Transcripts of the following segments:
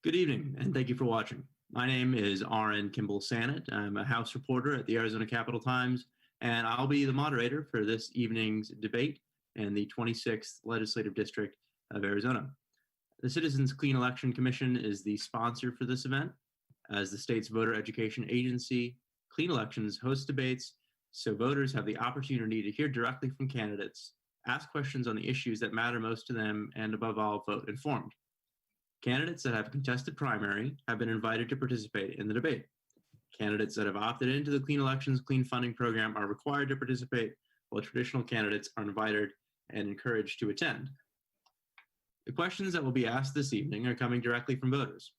Good evening, and thank you for watching. My name is Arren Kimbel-Sannit. I'm a House reporter at the Arizona Capitol Times, and I'll be the moderator for this evening's debate in the 26th Legislative District of Arizona. The Citizens Clean Election Commission is the sponsor for this event. As the state's voter education agency, Clean Elections hosts debates so voters have the opportunity to hear directly from candidates, ask questions on the issues that matter most to them, and above all, vote informed. Candidates that have contested primary have been invited to participate in the debate. Candidates that have opted into the Clean Elections Clean Funding Program are required to participate, while traditional candidates are invited and encouraged to attend. The questions that will be asked this evening are coming directly from voters.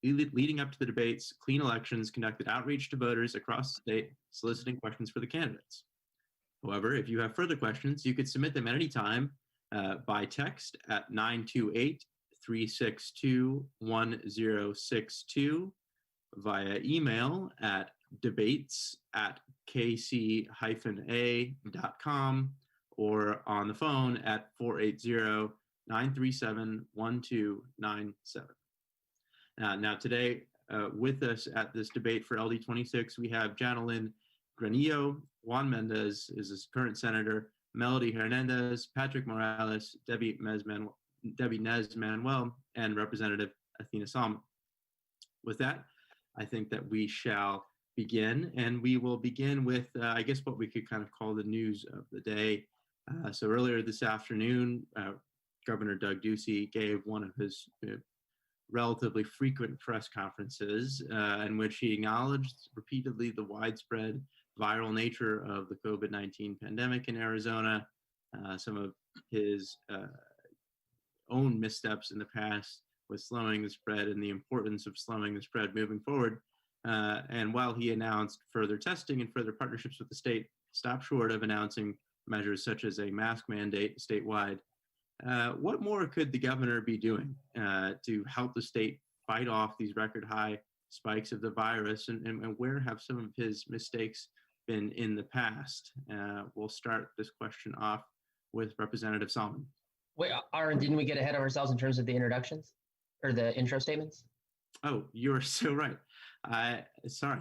Leading up to the debates, Clean Elections conducted outreach to voters across the state, soliciting questions for the candidates. However, if you have further questions, you could submit them at any time by text at 928-362-1062, via email at debates@kc-a.com, or on the phone at 480-937-1297. Now today, with us at this debate for LD26, we have Jana, Lynn, Granillo, Juan Mendez is his current senator, Melody Hernandez, Patrick Morales, Debbie Nez-Manuel, and Representative Athena Salman. With that, I think that we shall begin, and we will begin with, I guess, what we could kind of call the news of the day. So earlier this afternoon, Governor Doug Ducey gave one of his relatively frequent press conferences in which he acknowledged repeatedly the widespread viral nature of the COVID-19 pandemic in Arizona, some of his own missteps in the past with slowing the spread and the importance of slowing the spread moving forward. And while he announced further testing and further partnerships with the state, stopped short of announcing measures such as a mask mandate statewide. What more could the governor be doing to help the state fight off these record high spikes of the virus, and where have some of his mistakes been in the past? We'll start this question off with Representative Salman. Wait, Arren, didn't we get ahead of ourselves in terms of the introductions or the intro statements? Oh, you're so right. Sorry,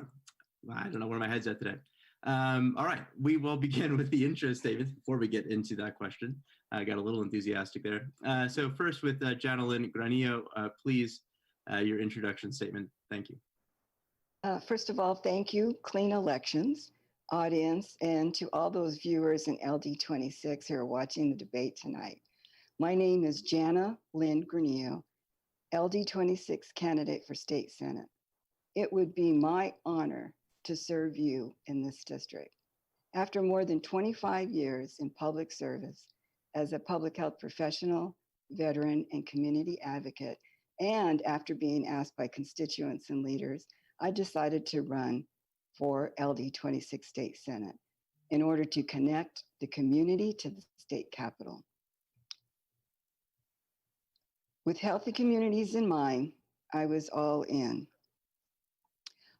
I don't know where my head's at today. All right, we will begin with the intro statements before we get into that question. I got a little enthusiastic there. So first with Jana, Lynn, Granillo, please, your introduction statement. Thank you. First of all, thank you, Clean Elections audience, and to all those viewers in LD26 who are watching the debate tonight. My name is Jana Lynn Granillo, LD26 candidate for State Senate. It would be my honor to serve you in this district. After more than 25 years in public service as a public health professional, veteran, and community advocate, and after being asked by constituents and leaders, I decided to run for LD26 State Senate in order to connect the community to the state capitol. With healthy communities in mind, I was all in.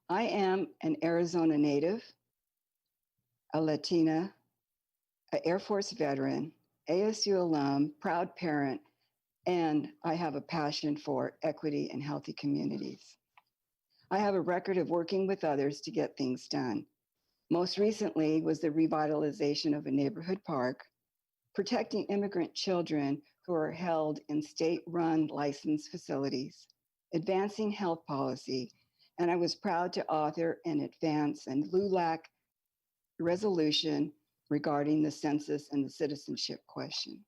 I am an Arizona native, a Latina, an Air Force veteran, ASU alum, proud parent, and I have a passion for equity and healthy communities. I have a record of working with others to get things done. Most recently was the revitalization of a neighborhood park, protecting immigrant children who are held in state-run licensed facilities, advancing health policy, and I was proud to author and advance a LULAC resolution regarding the census and the citizenship question.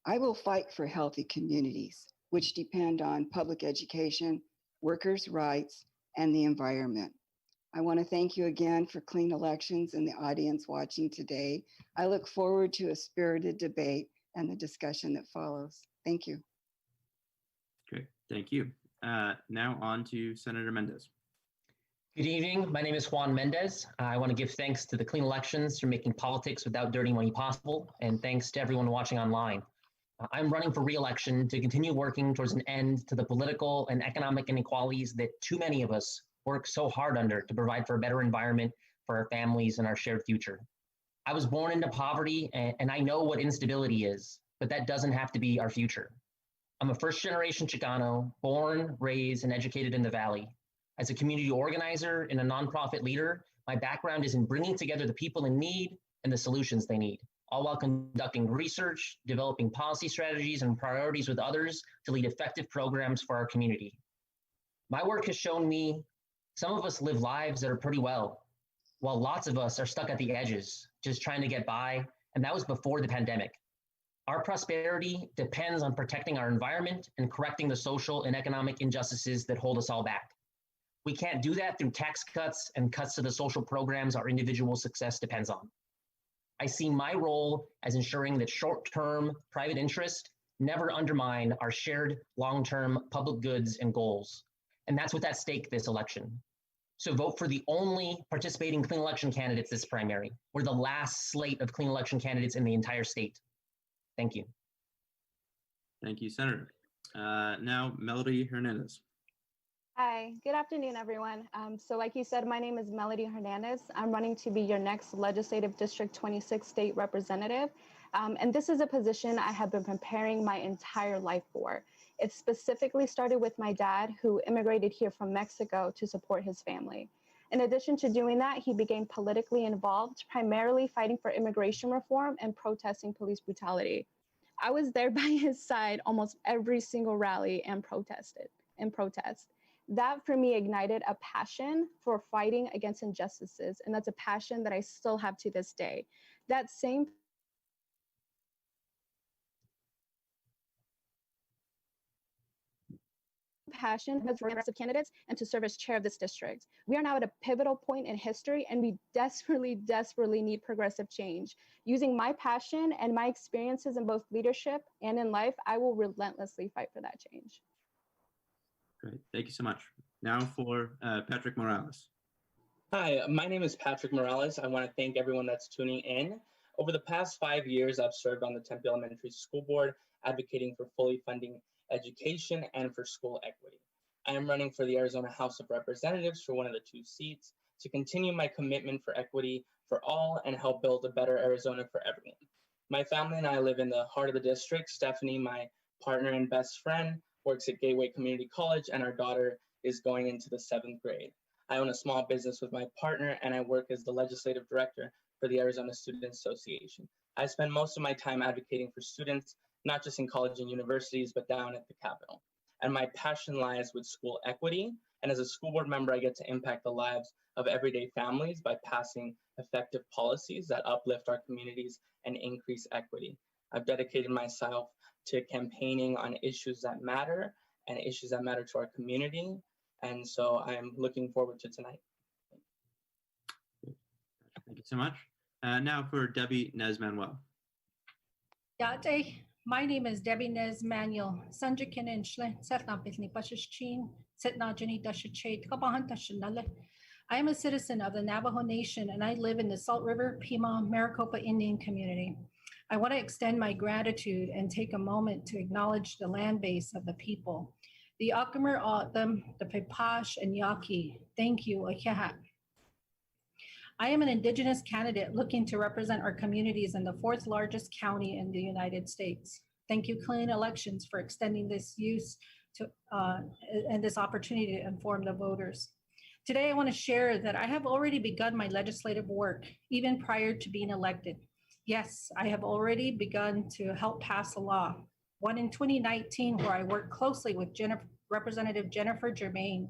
I will fight for healthy communities, which depend on public education, workers' rights, and the environment. I want to thank you again for Clean Elections and the audience watching today. I look forward to a spirited debate and the discussion that follows. Thank you. Great, thank you. Now on to Senator Mendez. Good evening. My name is Juan Mendez. I want to give thanks to the Clean Elections for making politics without dirty money possible, and thanks to everyone watching online. I'm running for re-election to continue working towards an end to the political and economic inequalities that too many of us work so hard under to provide for a better environment for our families and our shared future. I was born into poverty, and I know what instability is, but that doesn't have to be our future. I'm a first-generation Chicano, born, raised, and educated in the Valley. As a community organizer and a nonprofit leader, my background is in bringing together the people in need and the solutions they need, all while conducting research, developing policy strategies and priorities with others to lead effective programs for our community. My work has shown me some of us live lives that are pretty well, while lots of us are stuck at the edges, just trying to get by, and that was before the pandemic. Our prosperity depends on protecting our environment and correcting the social and economic injustices that hold us all back. We can't do that through tax cuts and cuts to the social programs our individual success depends on. I see my role as ensuring that short-term private interest never undermine our shared long-term public goods and goals. And that's what's at stake this election. So vote for the only participating clean election candidates this primary. We're the last slate of clean election candidates in the entire state. Thank you. Thank you, Senator. Now, Melody Hernandez. Hi, good afternoon, everyone. So like you said, my name is Melody Hernandez. I'm running to be your next Legislative District 26 state representative. And this is a position I have been preparing my entire life for. It specifically started with my dad, who immigrated here from Mexico to support his family. In addition to doing that, he became politically involved, primarily fighting for immigration reform and protesting police brutality. I was there by his side almost every single rally and protest. That for me ignited a passion for fighting against injustices, and that's a passion that I still have to this day. That same passion was for progressive candidates and to serve as chair of this district. We are now at a pivotal point in history, and we desperately need progressive change. Using my passion and my experiences in both leadership and in life, I will relentlessly fight for that change. Great, thank you so much. Now for Patrick Morales. Hi, my name is Patrick Morales. I want to thank everyone that's tuning in. Over the past 5 years, I've served on the Tempe Elementary School Board, advocating for fully funding education and for school equity. I am running for the Arizona House of Representatives for one of the 2 seats to continue my commitment for equity for all and help build a better Arizona for everyone. My family and I live in the heart of the district. Stephanie, my partner and best friend, works at Gateway Community College, and our daughter is going into the 7th grade. I own a small business with my partner, and I work as the legislative director for the Arizona Student Association. I spend most of my time advocating for students, not just in college and universities, but down at the Capitol. And my passion lies with school equity. And as a school board member, I get to impact the lives of everyday families by passing effective policies that uplift our communities and increase equity. I've dedicated myself to campaigning on issues that matter and issues that matter to our community. And so I'm looking forward to tonight. Thank you so much. Now for Debbie Nez-Manuel. Yate, my name is Debbie Nez-Manuel. Sanjikin Shle, Setna Bitni Bashichin, Setna Jenny Dashichet, Kabahan Tashinale. I am a citizen of the Navajo Nation, and I live in the Salt River, Pima, Maricopa Indian community. I want to extend my gratitude and take a moment to acknowledge the land base of the people. The Akmer Autumn, the Pepash, and Yaqui. Thank you, Ayahat. I am an Indigenous candidate looking to represent our communities in the 4th largest county in the United States. Thank you, Clean Elections, for extending this use to and this opportunity to inform the voters. Today, I want to share that I have already begun my legislative work, even prior to being elected. Yes, I have already begun to help pass a law, one in 2019, where I worked closely with Representative Jennifer Germain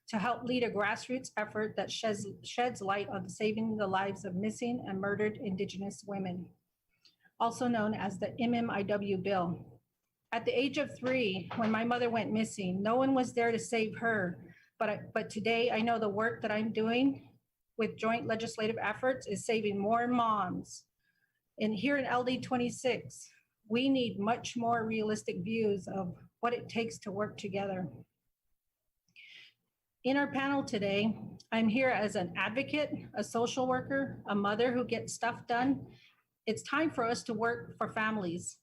to help lead a grassroots effort that sheds light on saving the lives of missing and murdered Indigenous women, also known as the MMIW bill. At the age of 3, when my mother went missing, no one was there to save her. But today, I know the work that I'm doing with joint legislative efforts is saving more moms. And here in LD26, we need much more realistic views of what it takes to work together. In our panel today, I'm here as an advocate, a social worker, a mother who gets stuff done. It's time for us to work for families.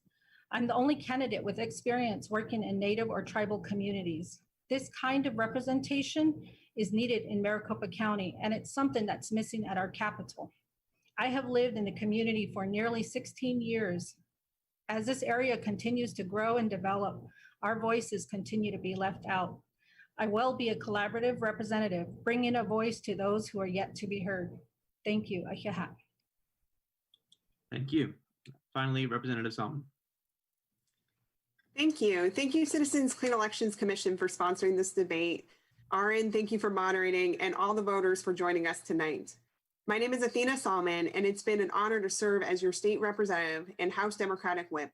I'm the only candidate with experience working in Native or tribal communities. This kind of representation is needed in Maricopa County, and it's something that's missing at our capital. I have lived in the community for nearly 16 years. As this area continues to grow and develop, our voices continue to be left out. I will be a collaborative representative, bringing a voice to those who are yet to be heard. Thank you. Ahiha. Thank you. Finally, Representative Salman. Thank you. Thank you, Citizens Clean Elections Commission, for sponsoring this debate. Arren, thank you for moderating, and all the voters for joining us tonight. My name is Athena Salman, and it's been an honor to serve as your state representative and House Democratic Whip.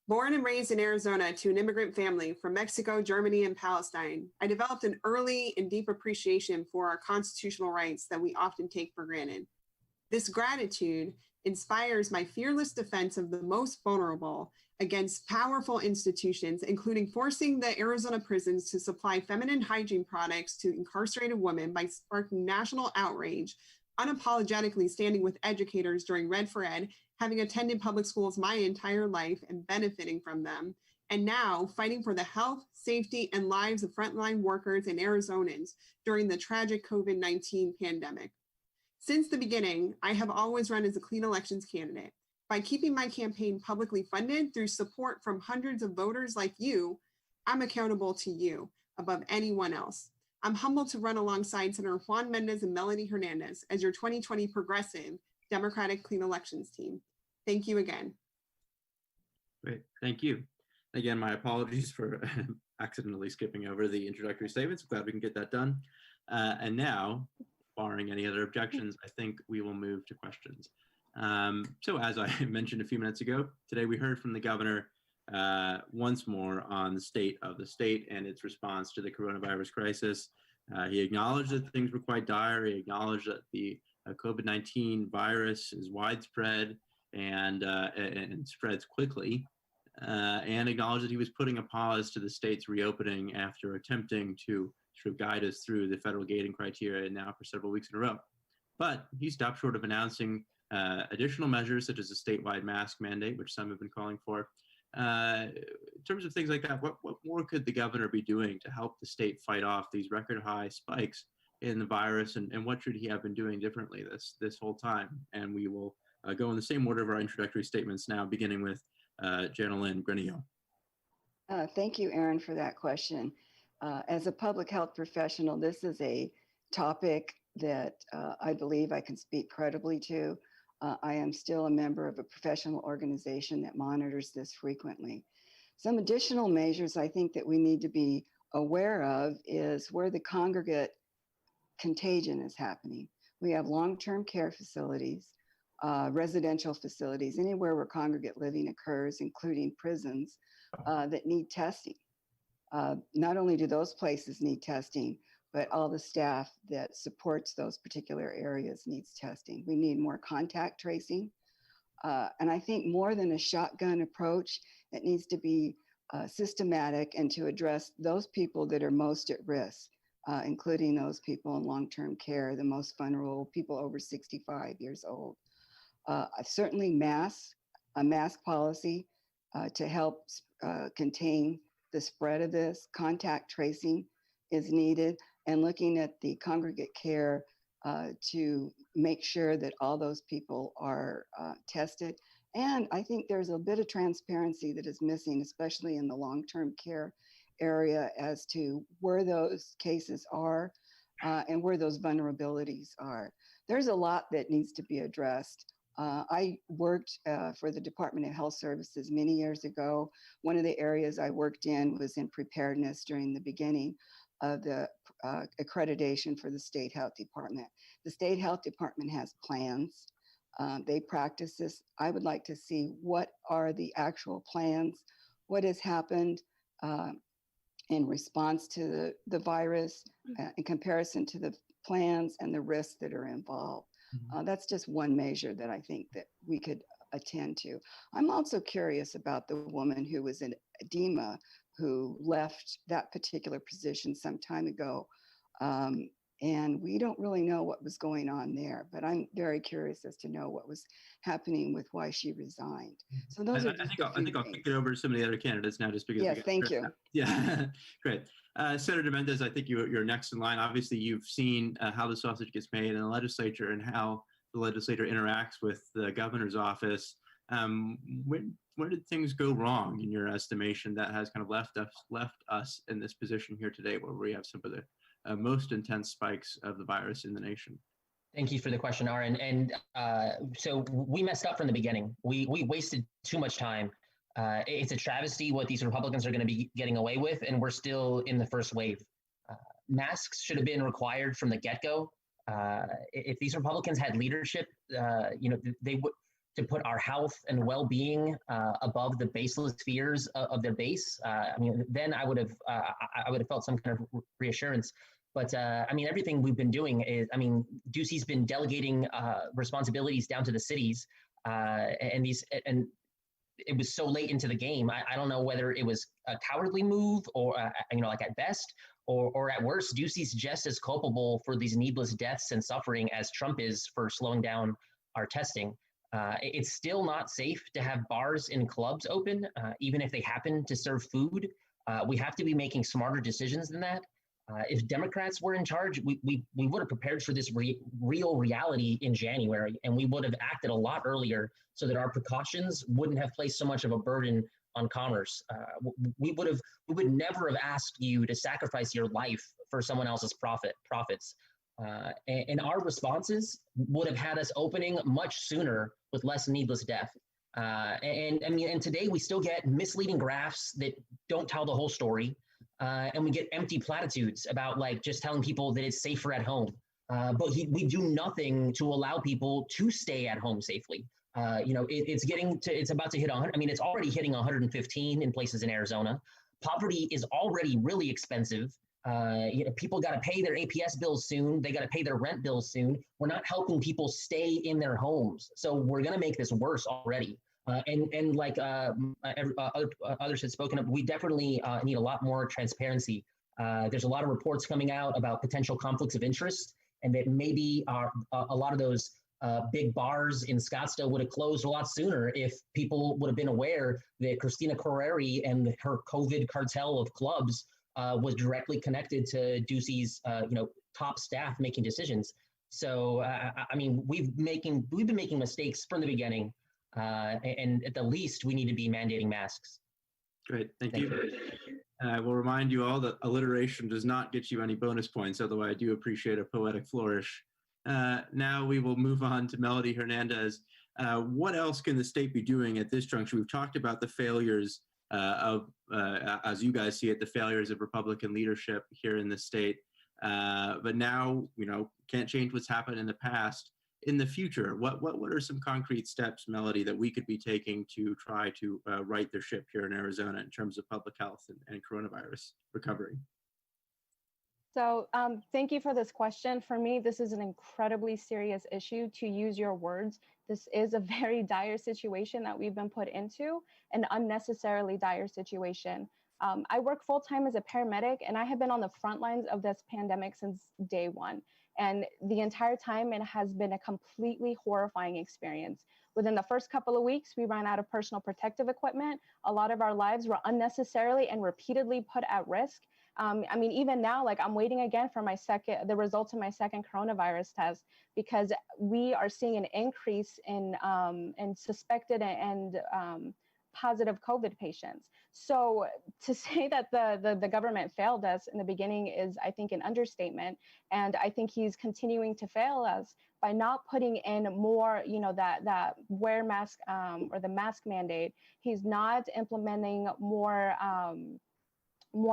Born and raised in Arizona to an immigrant family from Mexico, Germany, and Palestine, I developed an early and deep appreciation for our constitutional rights that we often take for granted. This gratitude inspires my fearless defense of the most vulnerable against powerful institutions, including forcing the Arizona prisons to supply feminine hygiene products to incarcerated women by sparking national outrage, unapologetically standing with educators during Red for Ed, having attended public schools my entire life and benefiting from them, and now fighting for the health, safety, and lives of frontline workers and Arizonans during the tragic COVID-19 pandemic. Since the beginning, I have always run as a clean elections candidate. By keeping my campaign publicly funded through support from hundreds of voters like you, I'm accountable to you above anyone else. I'm humbled to run alongside Senator Juan Mendez and Melody Hernandez as your 2020 Progressive Democratic Clean Elections team. Thank you again. Great, thank you. Again, my apologies for accidentally skipping over the introductory statements. Glad we can get that done. And now, barring any other objections, I think we will move to questions. So as I mentioned a few minutes ago, today we heard from the governor once more on the state of the state and its response to the coronavirus crisis. He acknowledged that things were quite dire. He acknowledged that the COVID-19 virus is widespread and spreads quickly, and acknowledged that he was putting a pause to the state's reopening after attempting to sort of guide us through the federal gating criteria now for several weeks in a row. But he stopped short of announcing additional measures such as a statewide mask mandate, which some have been calling for. In terms of things like that, what more could the governor be doing to help the state fight off these record high spikes in the virus, and what should he have been doing differently this whole time? And we will go in the same order of our introductory statements now, beginning with Jana, Lynn, Granillo. Thank you, Arren, for that question. As a public health professional, this is a topic that I believe I can speak credibly to. I am still a member of a professional organization that monitors this frequently. Some additional measures I think that we need to be aware of is where the congregate contagion is happening. We have long-term care facilities, residential facilities, anywhere where congregate living occurs, including prisons, that need testing. Not only do those places need testing, but all the staff that supports those particular areas needs testing. We need more contact tracing. And I think more than a shotgun approach, it needs to be systematic and to address those people that are most at risk, including those people in long-term care, the most vulnerable, people over 65 years old. Certainly a mask policy to help contain the spread of this. Contact tracing is needed, and looking at the congregate care to make sure that all those people are tested. And I think there's a bit of transparency that is missing, especially in the long-term care area, as to where those cases are and where those vulnerabilities are. There's a lot that needs to be addressed. I worked for the Department of Health Services many years ago. One of the areas I worked in was in preparedness during the beginning of the accreditation for the State Health Department. The State Health Department has plans. They practice this. I would like to see what are the actual plans, what has happened in response to the virus in comparison to the plans and the risks that are involved. That's just one measure that I think that we could attend to. I'm also curious about the woman who was in edema, who left that particular position some time ago. And we don't really know what was going on there, but I'm very curious as to know what was happening with why she resigned. So those are just I think I'll kick it over to some of the other candidates now, just because. Yes, thank you. Yeah, great. Senator Mendez, I think you're next in line. Obviously, you've seen how the sausage gets made in the legislature and how the legislature interacts with the governor's office. Where did things go wrong in your estimation that has kind of left us in this position here today, where we have some of the most intense spikes of the virus in the nation? Thank you for the question, Arren. And so we messed up from the beginning. We wasted too much time. It's a travesty what these Republicans are going to be getting away with, and we're still in the first wave. Masks should have been required from the get-go. If these Republicans had leadership, they would to put our health and well-being above the baseless fears of their base. Then I would have felt some kind of reassurance. But everything we've been doing is, Ducey's been delegating responsibilities down to the cities, and it was so late into the game. I don't know whether it was a cowardly move or, at best, or at worst, Ducey's just as culpable for these needless deaths and suffering as Trump is for slowing down our testing. It's still not safe to have bars and clubs open, even if they happen to serve food. We have to be making smarter decisions than that. If Democrats were in charge, we would have prepared for this real reality in January, and we would have acted a lot earlier so that our precautions wouldn't have placed so much of a burden on commerce. We would never have asked you to sacrifice your life for someone else's profits. And our responses would have had us opening much sooner with less needless death. And today we still get misleading graphs that don't tell the whole story. And we get empty platitudes about just telling people that it's safer at home. But we do nothing to allow people to stay at home safely. It's about to hit 100. It's already hitting 115 in places in Arizona. Poverty is already really expensive. People got to pay their APS bills soon. They got to pay their rent bills soon. We're not helping people stay in their homes. So we're going to make this worse already. Others had spoken of, we definitely need a lot more transparency. There's a lot of reports coming out about potential conflicts of interest, and that maybe a lot of those big bars in Scottsdale would have closed a lot sooner if people would have been aware that Christina Correri and her COVID cartel of clubs was directly connected to Ducey's top staff making decisions. So we've been making mistakes from the beginning. And at the least, we need to be mandating masks. Great, thank you. I will remind you all that alliteration does not get you any bonus points, although I do appreciate a poetic flourish. Now we will move on to Melody Hernandez. What else can the state be doing at this juncture? We've talked about the failures as you guys see it, the failures of Republican leadership here in the state. But now, can't change what's happened in the past. In the future, what are some concrete steps, Melody, that we could be taking to try to right their ship here in Arizona in terms of public health and coronavirus recovery? So thank you for this question. For me, this is an incredibly serious issue, to use your words. This is a very dire situation that we've been put into, an unnecessarily dire situation. I work full-time as a paramedic, and I have been on the front lines of this pandemic since day one. And the entire time, it has been a completely horrifying experience. Within the first couple of weeks, we ran out of personal protective equipment. A lot of our lives were unnecessarily and repeatedly put at risk. Even now, I'm waiting again for the results of my second coronavirus test, because we are seeing an increase in suspected and positive COVID patients. So to say that the government failed us in the beginning is, I think, an understatement. And I think he's continuing to fail us by not putting in more, that wear mask or the mask mandate. He's not implementing more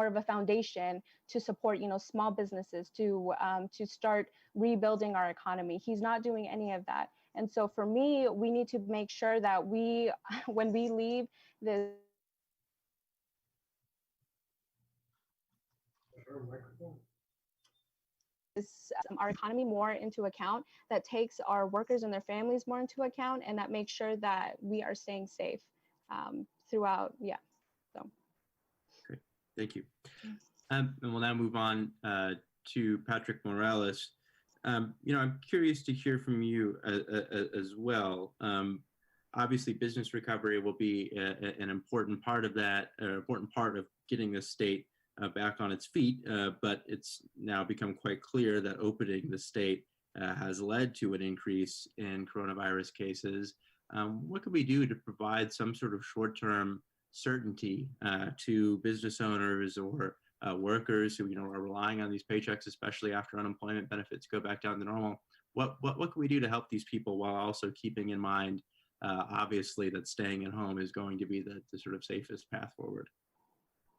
of a foundation to support, small businesses, to start rebuilding our economy. He's not doing any of that. And so for me, we need to make sure that when we leave our economy more into account, that takes our workers and their families more into account, and that makes sure that we are staying safe throughout. Yeah. So. Great, thank you. And we'll now move on to Patrick Morales. I'm curious to hear from you as well. Obviously, business recovery will be an important part of that, an important part of getting the state back on its feet, but it's now become quite clear that opening the state has led to an increase in coronavirus cases. what could we do to provide some sort of short-term certainty to business owners or workers who are relying on these paychecks, especially after unemployment benefits go back down to normal? What can we do to help these people while also keeping in mind, obviously, that staying at home is going to be the sort of safest path forward?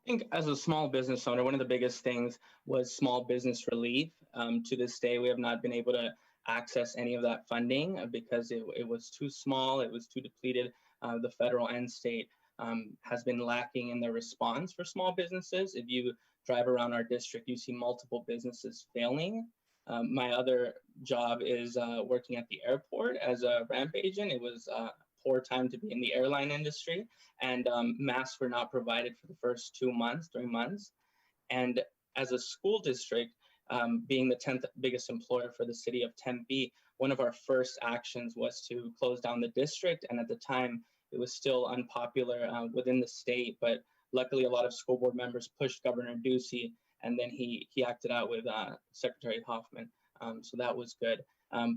I think as a small business owner, one of the biggest things was small business relief. To this day, we have not been able to access any of that funding because it was too small, it was too depleted. The federal and state has been lacking in their response for small businesses. If you drive around our district, you see multiple businesses failing. My other job is working at the airport as a ramp agent. It was a poor time to be in the airline industry, and masks were not provided for the first 3 months. And as a school district, being the 10th biggest employer for the city of Tempe, one of our first actions was to close down the district. And at the time, it was still unpopular within the state, but luckily a lot of school board members pushed Governor Ducey, and then he acted out with Secretary Hoffman. So that was good.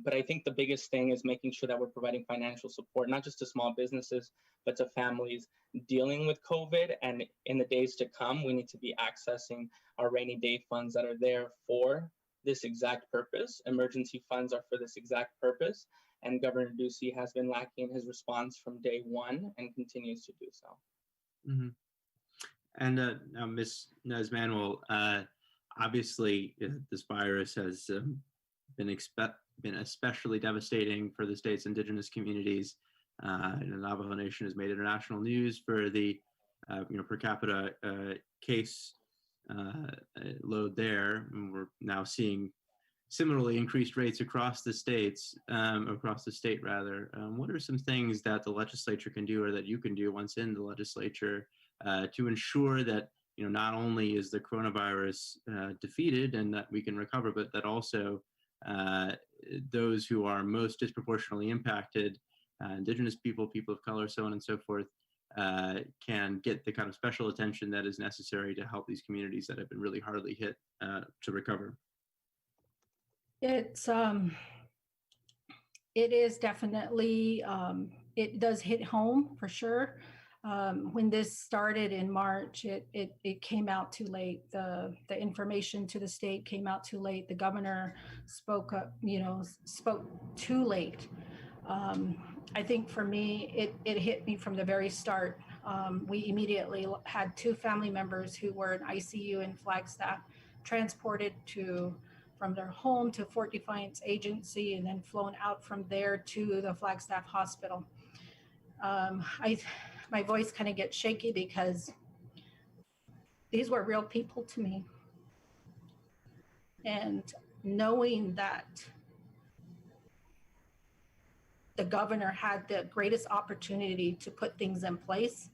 But I think the biggest thing is making sure that we're providing financial support, not just to small businesses, but to families dealing with COVID. And in the days to come, we need to be accessing our rainy day funds that are there for this exact purpose. Emergency funds are for this exact purpose. And Governor Ducey has been lacking in his response from day one and continues to do so. Mm-hmm. And now, Ms. Nez-Manuel, obviously, this virus has been especially devastating for the state's indigenous communities. The Navajo Nation has made international news for the per capita case load there, and we're now seeing similarly increased rates across the states, across the state rather. What are some things that the legislature can do, or that you can do once in the legislature, to ensure that not only is the coronavirus defeated and that we can recover, but that also those who are most disproportionately impacted, indigenous people, people of color, so on and so forth, can get the kind of special attention that is necessary to help these communities that have been really hardly hit to recover? It is definitely, it does hit home for sure. When this started in March, it came out too late. The information to the state came out too late. The governor spoke too late. I think for me, it hit me from the very start. We immediately had 2 family members who were in ICU in Flagstaff, transported from their home to Fort Defiance Agency, and then flown out from there to the Flagstaff Hospital. My voice kind of gets shaky because these were real people to me. And knowing that the governor had the greatest opportunity to put things in place,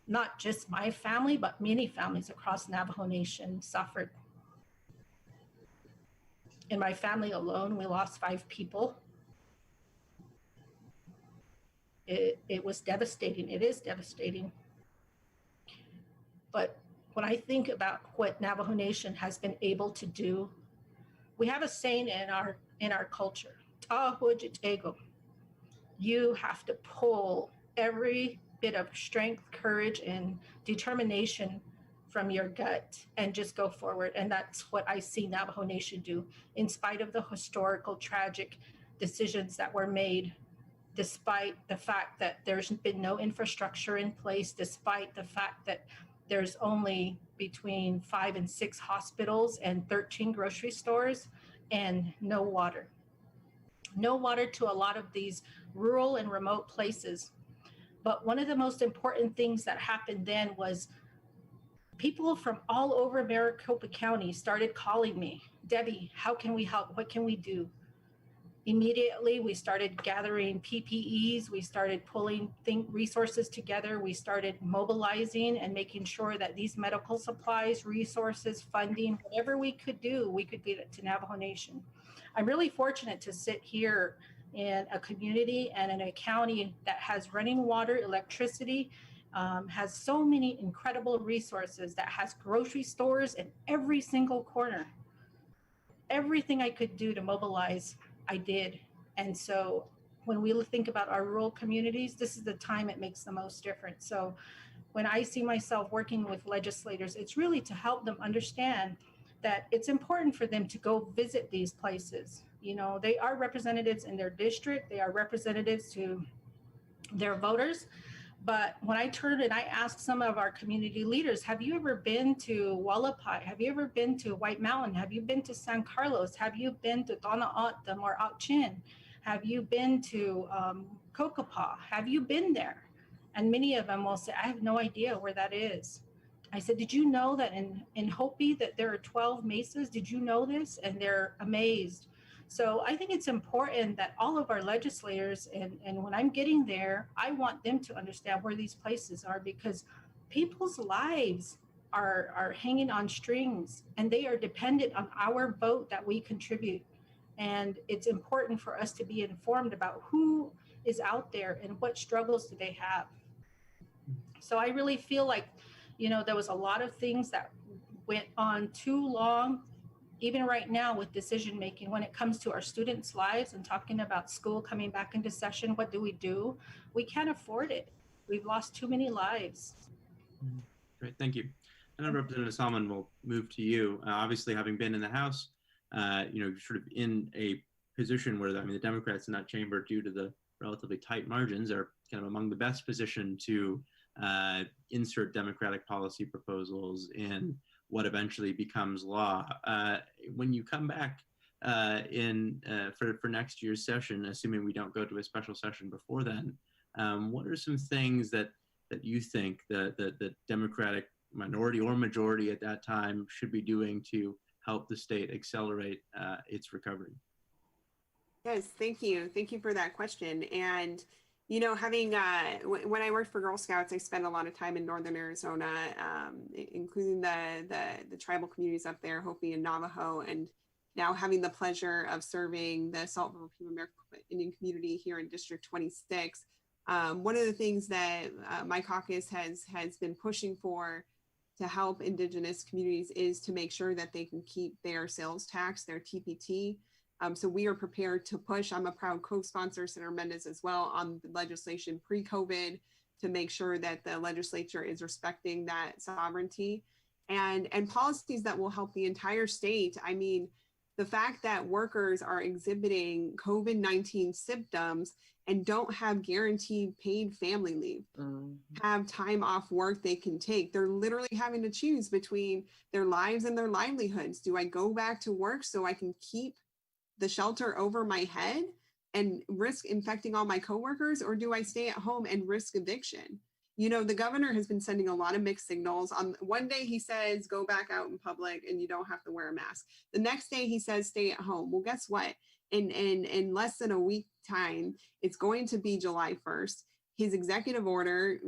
not just my family, but many families across Navajo Nation suffered. In my family alone, we lost 5 people. It was devastating. It is devastating. But when I think about what Navajo Nation has been able to do, we have a saying in our culture, "Ta'ahujitego." You have to pull every bit of strength, courage, and determination from your gut and just go forward. And that's what I see Navajo Nation do, in spite of the historical, tragic decisions that were made, despite the fact that there's been no infrastructure in place, despite the fact that there's only between 5 and 6 hospitals and 13 grocery stores, and no water. No water to a lot of these rural and remote places. But one of the most important things that happened then was people from all over Maricopa County started calling me, "Debbie, how can we help? What can we do?" Immediately, we started gathering PPEs. We started pulling resources together. We started mobilizing and making sure that these medical supplies, resources, funding, whatever we could do, we could get it to Navajo Nation. I'm really fortunate to sit here in a community and in a county that has running water, electricity, has so many incredible resources, that has grocery stores in every single corner. Everything I could do to mobilize, I did. And so when we think about our rural communities, this is the time it makes the most difference. So when I see myself working with legislators, it's really to help them understand that it's important for them to go visit these places. You know, they are representatives in their district, they are representatives to their voters. But when I turned and I asked some of our community leaders, have you ever been to Wallapai? Have you ever been to White Mountain? Have you been to San Carlos? Have you been to Donauutam or Auchin? Have you been to Kokopah? Have you been there? And many of them will say, I have no idea where that is. I said, did you know that in Hopi that there are 12 mesas? Did you know this? And they're amazed. So I think it's important that all of our legislators, and when I'm getting there, I want them to understand where these places are, because people's lives are hanging on strings and they are dependent on our vote that we contribute. And it's important for us to be informed about who is out there and what struggles do they have. So I really feel like, you know, there was a lot of things that went on too long, even right now with decision making when it comes to our students' lives and talking about school coming back into session. What do? We can't afford it. We've lost too many lives. Great, thank you. And Representative Salman, will move to you. Obviously, having been in the House, you know, sort of in a position where, I mean, the Democrats in that chamber, due to the relatively tight margins, are kind of among the best positioned to insert Democratic policy proposals in what eventually becomes law. When you come back for next year's session, assuming we don't go to a special session before then, what are some things that you think the Democratic minority or majority at that time should be doing to help the state accelerate its recovery? Yes, thank you. Thank you for that question. And, you know, having, when I worked for Girl Scouts, I spent a lot of time in Northern Arizona, including the tribal communities up there, Hopi and Navajo, and now having the pleasure of serving the Salt River People American Indian community here in District 26. One of the things that my caucus has been pushing for to help Indigenous communities is to make sure that they can keep their sales tax, their TPT. So we are prepared to push. I'm a proud co-sponsor, Senator Mendez as well, on the legislation pre-COVID to make sure that the legislature is respecting that sovereignty and policies that will help the entire state. I mean, the fact that workers are exhibiting COVID-19 symptoms and don't have guaranteed paid family leave, have time off work they can take. They're literally having to choose between their lives and their livelihoods. Do I go back to work so I can keep the shelter over my head and risk infecting all my coworkers, or do I stay at home and risk eviction? You know, the governor has been sending a lot of mixed signals. On one day he says, go back out in public and you don't have to wear a mask. The next day he says, stay at home. Well, guess what? In less than a week time, it's going to be July 1st. His executive order,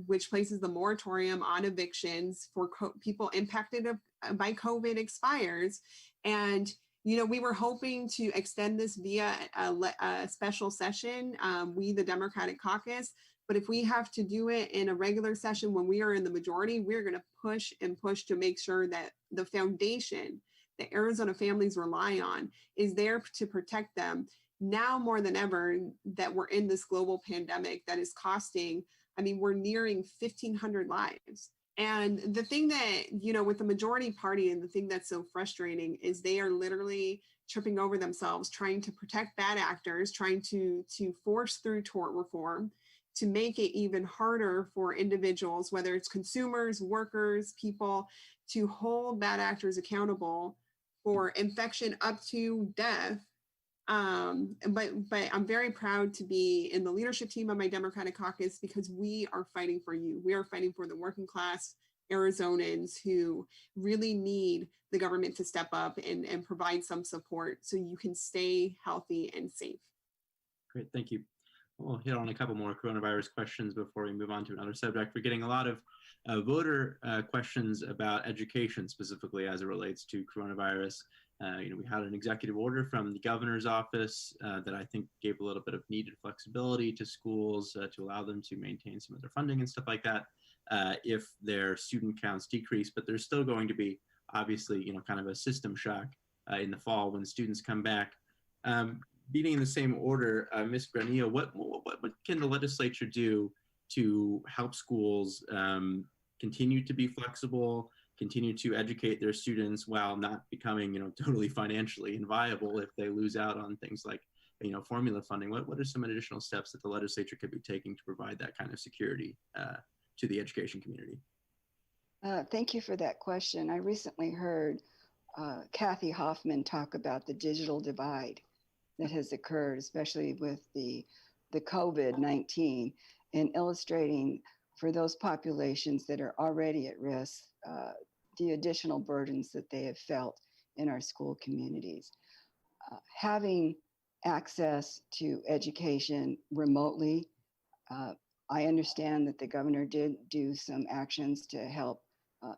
which places the moratorium on evictions for people impacted by COVID, expires. And you know, we were hoping to extend this via a special session, we, the Democratic caucus, but if we have to do it in a regular session when we are in the majority, we're going to push and push to make sure that the foundation that Arizona families rely on is there to protect them now more than ever, that we're in this global pandemic that is costing, I mean, we're nearing 1,500 lives. And the thing that, you know, with the majority party, and the thing that's so frustrating is they are literally tripping over themselves, trying to protect bad actors, trying to force through tort reform, to make it even harder for individuals, whether it's consumers, workers, people, to hold bad actors accountable for infection up to death. But I'm very proud to be in the leadership team of my Democratic caucus, because we are fighting for you. We are fighting for the working class Arizonans who really need the government to step up and provide some support so you can stay healthy and safe. Great, thank you. We'll hit on a couple more coronavirus questions before we move on to another subject. We're getting a lot of voter questions about education, specifically as it relates to coronavirus. You know, we had an executive order from the governor's office that I think gave a little bit of needed flexibility to schools to allow them to maintain some of their funding and stuff like that if their student counts decrease. But there's still going to be, obviously, you know, kind of a system shock in the fall when students come back. beating in the same order, Ms. Granillo, what can the legislature do to help schools continue to be flexible, continue to educate their students while not becoming, totally financially inviolable if they lose out on things like, formula funding? What are some additional steps that the legislature could be taking to provide that kind of security to the education community? Thank you for that question. I recently heard Kathy Hoffman talk about the digital divide that has occurred, especially with the COVID-19, and illustrating for those populations that are already at risk, the additional burdens that they have felt in our school communities. Having access to education remotely, I understand that the governor did do some actions to help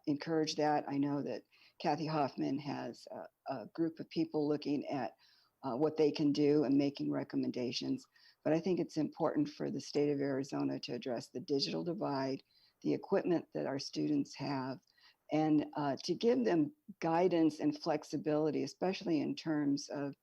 encourage that. I know that Kathy Hoffman has a group of people looking at what they can do and making recommendations. But I think it's important for the state of Arizona to address the digital divide, the equipment that our students have, and to give them guidance and flexibility, especially in terms of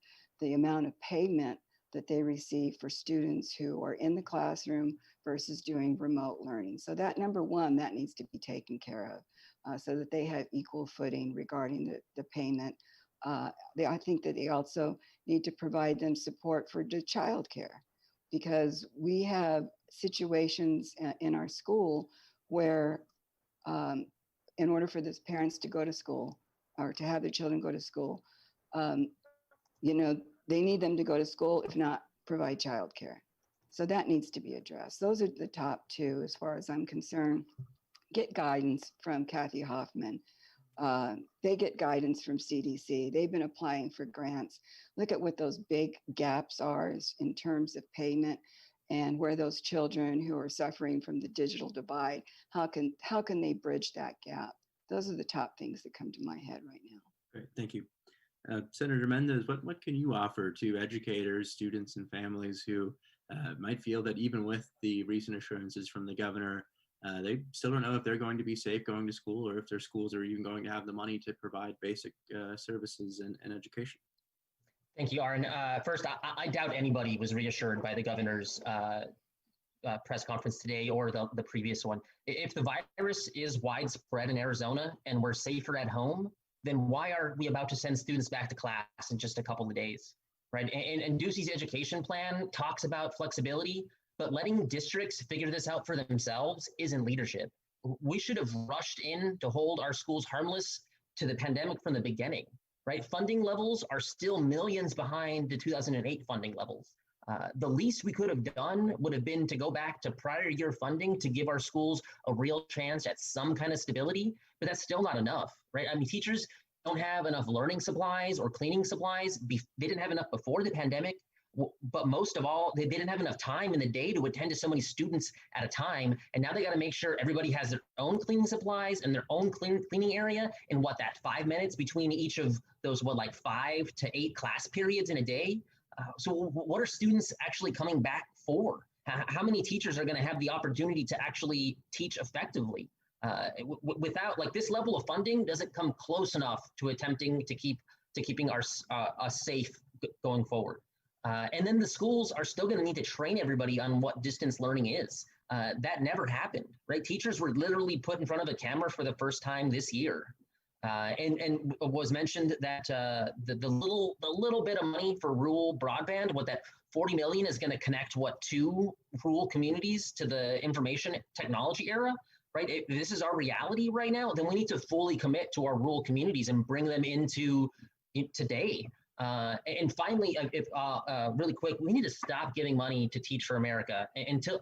the amount of payment that they receive for students who are in the classroom versus doing remote learning. So that, number one, that needs to be taken care of so that they have equal footing regarding the payment. I think that they also need to provide them support for the childcare, because we have situations in our school where in order for these parents to go to school or to have their children go to school, they need them to go to school, if not provide childcare. So that needs to be addressed. Those are the top two as far as I'm concerned. Get guidance from Kathy Hoffman. They get guidance from CDC. They've been applying for grants. Look at what those big gaps are in terms of payment, and where those children who are suffering from the digital divide, how can they bridge that gap? Those are the top things that come to my head right now. Great, thank you. Senator Mendez, what can you offer to educators, students, and families who might feel that even with the recent assurances from the governor, they still don't know if they're going to be safe going to school, or if their schools are even going to have the money to provide basic services and education? Thank you, Arren. First, I doubt anybody was reassured by the governor's press conference today or the previous one. If the virus is widespread in Arizona and we're safer at home, then why are we about to send students back to class in just a couple of days, right? And Ducey's education plan talks about flexibility, but letting districts figure this out for themselves isn't leadership. We should have rushed in to hold our schools harmless to the pandemic from the beginning, right? Funding levels are still millions behind the 2008 funding levels. The least we could have done would have been to go back to prior year funding to give our schools a real chance at some kind of stability, but that's still not enough, right? I mean, teachers don't have enough learning supplies or cleaning supplies. They didn't have enough before the pandemic, but most of all, they didn't have enough time in the day to attend to so many students at a time. And now they got to make sure everybody has their own cleaning supplies and their own cleaning area in that 5 minutes between each of those, 5 to 8 class periods in a day. So what are students actually coming back for? How many teachers are going to have the opportunity to actually teach effectively? Without this level of funding doesn't come close enough to attempting to keeping us safe going forward. And then the schools are still going to need to train everybody on what distance learning is. That never happened, right? Teachers were literally put in front of a camera for the first time this year. And was mentioned that the little bit of money for rural broadband, what that 40 million is going to connect 2 rural communities to the information technology era, right? If this is our reality right now, then we need to fully commit to our rural communities and bring them into today. And finally, really quick, we need to stop giving money to Teach for America until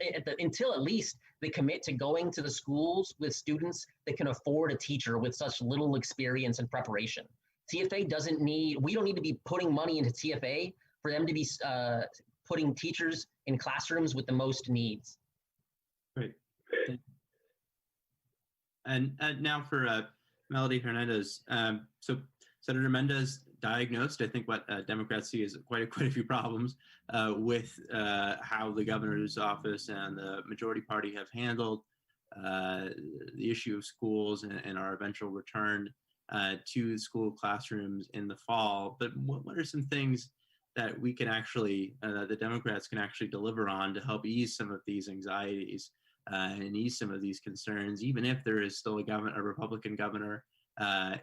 at least they commit to going to the schools with students that can afford a teacher with such little experience and preparation. TFA we don't need to be putting money into TFA for them to be putting teachers in classrooms with the most needs. Great. And now for Melody Hernandez. So Senator Mendez diagnosed, I think, what Democrats see as quite a few problems with how the governor's office and the majority party have handled the issue of schools and our eventual return to school classrooms in the fall. But what are some things that we can actually, the Democrats can actually deliver on to help ease some of these anxieties and ease some of these concerns, even if there is still a Republican governor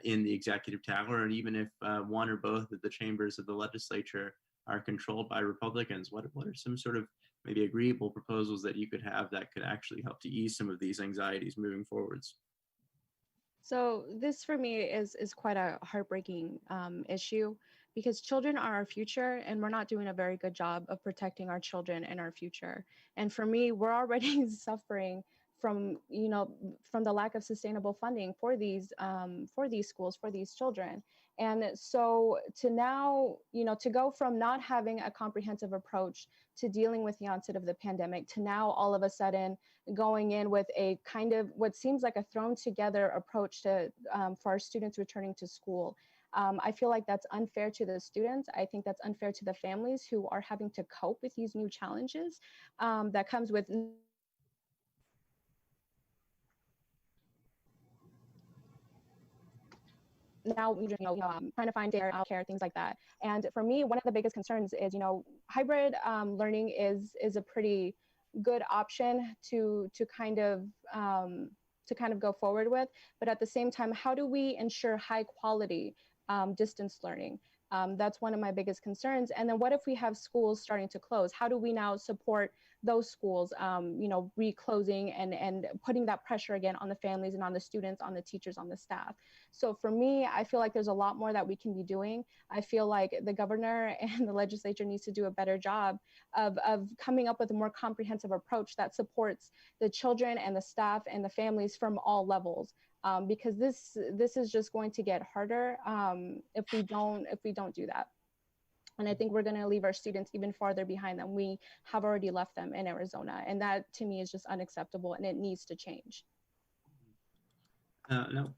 in the executive tower, and even if one or both of the chambers of the legislature are controlled by Republicans. What are some sort of maybe agreeable proposals that you could have that could actually help to ease some of these anxieties moving forwards? So this for me is quite a heartbreaking issue, because children are our future, and we're not doing a very good job of protecting our children and our future. And for me, we're already suffering from from the lack of sustainable funding for these schools, for these children. And so to now, to go from not having a comprehensive approach to dealing with the onset of the pandemic, to now all of a sudden going in with a kind of what seems like a thrown together approach to for our students returning to school. I feel like that's unfair to the students. I think that's unfair to the families who are having to cope with these new challenges that comes with now trying to find daycare, care, things like that. And for me, one of the biggest concerns is, hybrid learning is a pretty good option to kind of go forward with. But at the same time, how do we ensure high quality distance learning? That's one of my biggest concerns. And then what if we have schools starting to close? How do we now support those schools, reclosing and putting that pressure again on the families and on the students, on the teachers, on the staff? So for me, I feel like there's a lot more that we can be doing. I feel like the governor and the legislature needs to do a better job of coming up with a more comprehensive approach that supports the children and the staff and the families from all levels. Because this is just going to get harder if we don't do that. And I think we're going to leave our students even farther behind than we have already left them in Arizona. And that to me is just unacceptable, and it needs to change. Now,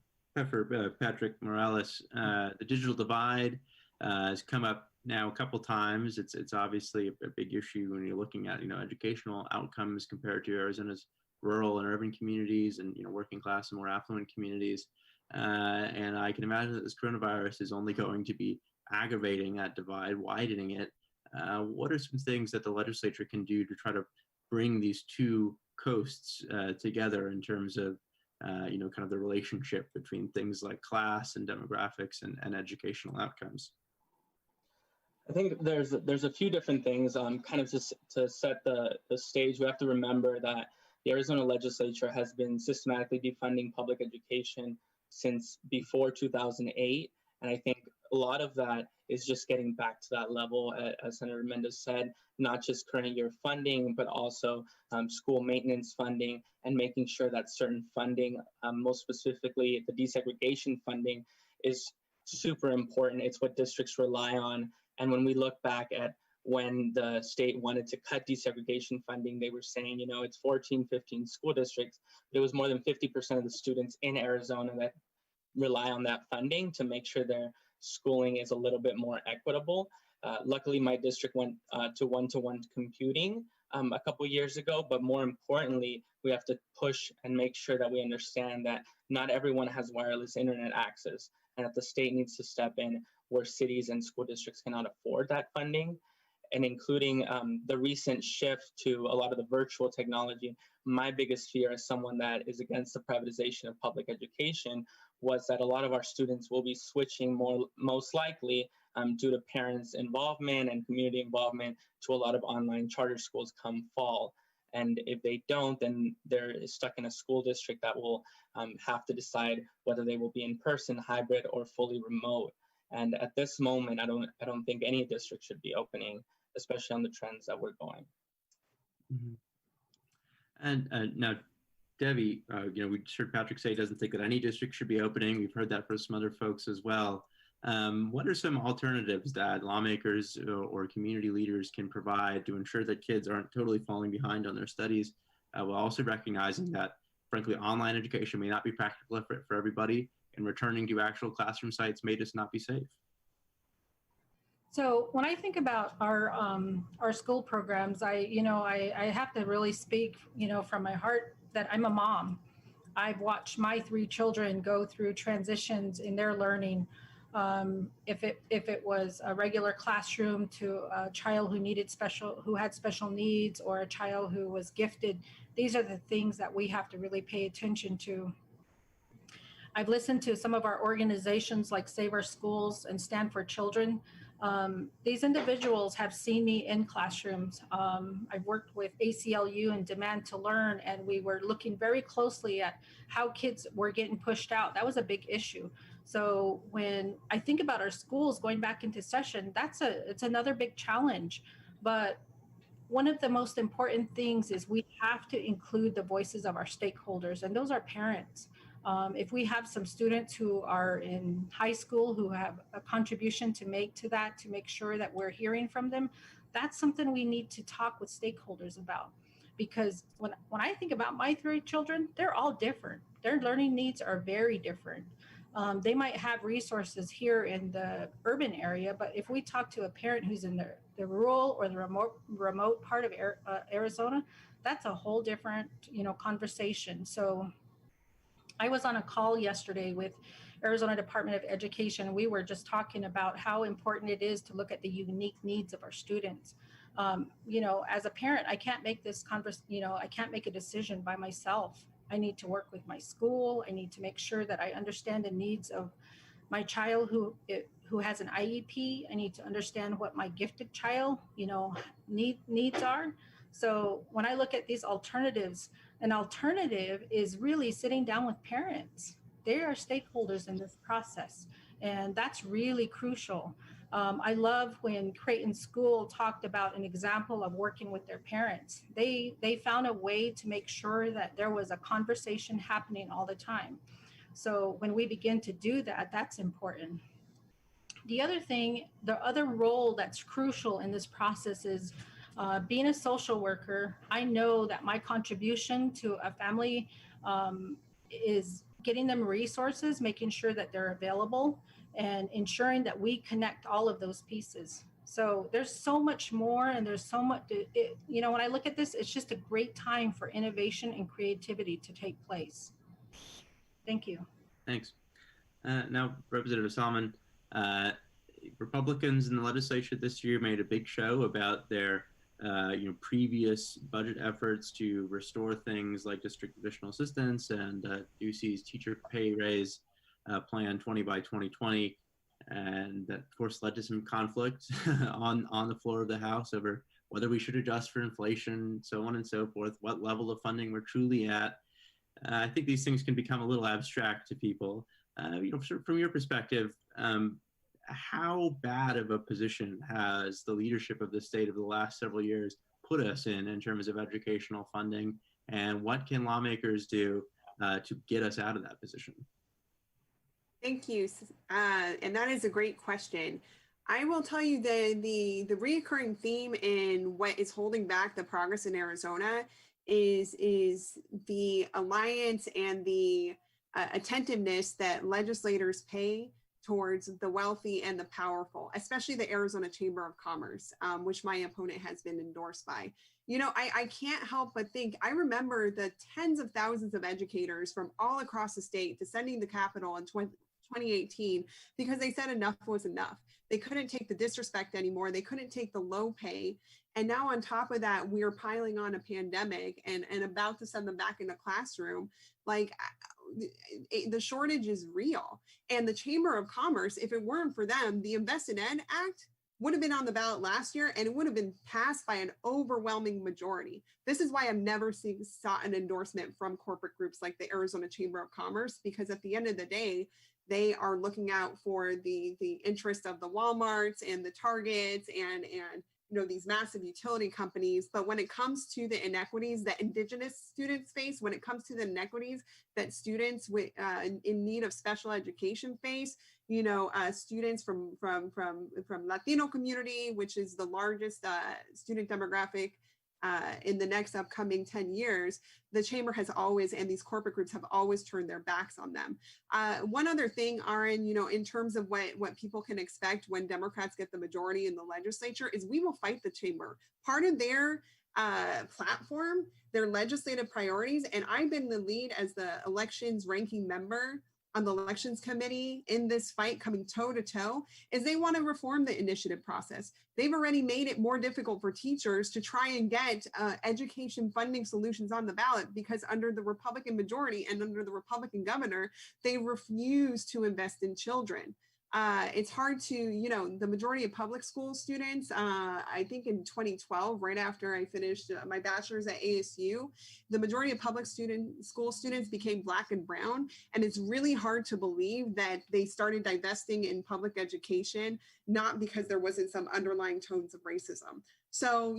for Patrick Morales, the digital divide has come up now a couple times. It's obviously a big issue when you're looking at educational outcomes compared to Arizona's rural and urban communities, and working class and more affluent communities. And I can imagine that this coronavirus is only going to be aggravating that divide, widening it. What are some things that the legislature can do to try to bring these two coasts together in terms of kind of the relationship between things like class and demographics and educational outcomes? I think there's a few different things. Kind of to set the stage, we have to remember that the Arizona legislature has been systematically defunding public education since before 2008. And I think a lot of that is just getting back to that level, as Senator Mendez said, not just current year funding, but also school maintenance funding, and making sure that certain funding, most specifically the desegregation funding, is super important. It's what districts rely on. And when we look back at when the state wanted to cut desegregation funding, they were saying, it's 14, 15 school districts, but it was more than 50% of the students in Arizona that rely on that funding to make sure their schooling is a little bit more equitable. Luckily, my district went to one-to-one computing a couple years ago, but more importantly, we have to push and make sure that we understand that not everyone has wireless internet access, and that the state needs to step in where cities and school districts cannot afford that funding. And including the recent shift to a lot of the virtual technology. My biggest fear as someone that is against the privatization of public education was that a lot of our students will be switching most likely due to parents' involvement and community involvement to a lot of online charter schools come fall. And if they don't, then they're stuck in a school district that will have to decide whether they will be in person, hybrid, or fully remote. And at this moment, I don't think any district should be opening, especially on the trends that we're going. Mm-hmm. And now, Debbie, we heard Patrick say he doesn't think that any district should be opening. We've heard that from some other folks as well. What are some alternatives that lawmakers or community leaders can provide to ensure that kids aren't totally falling behind on their studies, while also recognizing that, frankly, online education may not be practical for everybody, and returning to actual classroom sites may just not be safe? So when I think about our school programs, I have to really speak, from my heart, that I'm a mom. I've watched my 3 children go through transitions in their learning If it was a regular classroom to a child who had special needs, or a child who was gifted, these are the things that we have to really pay attention to. I've listened to some of our organizations like Save Our Schools and Stand for Children. These individuals have seen me in classrooms. I've worked with ACLU and Demand to Learn, and we were looking very closely at how kids were getting pushed out. That was a big issue. So when I think about our schools going back into session, it's another big challenge. But one of the most important things is we have to include the voices of our stakeholders, and those are parents. If we have some students who are in high school who have a contribution to make to that, to make sure that we're hearing from them, that's something we need to talk with stakeholders about. Because when I think about my three children, they're all different. Their learning needs are very different. They might have resources here in the urban area, but if we talk to a parent who's in the rural or the remote part of Arizona, that's a whole different, conversation. So I was on a call yesterday with Arizona Department of Education. We were just talking about how important it is to look at the unique needs of our students. As a parent, I can't make this I can't make a decision by myself. I need to work with my school. I need to make sure that I understand the needs of my child who has an IEP. I need to understand what my gifted child, needs are. So when I look at these alternatives, an alternative is really sitting down with parents. They are stakeholders in this process, and that's really crucial. I love when Creighton School talked about an example of working with their parents. They found a way to make sure that there was a conversation happening all the time. So when we begin to do that, that's important. The other role that's crucial in this process is being a social worker. I know that my contribution to a family is getting them resources, making sure that they're available, and ensuring that we connect all of those pieces. So there's so much more, and there's so much, when I look at this, it's just a great time for innovation and creativity to take place. Thank you. Thanks. Now, Representative Salman, Republicans in the legislature this year made a big show about their previous budget efforts to restore things like district additional assistance and Ducey's teacher pay raise plan 20 by 2020, and that, of course, led to some conflict on the floor of the House over whether we should adjust for inflation, so on and so forth, what level of funding we're truly at. I think these things can become a little abstract to people. From your perspective, how bad of a position has the leadership of the state of the last several years put us in terms of educational funding, and what can lawmakers do to get us out of that position? Thank you. And that is a great question. I will tell you the reoccurring theme in what is holding back the progress in Arizona is the alliance and the attentiveness that legislators pay towards the wealthy and the powerful, especially the Arizona Chamber of Commerce, which my opponent has been endorsed by. I can't help but think, I remember the tens of thousands of educators from all across the state descending the Capitol in 2018 because they said enough was enough. They couldn't take the disrespect anymore. They couldn't take the low pay. And now on top of that, we're piling on a pandemic and about to send them back in the classroom. Like, the shortage is real. And the Chamber of Commerce, if it weren't for them, the Invest in Ed Act would have been on the ballot last year, and it would have been passed by an overwhelming majority. This is why I've never sought an endorsement from corporate groups like the Arizona Chamber of Commerce, because at the end of the day, they are looking out for the interest of the Walmarts and the Targets and these massive utility companies. But when it comes to the inequities that Indigenous students face, when it comes to the inequities that students in need of special education face, students from Latino community, which is the largest student demographic in the next upcoming 10 years, the chamber has always, and these corporate groups have always turned their backs on them. One other thing, Arren, in terms of what people can expect when Democrats get the majority in the legislature is we will fight the chamber. Part of their platform, their legislative priorities, and I've been the lead as the elections ranking member on the elections committee in this fight, coming toe to toe, is they want to reform the initiative process. They've already made it more difficult for teachers to try and get education funding solutions on the ballot, because under the Republican majority and under the Republican governor, they refuse to invest in children. It's hard to, the majority of public school students, I think in 2012, right after I finished my bachelor's at ASU, the majority of public school students became Black and brown. And it's really hard to believe that they started divesting in public education, not because there wasn't some underlying tones of racism. So,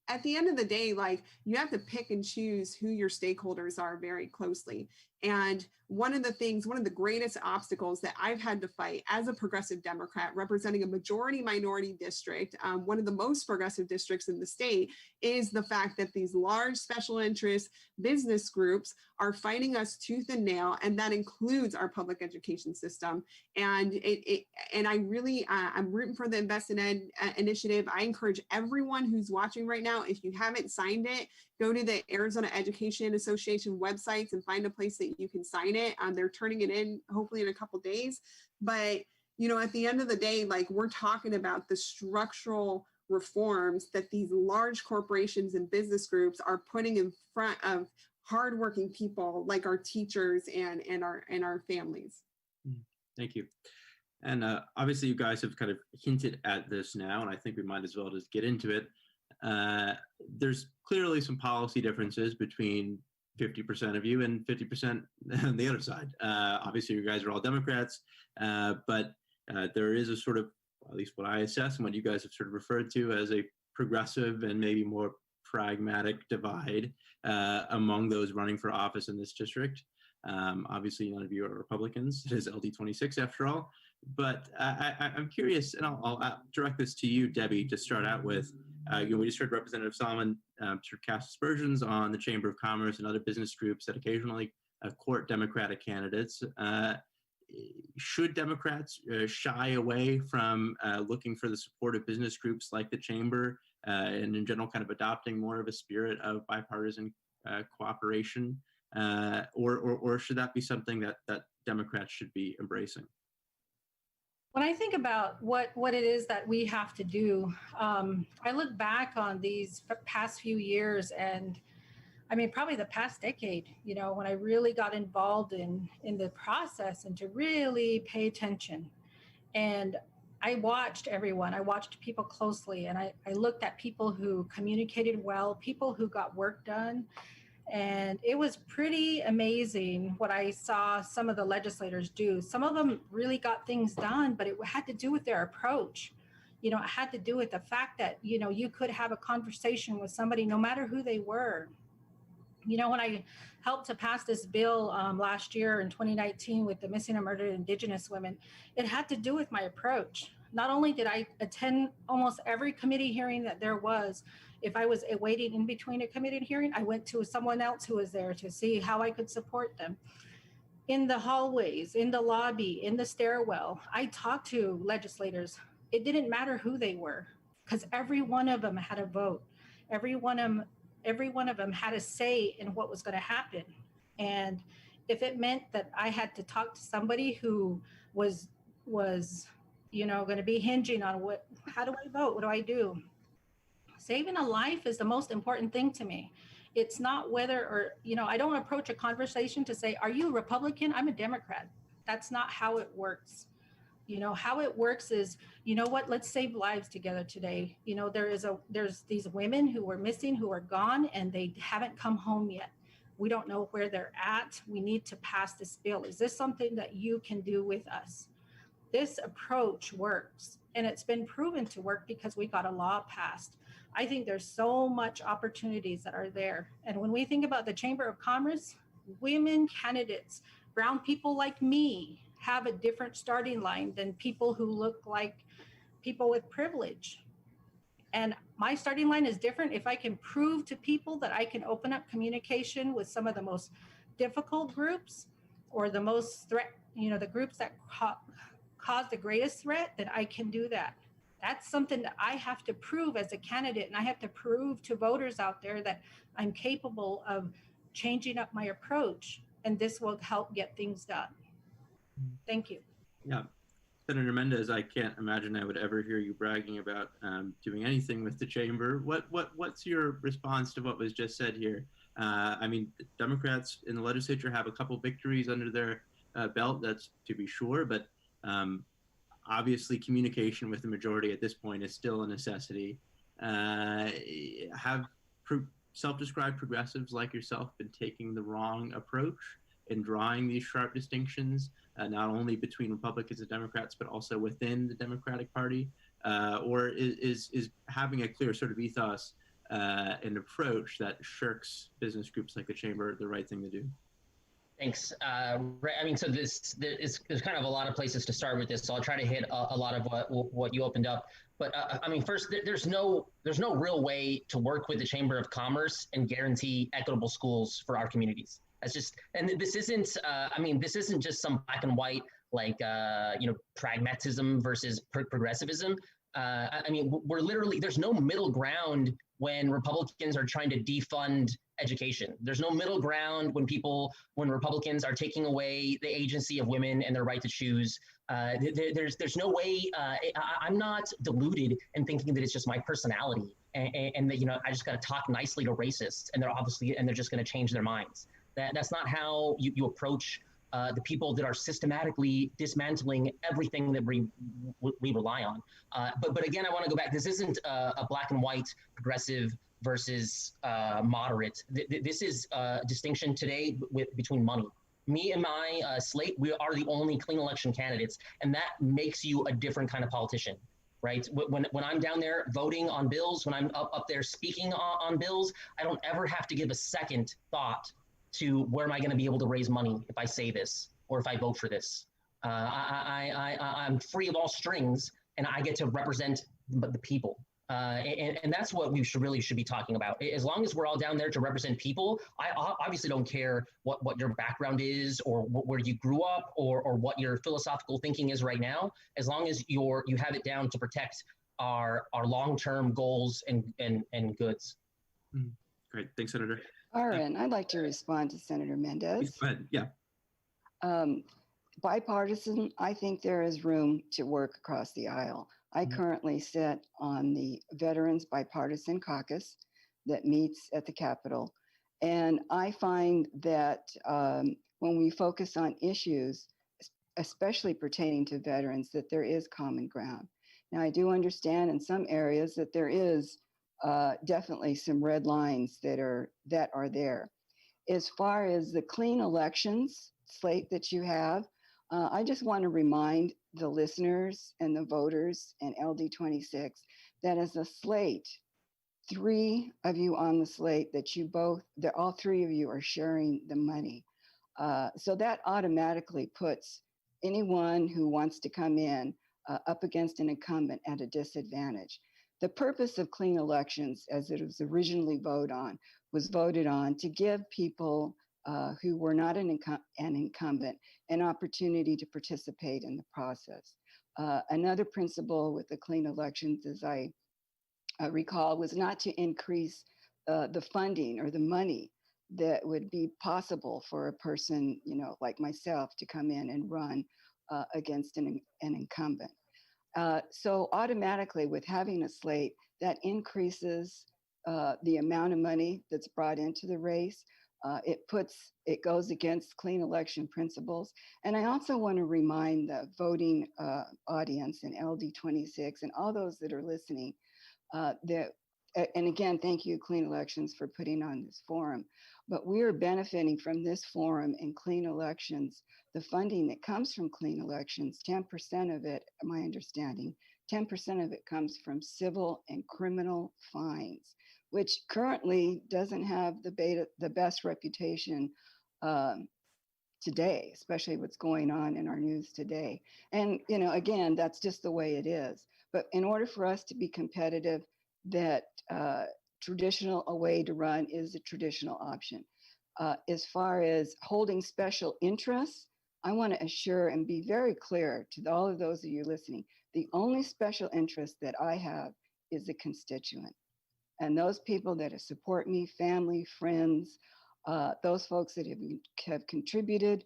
at the end of the day, like, you have to pick and choose who your stakeholders are very closely. And one of the greatest obstacles that I've had to fight as a progressive Democrat representing a majority minority district, one of the most progressive districts in the state, is the fact that these large special interest business groups are fighting us tooth and nail, and that includes our public education system. And I'm rooting for the Invest in Ed initiative. I encourage everyone who's watching right now, if you haven't signed it, go to the Arizona Education Association websites and find a place that you can sign it. They're turning it in hopefully in a couple days. But, at the end of the day, like, we're talking about the structural reforms that these large corporations and business groups are putting in front of hardworking people like our teachers and our families. Thank you. And obviously you guys have kind of hinted at this now, and I think we might as well just get into it. There's clearly some policy differences between 50% of you and 50% on the other side. Obviously, you guys are all Democrats, but there is a sort of, at least what I assess and what you guys have sort of referred to as a progressive and maybe more pragmatic divide among those running for office in this district. Obviously, none of you are Republicans. It is LD26 after all. But I'm curious, and I'll direct this to you, Debbie, to start out with. We just heard Representative Salman sort of cast aspersions on the Chamber of Commerce and other business groups that occasionally court Democratic candidates. Should Democrats shy away from looking for the support of business groups like the Chamber and in general kind of adopting more of a spirit of bipartisan cooperation? Or should that be something that Democrats should be embracing? When I think about what it is that we have to do, I look back on these past few years, and I mean, probably the past decade, when I really got involved in the process and to really pay attention. And I watched everyone. I watched people closely, and I looked at people who communicated well, people who got work done. And it was pretty amazing what I saw some of the legislators do. Some of them really got things done, but it had to do with their approach. It had to do with the fact that, you could have a conversation with somebody no matter who they were. When I helped to pass this bill last year in 2019 with the missing and murdered Indigenous women, it had to do with my approach. Not only did I attend almost every committee hearing that there was, if I was waiting in between a committee hearing, I went to someone else who was there to see how I could support them. In the hallways, in the lobby, in the stairwell, I talked to legislators. It didn't matter who they were, because every one of them had a vote. Every one of them had a say in what was going to happen. And if it meant that I had to talk to somebody who was going to be hinging on how do I vote? What do I do? Saving a life is the most important thing to me. It's not whether or, I don't approach a conversation to say, are you a Republican? I'm a Democrat. That's not how it works. How it works is, what, let's save lives together today. There's these women who were missing, who are gone, and they haven't come home yet. We don't know where they're at. We need to pass this bill. Is this something that you can do with us? This approach works, and it's been proven to work because we got a law passed. I think there's so much opportunities that are there. And when we think about the Chamber of Commerce, women candidates, brown people like me have a different starting line than people who look like people with privilege. And my starting line is different if I can prove to people that I can open up communication with some of the most difficult groups or the most the groups that cause the greatest threat, then I can do that. That's something that I have to prove as a candidate, and I have to prove to voters out there that I'm capable of changing up my approach. and this will help get things done. Thank you. Yeah. Senator Mendez, I can't imagine I would ever hear you bragging about doing anything with the chamber. What's your response to what was just said here? I mean, Democrats in the legislature have a couple victories under their belt, that's to be sure, but obviously communication with the majority at this point is still a necessity. Have self-described progressives like yourself been taking the wrong approach in drawing these sharp distinctions, not only between Republicans and Democrats, but also within the Democratic Party? Or is having a clear sort of ethos and approach that shirks business groups like the Chamber the right thing to do? Thanks. I mean, so there's kind of a lot of places to start with this, so I'll try to hit a lot of what you opened up. But I mean, first, there's no real way to work with the Chamber of Commerce and guarantee equitable schools for our communities. That's just, and this isn't. I mean, this isn't just some black and white like pragmatism versus progressivism. I mean, we're literally, there's no middle ground when Republicans are trying to defund education. There's no middle ground when Republicans are taking away the agency of women and their right to choose. There's no way. I'm not deluded in thinking that it's just my personality and that I just got to talk nicely to racists and they're just going to change their minds. That's not how you approach the people that are systematically dismantling everything that we rely on. But again, I want to go back. This isn't a black and white progressive versus moderate. This is a distinction today between money. Me and my slate, we are the only clean election candidates, and that makes you a different kind of politician, right? When I'm down there voting on bills, when I'm up there speaking on bills, I don't ever have to give a second thought to where am I going to be able to raise money if I say this or if I vote for this. I'm free of all strings, and I get to represent the people. And that's what we should be talking about. As long as we're all down there to represent people, I obviously don't care what your background is or where you grew up or what your philosophical thinking is right now. As long as you have it down to protect our long-term goals and goods. Great, thanks, Senator. Arren, I'd like to respond to Senator Mendez. Go ahead. Yeah. Bipartisan, I think there is room to work across the aisle. I currently sit on the Veterans Bipartisan Caucus that meets at the Capitol. And I find that when we focus on issues, especially pertaining to veterans, that there is common ground. Now, I do understand in some areas that there is definitely some red lines that are there. As far as the clean elections slate that you have, I just want to remind the listeners and the voters and LD26 that as a slate, 3 of you on the slate that all 3 of you are sharing the money. So that automatically puts anyone who wants to come in up against an incumbent at a disadvantage. The purpose of clean elections, as it was originally voted on to give people who were not an incumbent an opportunity to participate in the process. Another principle with the clean elections, as I recall, was not to increase the funding or the money that would be possible for a person, like myself, to come in and run against an incumbent. So automatically, with having a slate, that increases the amount of money that's brought into the race. It goes against clean election principles. And I also want to remind the voting audience in LD26 and all those that are listening and again, thank you, Clean Elections, for putting on this forum. But we are benefiting from this forum and clean elections. The funding that comes from clean elections, 10% of it, my understanding, 10% of it comes from civil and criminal fines, which currently doesn't have the best reputation today, especially what's going on in our news today. And, again, that's just the way it is. But in order for us to be competitive, that a way to run is a traditional option. As far as holding special interests, I want to assure and be very clear to all of those of you listening, the only special interest that I have is the constituent. And those people that support me, family, friends, those folks that have contributed.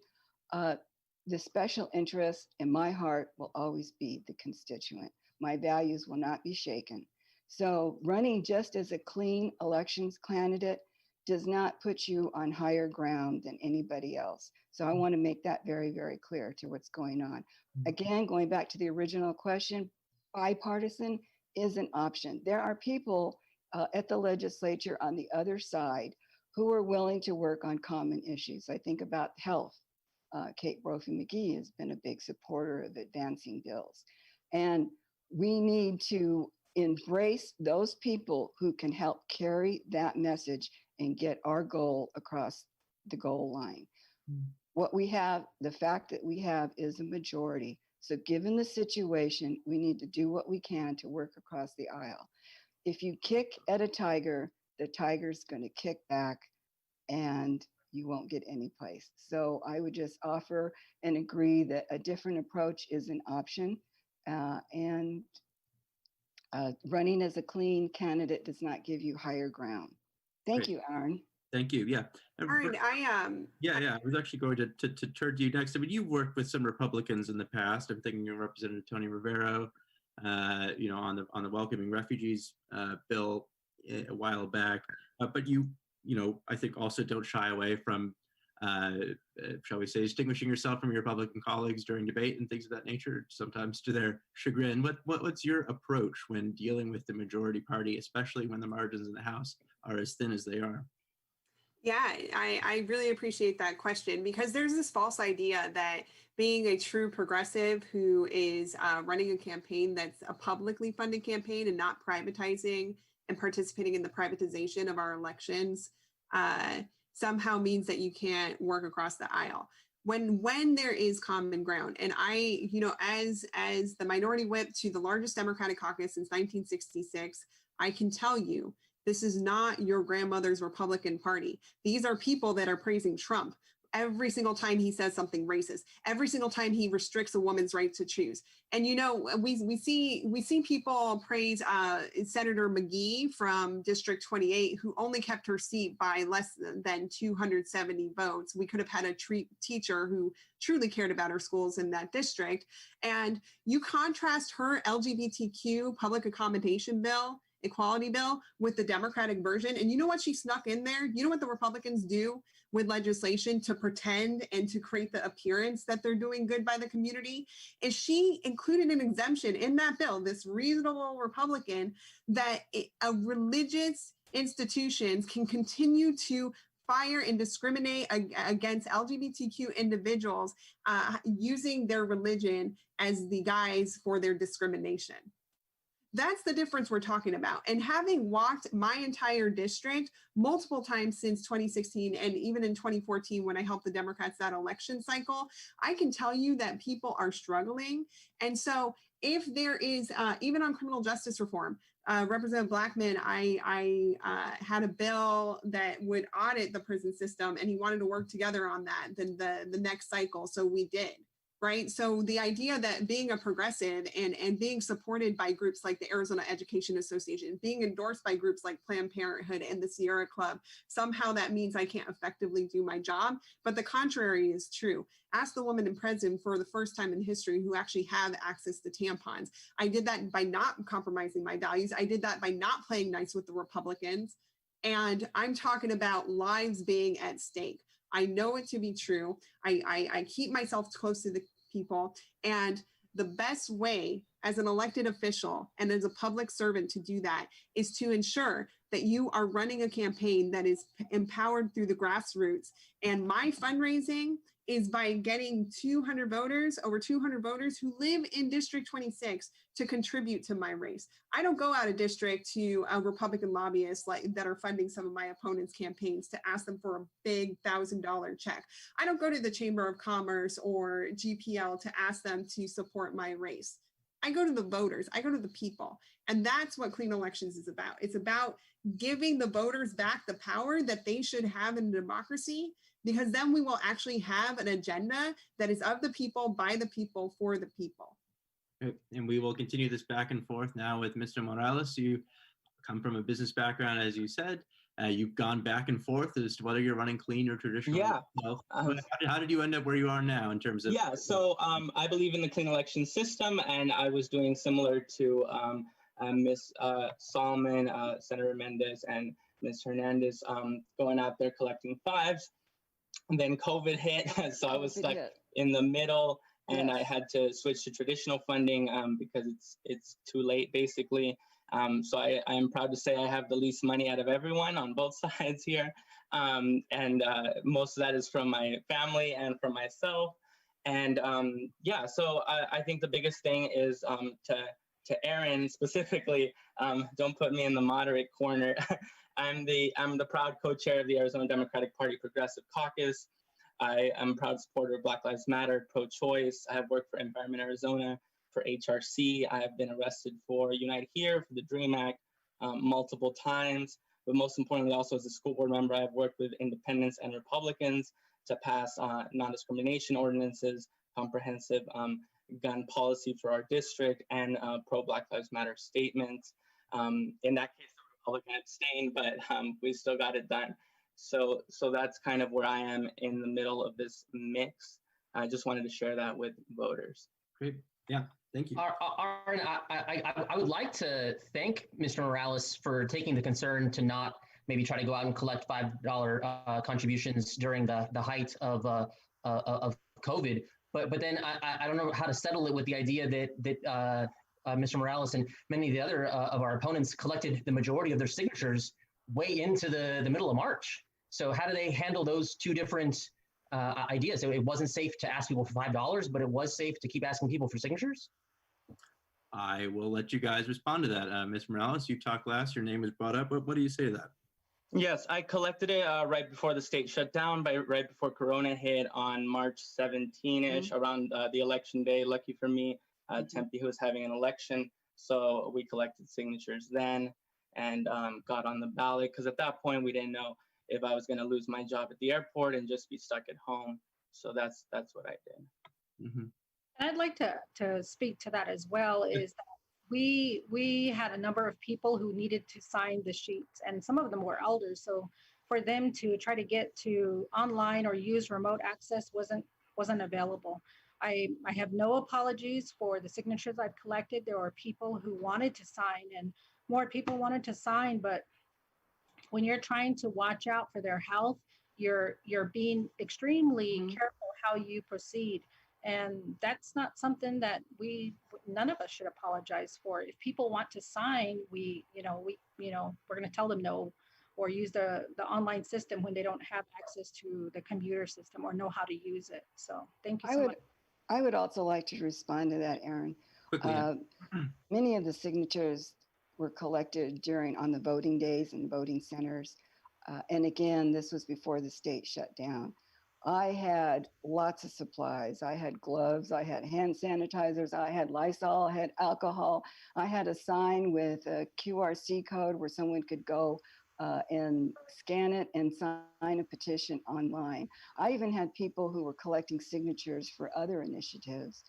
The special interest in my heart will always be the constituent. My values will not be shaken. So running just as a clean elections candidate does not put you on higher ground than anybody else. So I want to make that very, very clear to what's going on. Again, going back to the original question, bipartisan is an option. There are people at the legislature on the other side who are willing to work on common issues. I think about health. Kate Brophy-McGee has been a big supporter of advancing bills. And we need to embrace those people who can help carry that message and get our goal across the goal line. What we have, the fact that we have is a majority. So given the situation, we need to do what we can to work across the aisle. If you kick at a tiger, the tiger's going to kick back and you won't get any place. So I would just offer and agree that a different approach is an option. Running as a clean candidate does not give you higher ground. Thank you, Arren. Thank you. Yeah. Arren, I was actually going to turn to you next. I mean, you've worked with some Republicans in the past. I'm thinking of Representative Tony Rivero, on the Welcoming Refugees bill a while back. But I think also don't shy away from, shall we say, distinguishing yourself from your Republican colleagues during debate and things of that nature, sometimes to their chagrin. What's your approach when dealing with the majority party, especially when the margins in the House are as thin as they are? Yeah, I really appreciate that question, because there's this false idea that being a true progressive who is running a campaign that's a publicly funded campaign and not privatizing and participating in the privatization of our elections somehow means that you can't work across the aisle. When there is common ground, and I, as the minority whip to the largest Democratic caucus since 1966, I can tell you, this is not your grandmother's Republican Party. These are people that are praising Trump every single time he says something racist, every single time he restricts a woman's right to choose. And we see people praise Senator McGee from District 28, who only kept her seat by less than 270 votes. We could have had a teacher who truly cared about our schools in that district. And you contrast her LGBTQ public accommodation bill, equality bill, with the Democratic version. And you know what she snuck in there? You know what the Republicans do with legislation to pretend and to create the appearance that they're doing good by the community? Is she included an exemption in that bill, this reasonable Republican, that religious institutions can continue to fire and discriminate against LGBTQ individuals using their religion as the guise for their discrimination. That's the difference we're talking about. And having walked my entire district multiple times since 2016 and even in 2014 when I helped the Democrats that election cycle, I can tell you that people are struggling. And so if there is, even on criminal justice reform, Representative Blackman, I had a bill that would audit the prison system, and he wanted to work together on that the next cycle. So we did. Right. So the idea that being a progressive and being supported by groups like the Arizona Education Association, being endorsed by groups like Planned Parenthood and the Sierra Club, somehow that means I can't effectively do my job. But the contrary is true. Ask the woman in prison for the first time in history who actually have access to tampons. I did that by not compromising my values. I did that by not playing nice with the Republicans. And I'm talking about lives being at stake. I know it to be true. I keep myself close to the people. And the best way as an elected official and as a public servant to do that is to ensure that you are running a campaign that is empowered through the grassroots. And my fundraising is by getting over 200 voters who live in District 26 to contribute to my race. I don't go out of district to Republican lobbyists that are funding some of my opponents' campaigns to ask them for a big $1,000 check. I don't go to the Chamber of Commerce or GPL to ask them to support my race. I go to the voters, I go to the people. And that's what Clean Elections is about. It's about giving the voters back the power that they should have in a democracy, because then we will actually have an agenda that is of the people, by the people, for the people. And we will continue this back and forth now with Mr. Morales. You come from a business background, as you said. You've gone back and forth as to whether you're running clean or traditional. Yeah. yourself. How did you end up where you are now in terms of? Yeah, so I believe in the clean election system, and I was doing similar to Ms. Salman, Senator Mendez, and Ms. Hernandez, going out there collecting fives. And then COVID hit, so I was stuck in the middle, and I had to switch to traditional funding because it's too late, basically. So I am proud to say I have the least money out of everyone on both sides here. And most of that is from my family and from myself. And yeah, so I think the biggest thing is to Arren specifically, don't put me in the moderate corner. I'm the proud co-chair of the Arizona Democratic Party Progressive Caucus. I am a proud supporter of Black Lives Matter, pro-choice. I have worked for Environment Arizona, for HRC. I have been arrested for Unite Here, for the DREAM Act, multiple times. But most importantly, also as a school board member, I've worked with independents and Republicans to pass non-discrimination ordinances, comprehensive gun policy for our district, and pro-Black Lives Matter statements. In that case, the Republican abstained, but we still got it done. So that's kind of where I am in the middle of this mix. I just wanted to share that with voters. Great. Yeah. Thank you. Arren, I would like to thank Mr. Morales for taking the concern to not maybe try to go out and collect $5 contributions during the height of COVID. But then I don't know how to settle it with the idea that Mr. Morales and many of the other of our opponents collected the majority of their signatures way into the middle of March. So how do they handle those two different ideas? So it wasn't safe to ask people for $5, but it was safe to keep asking people for signatures? I will let you guys respond to that. Ms. Morales, you talked last, your name was brought up. What do you say to that? Yes, I collected it right before the state shut down, right before Corona hit on March 17-ish, around the election day. Lucky for me, Tempe was having an election. So we collected signatures then and got on the ballot, because at that point we didn't know if I was going to lose my job at the airport and just be stuck at home. So that's what I did. Mm-hmm. And I'd like to speak to that as well, is that we had a number of people who needed to sign the sheets, and some of them were elders. So for them to try to get to online or use remote access wasn't available. I have no apologies for the signatures I've collected. There were people who wanted to sign, and more people wanted to sign, but when you're trying to watch out for their health, you're being extremely careful how you proceed. And that's not something that none of us should apologize for. If people want to sign, we're going to tell them no, or use the online system when they don't have access to the computer system or know how to use it. So thank you so much. I would also like to respond to that, Arren. Quickly. Many of the signatures were collected on the voting days and voting centers. And again, this was before the state shut down. I had lots of supplies. I had gloves, I had hand sanitizers, I had Lysol, I had alcohol. I had a sign with a QRC code where someone could go and scan it and sign a petition online. I even had people who were collecting signatures for other initiatives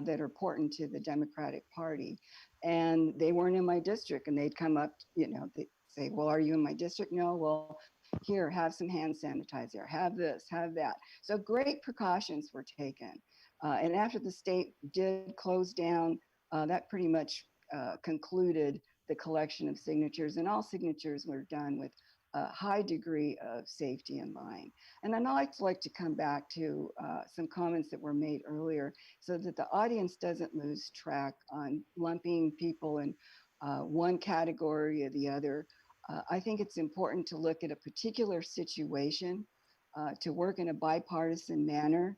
that are important to the Democratic Party. And they weren't in my district, and they'd come up, they'd say, well, are you in my district? No, well, here, have some hand sanitizer, have this, have that. So great precautions were taken. And after the state did close down, that pretty much concluded the collection of signatures, and all signatures were done with a high degree of safety in mind. And then I'd like to come back to some comments that were made earlier so that the audience doesn't lose track on lumping people in one category or the other. I think it's important to look at a particular situation, to work in a bipartisan manner.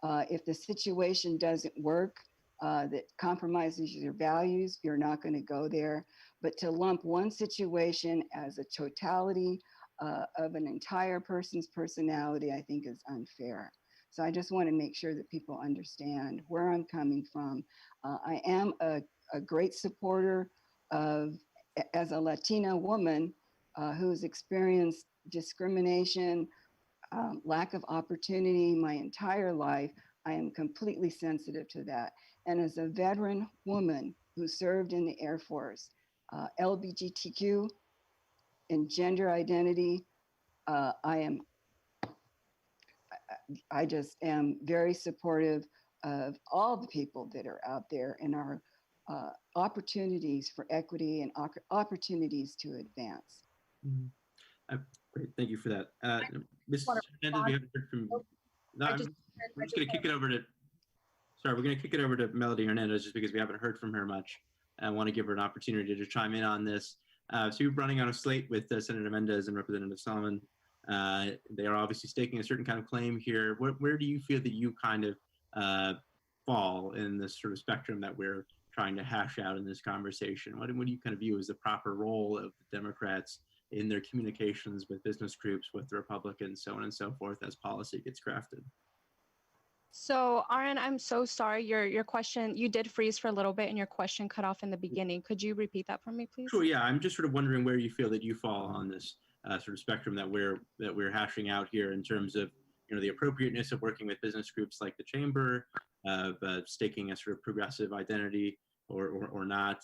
If the situation doesn't work, that compromises your values, you're not going to go there. But to lump one situation as a totality of an entire person's personality, I think is unfair. So I just want to make sure that people understand where I'm coming from. I am a great supporter of, as a Latina woman who's experienced discrimination, lack of opportunity my entire life, I am completely sensitive to that. And as a veteran woman who served in the Air Force, LGBTQ and gender identity. I just am very supportive of all the people that are out there and our opportunities for equity and opportunities to advance. Great, thank you for that. Ms. Hernandez, we haven't heard from. No, we're just going to kick it over to. Sorry, we're going to kick it over to Melody Hernandez just because we haven't heard from her much. I want to give her an opportunity to chime in on this. So you're running on a slate with Senator Mendez and Representative Salman. They are obviously staking a certain kind of claim here. Where do you feel that you kind of fall in this sort of spectrum that we're trying to hash out in this conversation? What do you kind of view as the proper role of the Democrats in their communications with business groups, with the Republicans, so on and so forth, as policy gets crafted? So, Arren, I'm so sorry. Your question, you did freeze for a little bit and your question cut off in the beginning. Could you repeat that for me, please? Sure, yeah. I'm just sort of wondering where you feel that you fall on this sort of spectrum that we're hashing out here in terms of, you know, the appropriateness of working with business groups like the Chamber, of staking a sort of progressive identity or not.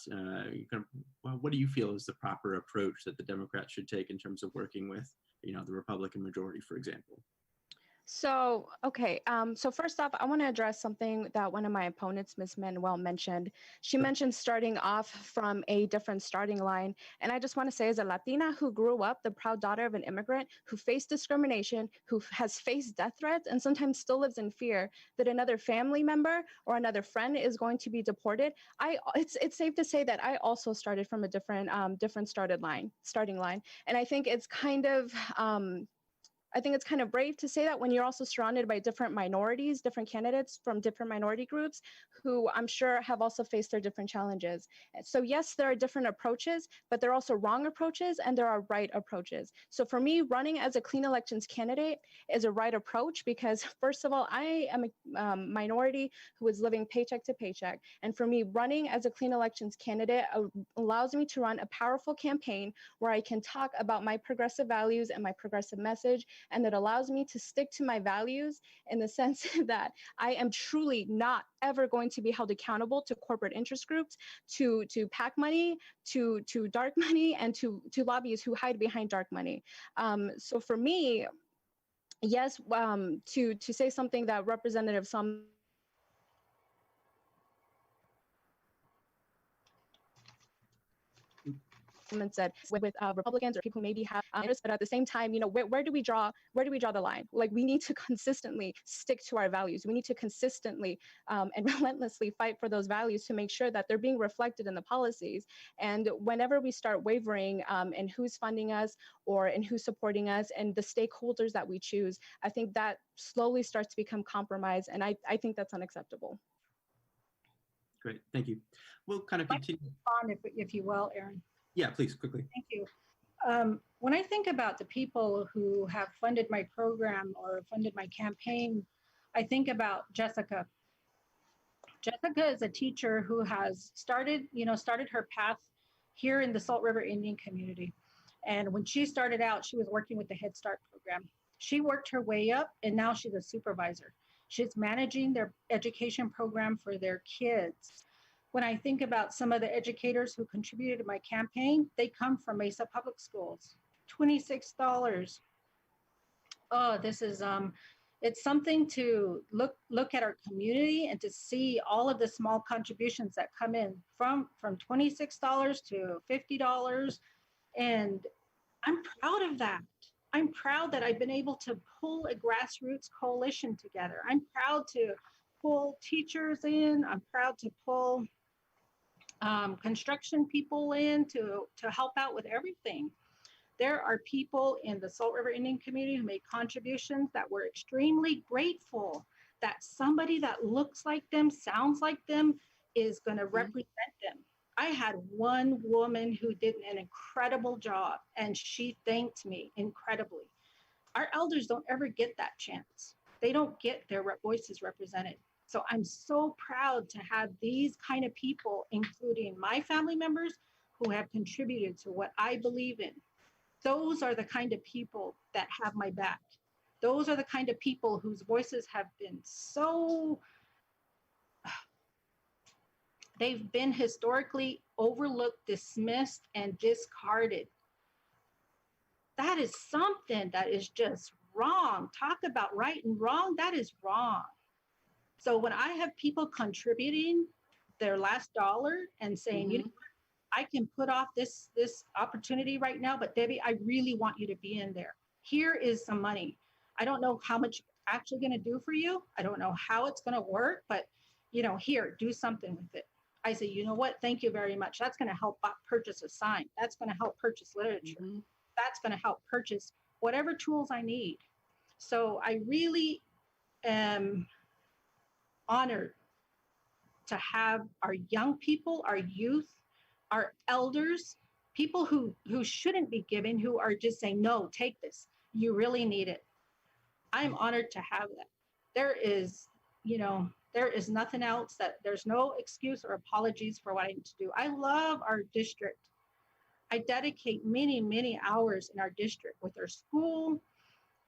What do you feel is the proper approach that the Democrats should take in terms of working with, you know, the Republican majority, for example? So, okay. So first off, I want to address something that one of my opponents, Ms. Manuel, mentioned. She mentioned starting off from a different starting line. And I just want to say, as a Latina who grew up the proud daughter of an immigrant, who faced discrimination, who has faced death threats, and sometimes still lives in fear that another family member or another friend is going to be deported, it's safe to say that I also started from a different starting line. And I think it's kind of brave to say that when you're also surrounded by different minorities, different candidates from different minority groups who I'm sure have also faced their different challenges. So yes, there are different approaches, but there are also wrong approaches and there are right approaches. So for me, running as a clean elections candidate is a right approach because first of all, I am a minority who is living paycheck to paycheck. And for me, running as a clean elections candidate allows me to run a powerful campaign where I can talk about my progressive values and my progressive message, and that allows me to stick to my values in the sense that I am truly not ever going to be held accountable to corporate interest groups, to PAC money, to dark money, and to lobbyists who hide behind dark money. So for me, yes, to say something that Representative Salman said with Republicans or people who maybe have interest, but at the same time, you know, where do we draw the line? Like, we need to consistently stick to our values. We need to consistently and relentlessly fight for those values to make sure that they're being reflected in the policies. And whenever we start wavering in who's funding us or in who's supporting us and the stakeholders that we choose, I think that slowly starts to become compromised. And I think that's unacceptable. Great, thank you. We'll kind of continue. If you will, Arren. Yeah, please, quickly. Thank you. When I think about the people who have funded my program or funded my campaign, I think about Jessica. Jessica is a teacher who has started her path here in the Salt River Indian community. And when she started out, she was working with the Head Start program. She worked her way up and now she's a supervisor. She's managing their education program for their kids. When I think about some of the educators who contributed to my campaign, they come from Mesa Public Schools. $26. Oh, this is it's something to look at our community and to see all of the small contributions that come in from $26 to $50. And I'm proud of that. I'm proud that I've been able to pull a grassroots coalition together. I'm proud to pull teachers in. I'm proud to pull construction people in to help out with everything. There are people in the Salt River Indian community who made contributions that we're extremely grateful that somebody that looks like them, sounds like them, is going to represent them. I had one woman who did an incredible job and she thanked me incredibly. Our elders don't ever get that chance. They don't get their voices represented. So I'm so proud to have these kind of people, including my family members who have contributed to what I believe in. Those are the kind of people that have my back. Those are the kind of people whose voices have been they've been historically overlooked, dismissed, and discarded. That is something that is just wrong. Talk about right and wrong. That is wrong. So when I have people contributing their last dollar and saying, you know, I can put off this opportunity right now, but Debbie, I really want you to be in there. Here is some money. I don't know how much it's actually going to do for you. I don't know how it's going to work, but you know, here, do something with it. I say, you know what? Thank you very much. That's going to help purchase a sign. That's going to help purchase literature. That's going to help purchase whatever tools I need. So I really am honored to have our young people, our youth, our elders, people who shouldn't be giving, who are just saying, no, take this. You really need it. I'm honored to have that. There is, you know, there is nothing else that there's no excuse or apologies for what I need to do. I love our district. I dedicate many, many hours in our district with our school,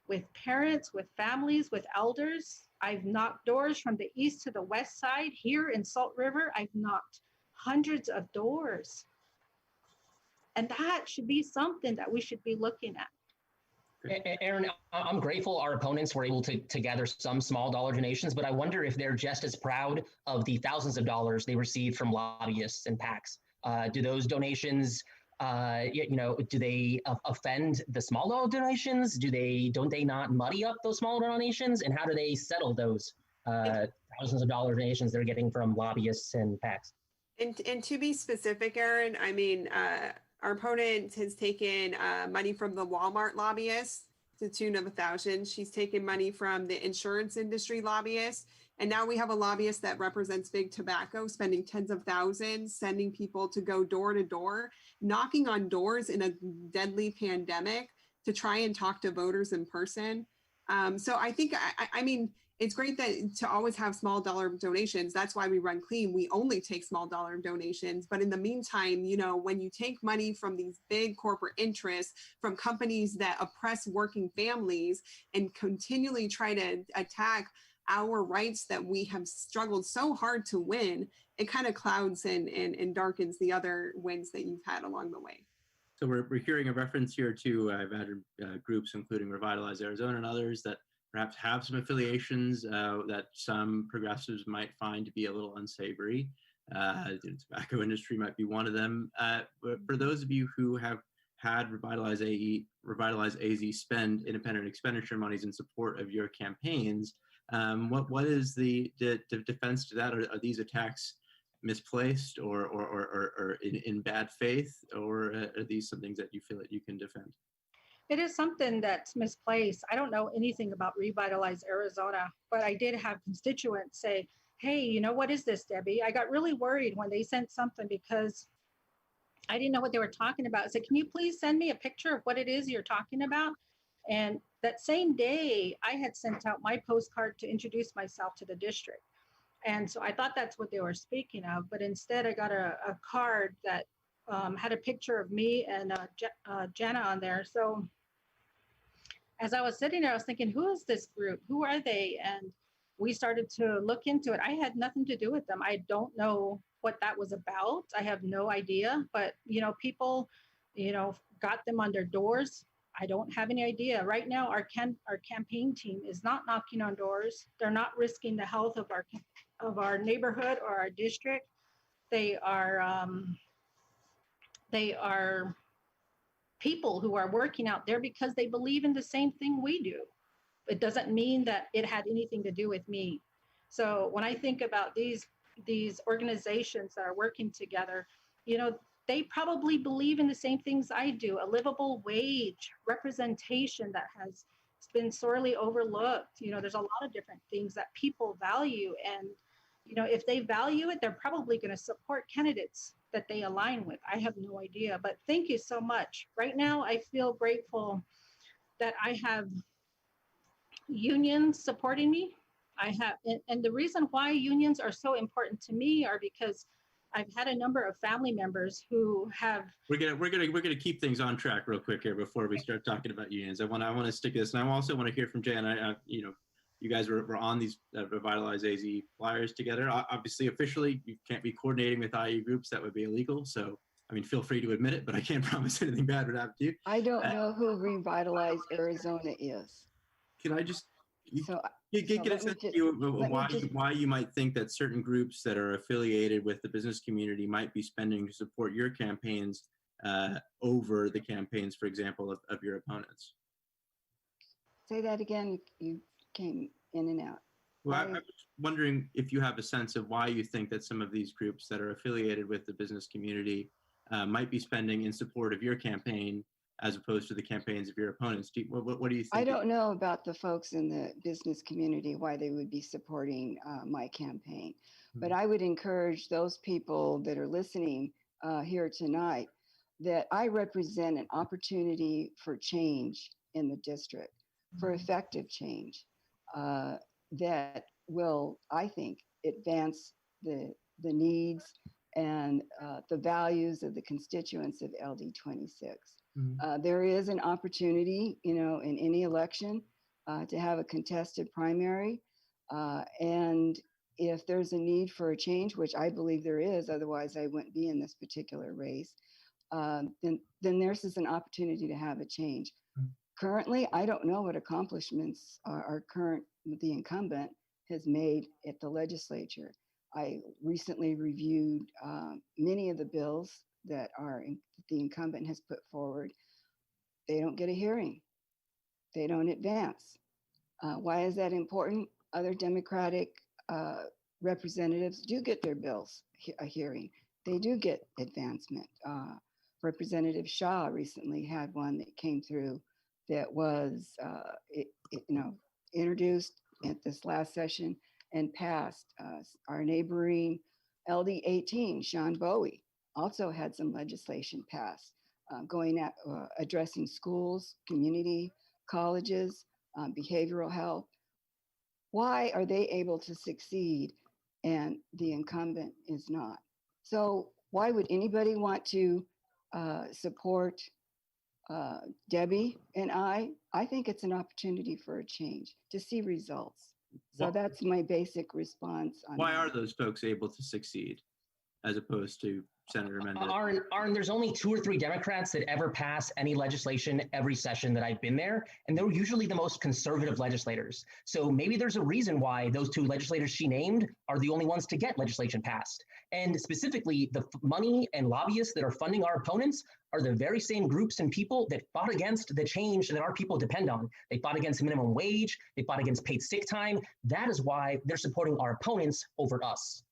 with parents, with families, with elders. I've knocked doors from the east to the west side. Here in Salt River, I've knocked hundreds of doors. And that should be something that we should be looking at. Arren, I'm grateful our opponents were able to gather some small dollar donations, but I wonder if they're just as proud of the thousands of dollars they received from lobbyists and PACs. Do those donations, you know, do they offend the small dollar donations? Don't they not muddy up those small donations? And how do they settle those thousands of dollar donations they're getting from lobbyists and PACs? And to be specific, Arren, I mean, our opponent has taken money from the Walmart lobbyists to the tune of $1,000. She's taken money from the insurance industry lobbyists. And now we have a lobbyist that represents big tobacco, spending tens of thousands, sending people to go door to door, knocking on doors in a deadly pandemic to try and talk to voters in person. So I think, I mean, it's great that to always have small dollar donations. That's why we run clean. We only take small dollar donations. But in the meantime, you know, when you take money from these big corporate interests, from companies that oppress working families and continually try to attack our rights that we have struggled so hard to win, it kind of clouds and darkens the other wins that you've had along the way. So we're hearing a reference here to, I've added groups including Revitalize Arizona and others that perhaps have some affiliations that some progressives might find to be a little unsavory. The tobacco industry might be one of them. But for those of you who have had Revitalize AZ spend independent expenditure monies in support of your campaigns, what is the defense to that? Are these attacks misplaced or in bad faith, or are these some things that you feel that you can defend? It is something that's misplaced. I don't know anything about Revitalize Arizona, but I did have constituents say, hey, you know, what is this, Debbie? I got really worried when they sent something because I didn't know what they were talking about. I said, can you please send me a picture of what it is you're talking about? And that same day, I had sent out my postcard to introduce myself to the district. And so I thought that's what they were speaking of, but instead I got a card that had a picture of me and Jana on there. So as I was sitting there, I was thinking, who is this group? Who are they? And we started to look into it. I had nothing to do with them. I don't know what that was about. I have no idea. But, you know, people, you know, got them on their doors. I don't have any idea. Right now, our campaign team is not knocking on doors. They're not risking the health of our neighborhood or our district. They are people who are working out there because they believe in the same thing we do. It doesn't mean that it had anything to do with me. So when I think about these organizations that are working together, you know, they probably believe in the same things I do, a livable wage, representation that has been sorely overlooked. You know, there's a lot of different things that people value. And, you know, if they value it, they're probably going to support candidates that they align with. I have no idea, but thank you so much. Right now, I feel grateful that I have unions supporting me. I have, and the reason why unions are so important to me are because I've had a number of family members who have. We're gonna keep things on track real quick here before we start talking about unions. I want to stick this, and I also want to hear from Jana. You know, you guys were on these Revitalize AZ flyers together. Obviously, officially, you can't be coordinating with IU groups. That would be illegal. So I mean, feel free to admit it, but I can't promise anything bad would happen to you. I don't know who Revitalize Arizona is. Can I just So get a let me sense just- of let me why, just- why you might think that certain groups that are affiliated with the business community might be spending to support your campaigns over the campaigns, for example, of your opponents? Say that again. You came in and out. Well, I Why- was wondering if you have a sense of why you think that some of these groups that are affiliated with the business community might be spending in support of your campaign as opposed to the campaigns of your opponents. What do you think? I don't know about the folks in the business community, why they would be supporting my campaign. But I would encourage those people that are listening here tonight that I represent an opportunity for change in the district, for effective change that will, I think, advance the needs and the values of the constituents of LD26. There is an opportunity, you know, in any election to have a contested primary. And if there's a need for a change, which I believe there is, otherwise I wouldn't be in this particular race, then this is an opportunity to have a change. Currently, I don't know what accomplishments the incumbent has made at the legislature. I recently reviewed many of the bills that the incumbent has put forward. They don't get a hearing. They don't advance. Why is that important? Other Democratic representatives do get their bills a hearing. They do get advancement. Representative Shaw recently had one that came through that was introduced at this last session and passed. Our neighboring LD18, Sean Bowie, also had some legislation passed going at addressing schools, community colleges, behavioral health. Why are they able to succeed and the incumbent is not? So why would anybody want to support Debbie and I? I think it's an opportunity for a change, to see results. So that's my basic response. Why are those folks able to succeed as opposed to Senator Mendez? Arren, there's only 2 or 3 Democrats that ever pass any legislation every session that I've been there, and they're usually the most conservative legislators. So maybe there's a reason why those 2 legislators she named are the only ones to get legislation passed. And specifically, the money and lobbyists that are funding our opponents are the very same groups and people that fought against the change that our people depend on. They fought against minimum wage, they fought against paid sick time. That is why they're supporting our opponents over us.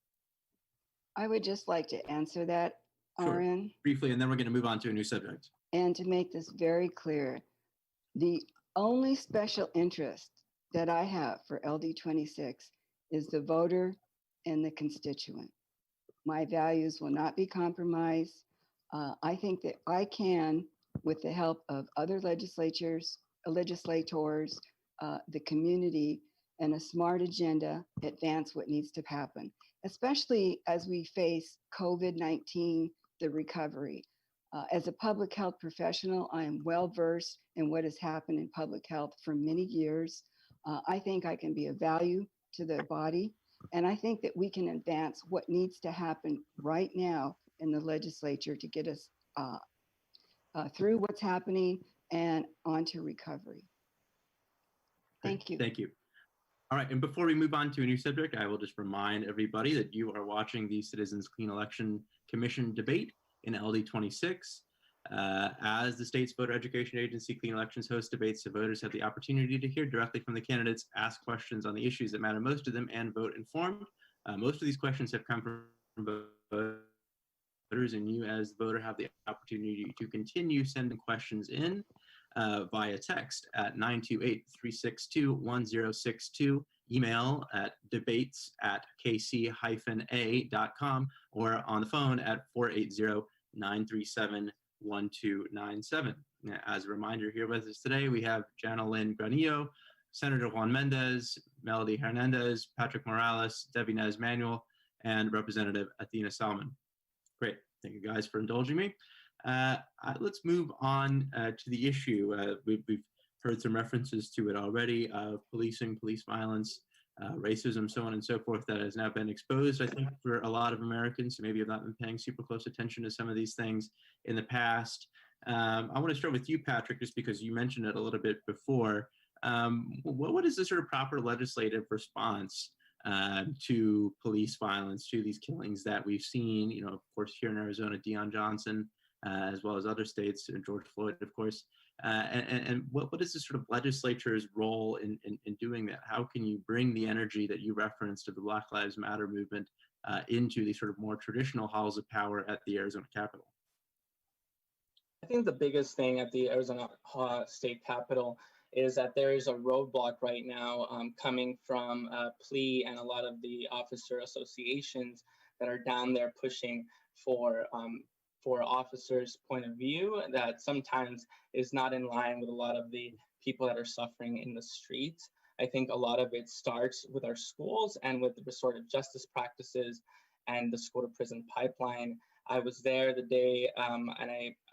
I would just like to answer that, Sure. Arren. Briefly, and then we're going to move on to a new subject. And to make this very clear, the only special interest that I have for LD26 is the voter and the constituent. My values will not be compromised. I think that I can, with the help of other legislators, the community, and a smart agenda, advance what needs to happen, especially as we face COVID-19, the recovery. As a public health professional, I am well versed in what has happened in public health for many years. I think I can be of value to the body, and I think that we can advance what needs to happen right now in the legislature to get us through what's happening and onto recovery. Thank you. Thank you. All right, and before we move on to a new subject, I will just remind everybody that you are watching the Citizens Clean Election Commission debate in LD26. As the state's voter education agency, Clean Elections hosts debates so voters have the opportunity to hear directly from the candidates, ask questions on the issues that matter most to them, and vote informed. Most of these questions have come from voters, and you as the voter have the opportunity to continue sending questions in via text at 928-362-1062, email at debates@kc-a.com, or on the phone at 480-937-1297. As a reminder, here with us today, we have Jana, Lynn, Granillo, Senator Juan Mendez, Melody Hernandez, Patrick Morales, Debbie Nez-Manuel, and Representative Athena Salman. Great. Thank you guys for indulging me. Let's move on to the issue. We've heard some references to it already, policing, police violence, racism, so on and so forth, that has now been exposed, I think, for a lot of Americans who maybe have not been paying super close attention to some of these things in the past. I want to start with you, Patrick, just because you mentioned it a little bit before. What is the sort of proper legislative response to police violence, to these killings that we've seen, you know, of course, here in Arizona, Deion Johnson, as well as other states, George Floyd, of course. And what is the sort of legislature's role in doing that? How can you bring the energy that you referenced to the Black Lives Matter movement into these sort of more traditional halls of power at the Arizona Capitol? I think the biggest thing at the Arizona State Capitol is that there is a roadblock right now coming from plea and a lot of the officer associations that are down there pushing for officers' point of view that sometimes is not in line with a lot of the people that are suffering in the streets. I think a lot of it starts with our schools and with the restorative justice practices and the school to prison pipeline. I was there the day, and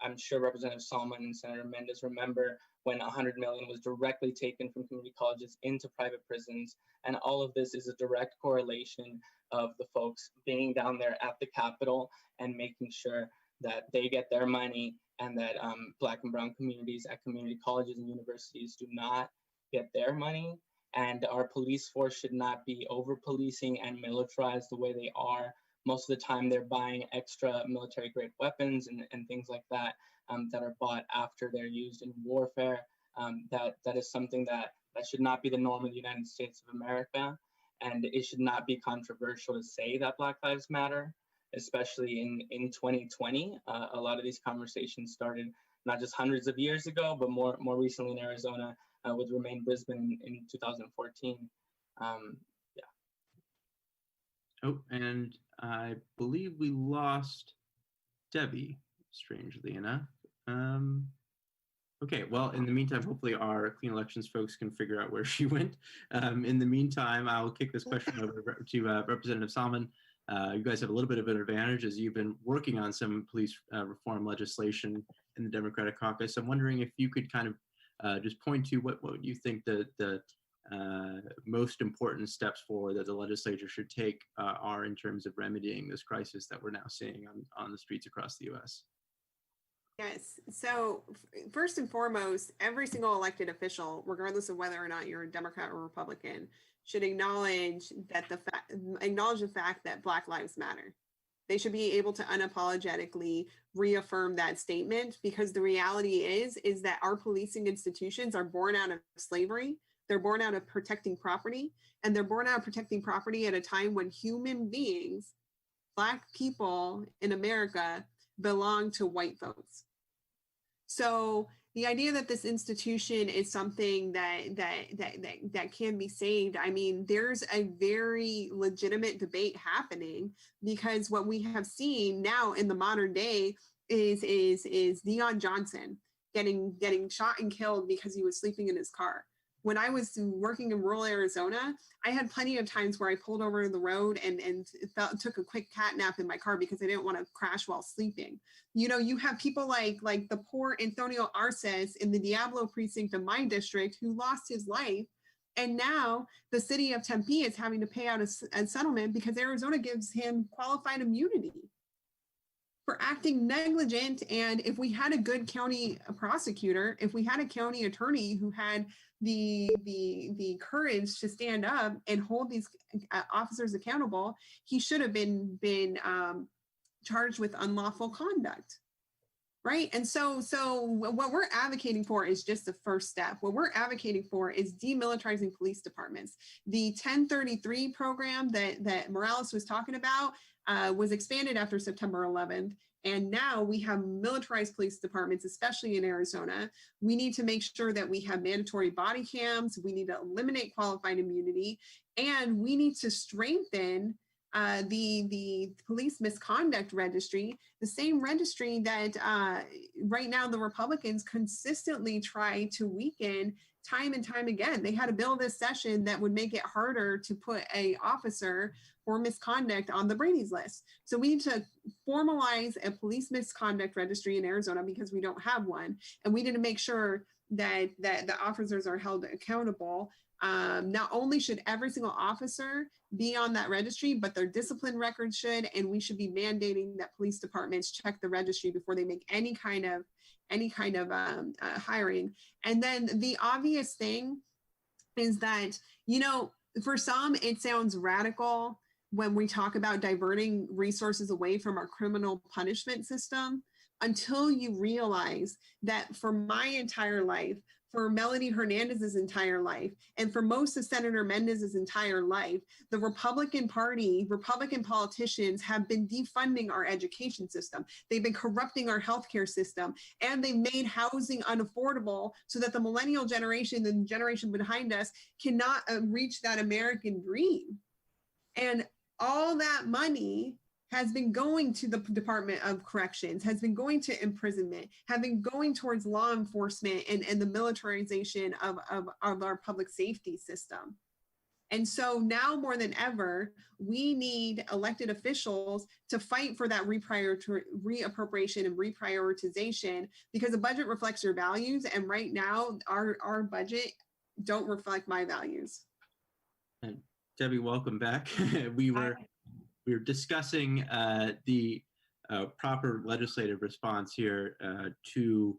I'm sure Representative Salman and Senator Mendez remember when $100 million was directly taken from community colleges into private prisons. And all of this is a direct correlation of the folks being down there at the Capitol and making sure that they get their money and that Black and Brown communities at community colleges and universities do not get their money. And our police force should not be over-policing and militarized the way they are. Most of the time they're buying extra military grade weapons and things like that that are bought after they're used in warfare. That is something that should not be the norm in the United States of America. And it should not be controversial to say that Black Lives Matter, especially in 2020. A lot of these conversations started not just hundreds of years ago, but more recently in Arizona with Remain Brisbane in 2014. Oh, and I believe we lost Debbie, strangely enough. Okay, well, in the meantime, hopefully our Clean Elections folks can figure out where she went. In the meantime, I'll kick this question over to Representative Salman. You guys have a little bit of an advantage as you've been working on some police reform legislation in the Democratic caucus. I'm wondering if you could kind of just point to what you think the most important steps forward that the legislature should take are in terms of remedying this crisis that we're now seeing on the streets across the U.S. Yes. So first and foremost, every single elected official, regardless of whether or not you're a Democrat or Republican, should acknowledge the fact that Black Lives Matter. They should be able to unapologetically reaffirm that statement, because the reality is that our policing institutions are born out of slavery. They're born out of protecting property, and they're born out of protecting property at a time when human beings, Black people in America, belong to white folks. So the idea that this institution is something that can be saved, I mean, there's a very legitimate debate happening, because what we have seen now in the modern day is Deion Johnson getting shot and killed because he was sleeping in his car. When I was working in rural Arizona, I had plenty of times where I pulled over the road and took a quick cat nap in my car because I didn't want to crash while sleeping. You know, you have people like the poor Antonio Arces in the Diablo precinct of my district who lost his life. And now the city of Tempe is having to pay out a settlement because Arizona gives him qualified immunity for acting negligent. And if we had a good county prosecutor, if we had a county attorney who had the courage to stand up and hold these officers accountable, he should have been charged with unlawful conduct, right? And so what we're advocating for is just the first step. What we're advocating for is demilitarizing police departments. The 1033 program that Morales was talking about was expanded after September 11th. And now we have militarized police departments, especially in Arizona. We need to make sure that we have mandatory body cams. We need to eliminate qualified immunity. And we need to strengthen the police misconduct registry, the same registry that right now the Republicans consistently try to weaken time and time again. They had a bill this session that would make it harder to put an officer for misconduct on the Brady's list. So we need to formalize a police misconduct registry in Arizona because we don't have one. And we need to make sure that the officers are held accountable. Not only should every single officer be on that registry, but their discipline record should, and we should be mandating that police departments check the registry before they make any kind of hiring. And then the obvious thing is that, you know, for some, it sounds radical when we talk about diverting resources away from our criminal punishment system, until you realize that for my entire life, for Melody Hernandez's entire life, and for most of Senator Mendez's entire life, the Republican Party, Republican politicians have been defunding our education system. They've been corrupting our healthcare system, and they made housing unaffordable so that the millennial generation, the generation behind us, cannot reach that American dream. And all that money has been going to the Department of Corrections, has been going to imprisonment, have been going towards law enforcement and the militarization of our public safety system. And so now more than ever, we need elected officials to fight for that reappropriation and reprioritization, because the budget reflects your values. And right now, our budget don't reflect my values. And Debbie, welcome back. We were discussing the proper legislative response here to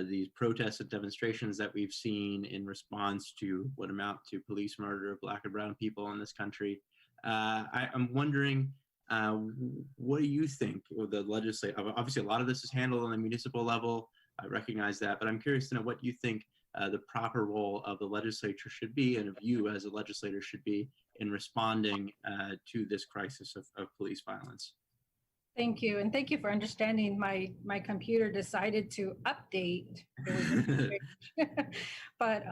these protests and demonstrations that we've seen in response to what amount to police murder of Black and brown people in this country. I'm wondering, what do you think of the legislative? Obviously, a lot of this is handled on the municipal level. I recognize that, but I'm curious to know what you think the proper role of the legislature should be, and of you as a legislator should be, in responding to this crisis of police violence. Thank you. And thank you for understanding my computer decided to update. But,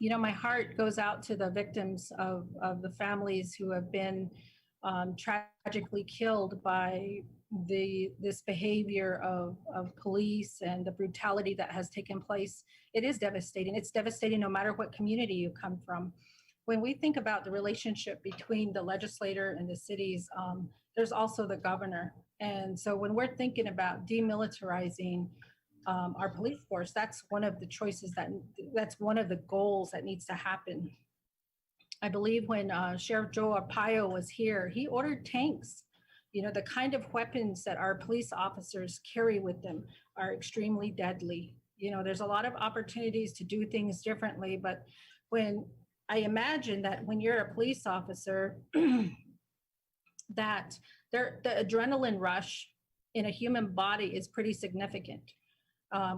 you know, my heart goes out to the victims of the families who have been tragically killed by this behavior of police and the brutality that has taken place. It is devastating. It's devastating no matter what community you come from. When we think about the relationship between the legislator and the cities, there's also the governor. And so when we're thinking about demilitarizing our police force, that's one of the choices that's one of the goals that needs to happen. I believe when Sheriff Joe Arpaio was here, he ordered tanks. You know, the kind of weapons that our police officers carry with them are extremely deadly. You know, there's a lot of opportunities to do things differently, but when I imagine that when you're a police officer, that the adrenaline rush in a human body is pretty significant.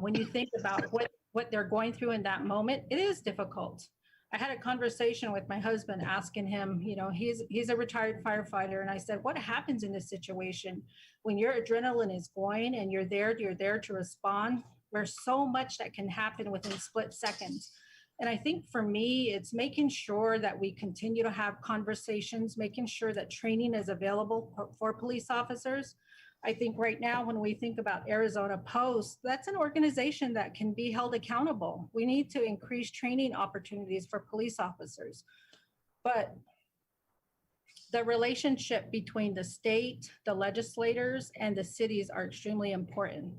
When you think about what they're going through in that moment, it is difficult. I had a conversation with my husband asking him, you know, he's a retired firefighter. And I said, what happens in this situation when your adrenaline is going and you're there to respond? There's so much that can happen within split seconds. And I think for me, it's making sure that we continue to have conversations, making sure that training is available for police officers. I think right now, when we think about Arizona Post, that's an organization that can be held accountable. We need to increase training opportunities for police officers. But the relationship between the state, the legislators, and the cities are extremely important.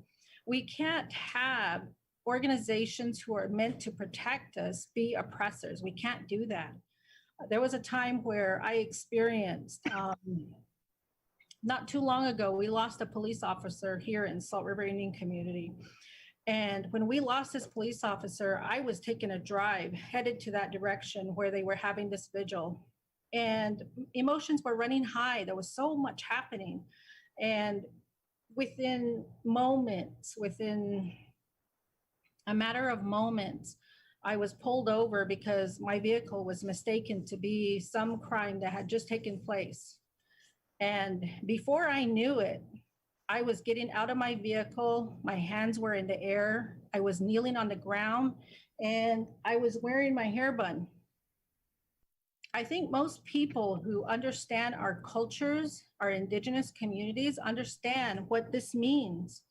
We can't have organizations who are meant to protect us be oppressors. We can't do that. There was a time where I experienced, not too long ago, we lost a police officer here in Salt River Indian community. And when we lost this police officer, I was taking a drive headed to that direction where they were having this vigil. And emotions were running high. There was so much happening. And within moments, within a matter of moments, I was pulled over because my vehicle was mistaken to be some crime that had just taken place. And before I knew it, I was getting out of my vehicle. My hands were in the air. I was kneeling on the ground and I was wearing my hair bun. I think most people who understand our cultures, our indigenous communities, understand what this means.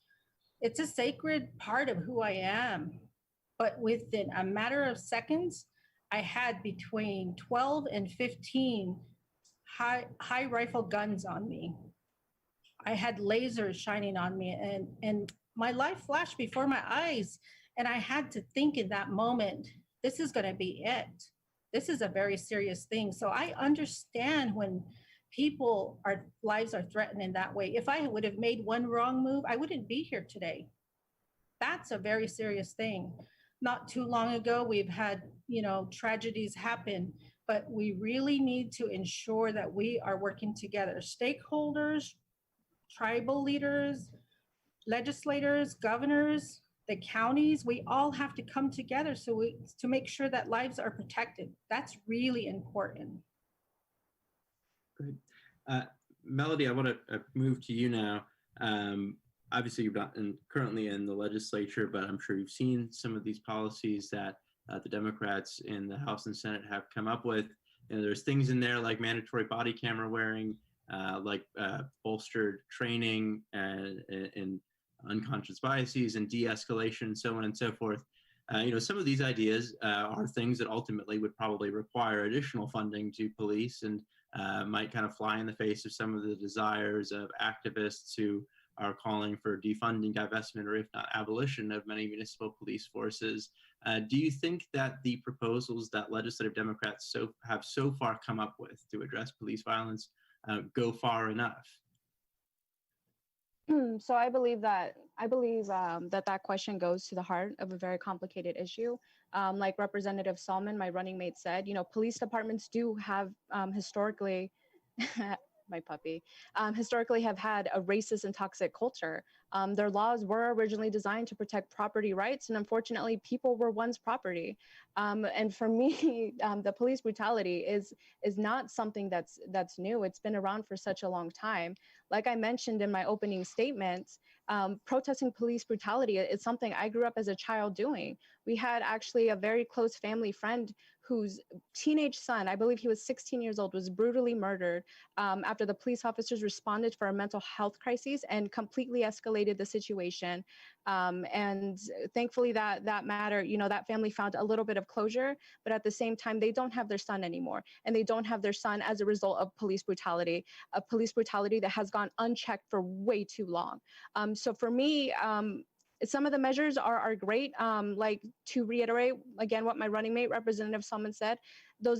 It's a sacred part of who I am. But within a matter of seconds, I had between 12 and 15 high rifle guns on me. I had lasers shining on me and my life flashed before my eyes. And I had to think in that moment, this is going to be it. This is a very serious thing. So I understand when people, our lives are threatened in that way. If I would have made one wrong move, I wouldn't be here today. That's a very serious thing. Not too long ago, we've had, tragedies happen, but we really need to ensure that we are working together. Stakeholders, tribal leaders, legislators, governors, the counties, we all have to come together to make sure that lives are protected. That's really important. Great. Melody, I want to move to you now. Obviously, you're not currently in the legislature, but I'm sure you've seen some of these policies that the Democrats in the House and Senate have come up with. There's things in there like mandatory body camera wearing, like bolstered training and unconscious biases and de-escalation, so on and so forth. Some of these ideas are things that ultimately would probably require additional funding to police and might kind of fly in the face of some of the desires of activists who are calling for defunding, divestment, or if not abolition of many municipal police forces. Do you think that the proposals that legislative Democrats have so far come up with to address police violence go far enough? So I believe that that question goes to the heart of a very complicated issue. Like Representative Salman, my running mate, said, police departments do have historically my puppy, historically have had a racist and toxic culture. Their laws were originally designed to protect property rights, and unfortunately, people were once property. And for me, the police brutality is not something that's new. It's been around for such a long time. Like I mentioned in my opening statements, protesting police brutality is something I grew up as a child doing. We had actually a very close family friend whose teenage son, I believe he was 16 years old, was brutally murdered after the police officers responded for a mental health crisis and completely escalated the situation. And thankfully that matter, that family found a little bit of closure, but at the same time, they don't have their son anymore. And they don't have their son as a result of police brutality, a police brutality that has gone unchecked for way too long. So for me, some of the measures are great. Like to reiterate again what my running mate, Representative Salman, said,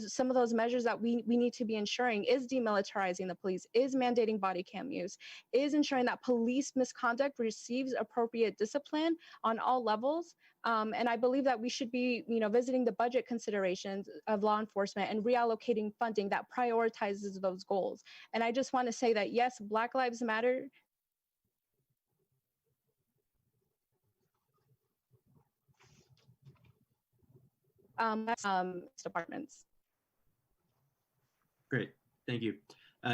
some of those measures that we need to be ensuring is demilitarizing the police, is mandating body cam use, is ensuring that police misconduct receives appropriate discipline on all levels. And I believe that we should be, visiting the budget considerations of law enforcement and reallocating funding that prioritizes those goals. And I just want to say that yes, Black Lives Matter. Departments. Great, thank you.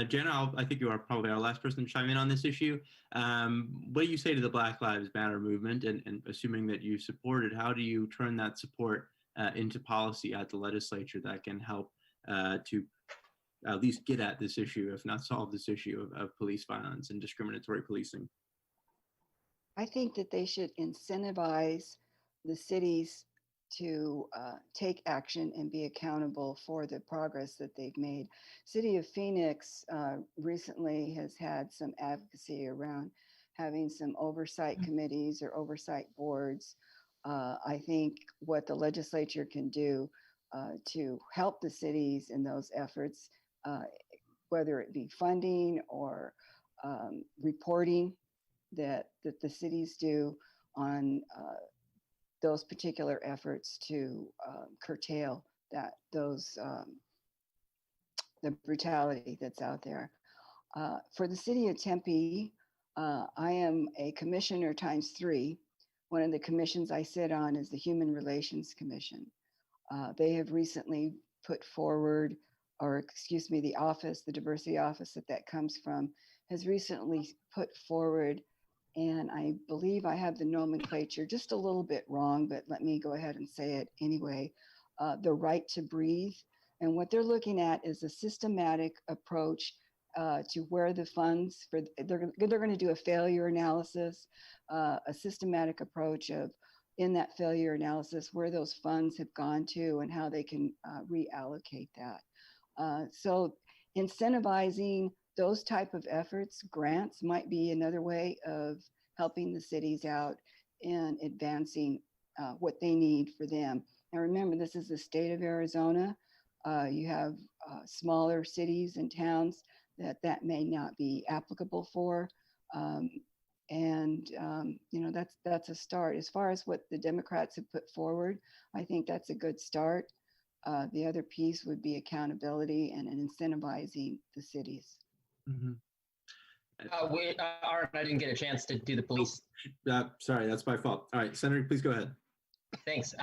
Jana, I think you are probably our last person to chime in on this issue. What do you say to the Black Lives Matter movement, and assuming that you support it, how do you turn that support into policy at the legislature that can help to at least get at this issue, if not solve this issue of police violence and discriminatory policing? I think that they should incentivize the cities to take action and be accountable for the progress that they've made. City of Phoenix recently has had some advocacy around having some oversight committees or oversight boards. I think what the legislature can do to help the cities in those efforts, whether it be funding or reporting that the cities do on those particular efforts to curtail the brutality that's out there. For the city of Tempe, I am a commissioner × 1 of the commissions I sit on is the Human Relations Commission. They have recently put forward, the office, the diversity office that comes from, has recently put forward, and I believe I have the nomenclature just a little bit wrong, but let me go ahead and say it anyway, the right to breathe. And what they're looking at is a systematic approach to where the funds, they're going to do a failure analysis, a systematic approach of, in that failure analysis, where those funds have gone to and how they can reallocate that. So incentivizing those type of efforts, grants might be another way of helping the cities out in advancing what they need for them. And remember, this is the state of Arizona. You have smaller cities and towns that may not be applicable for. That's a start. As far as what the Democrats have put forward, I think that's a good start. The other piece would be accountability and incentivizing the cities. Mm-hmm. Arren, I didn't get a chance to do the police. Sorry, that's my fault. All right, Senator, please go ahead. Thanks.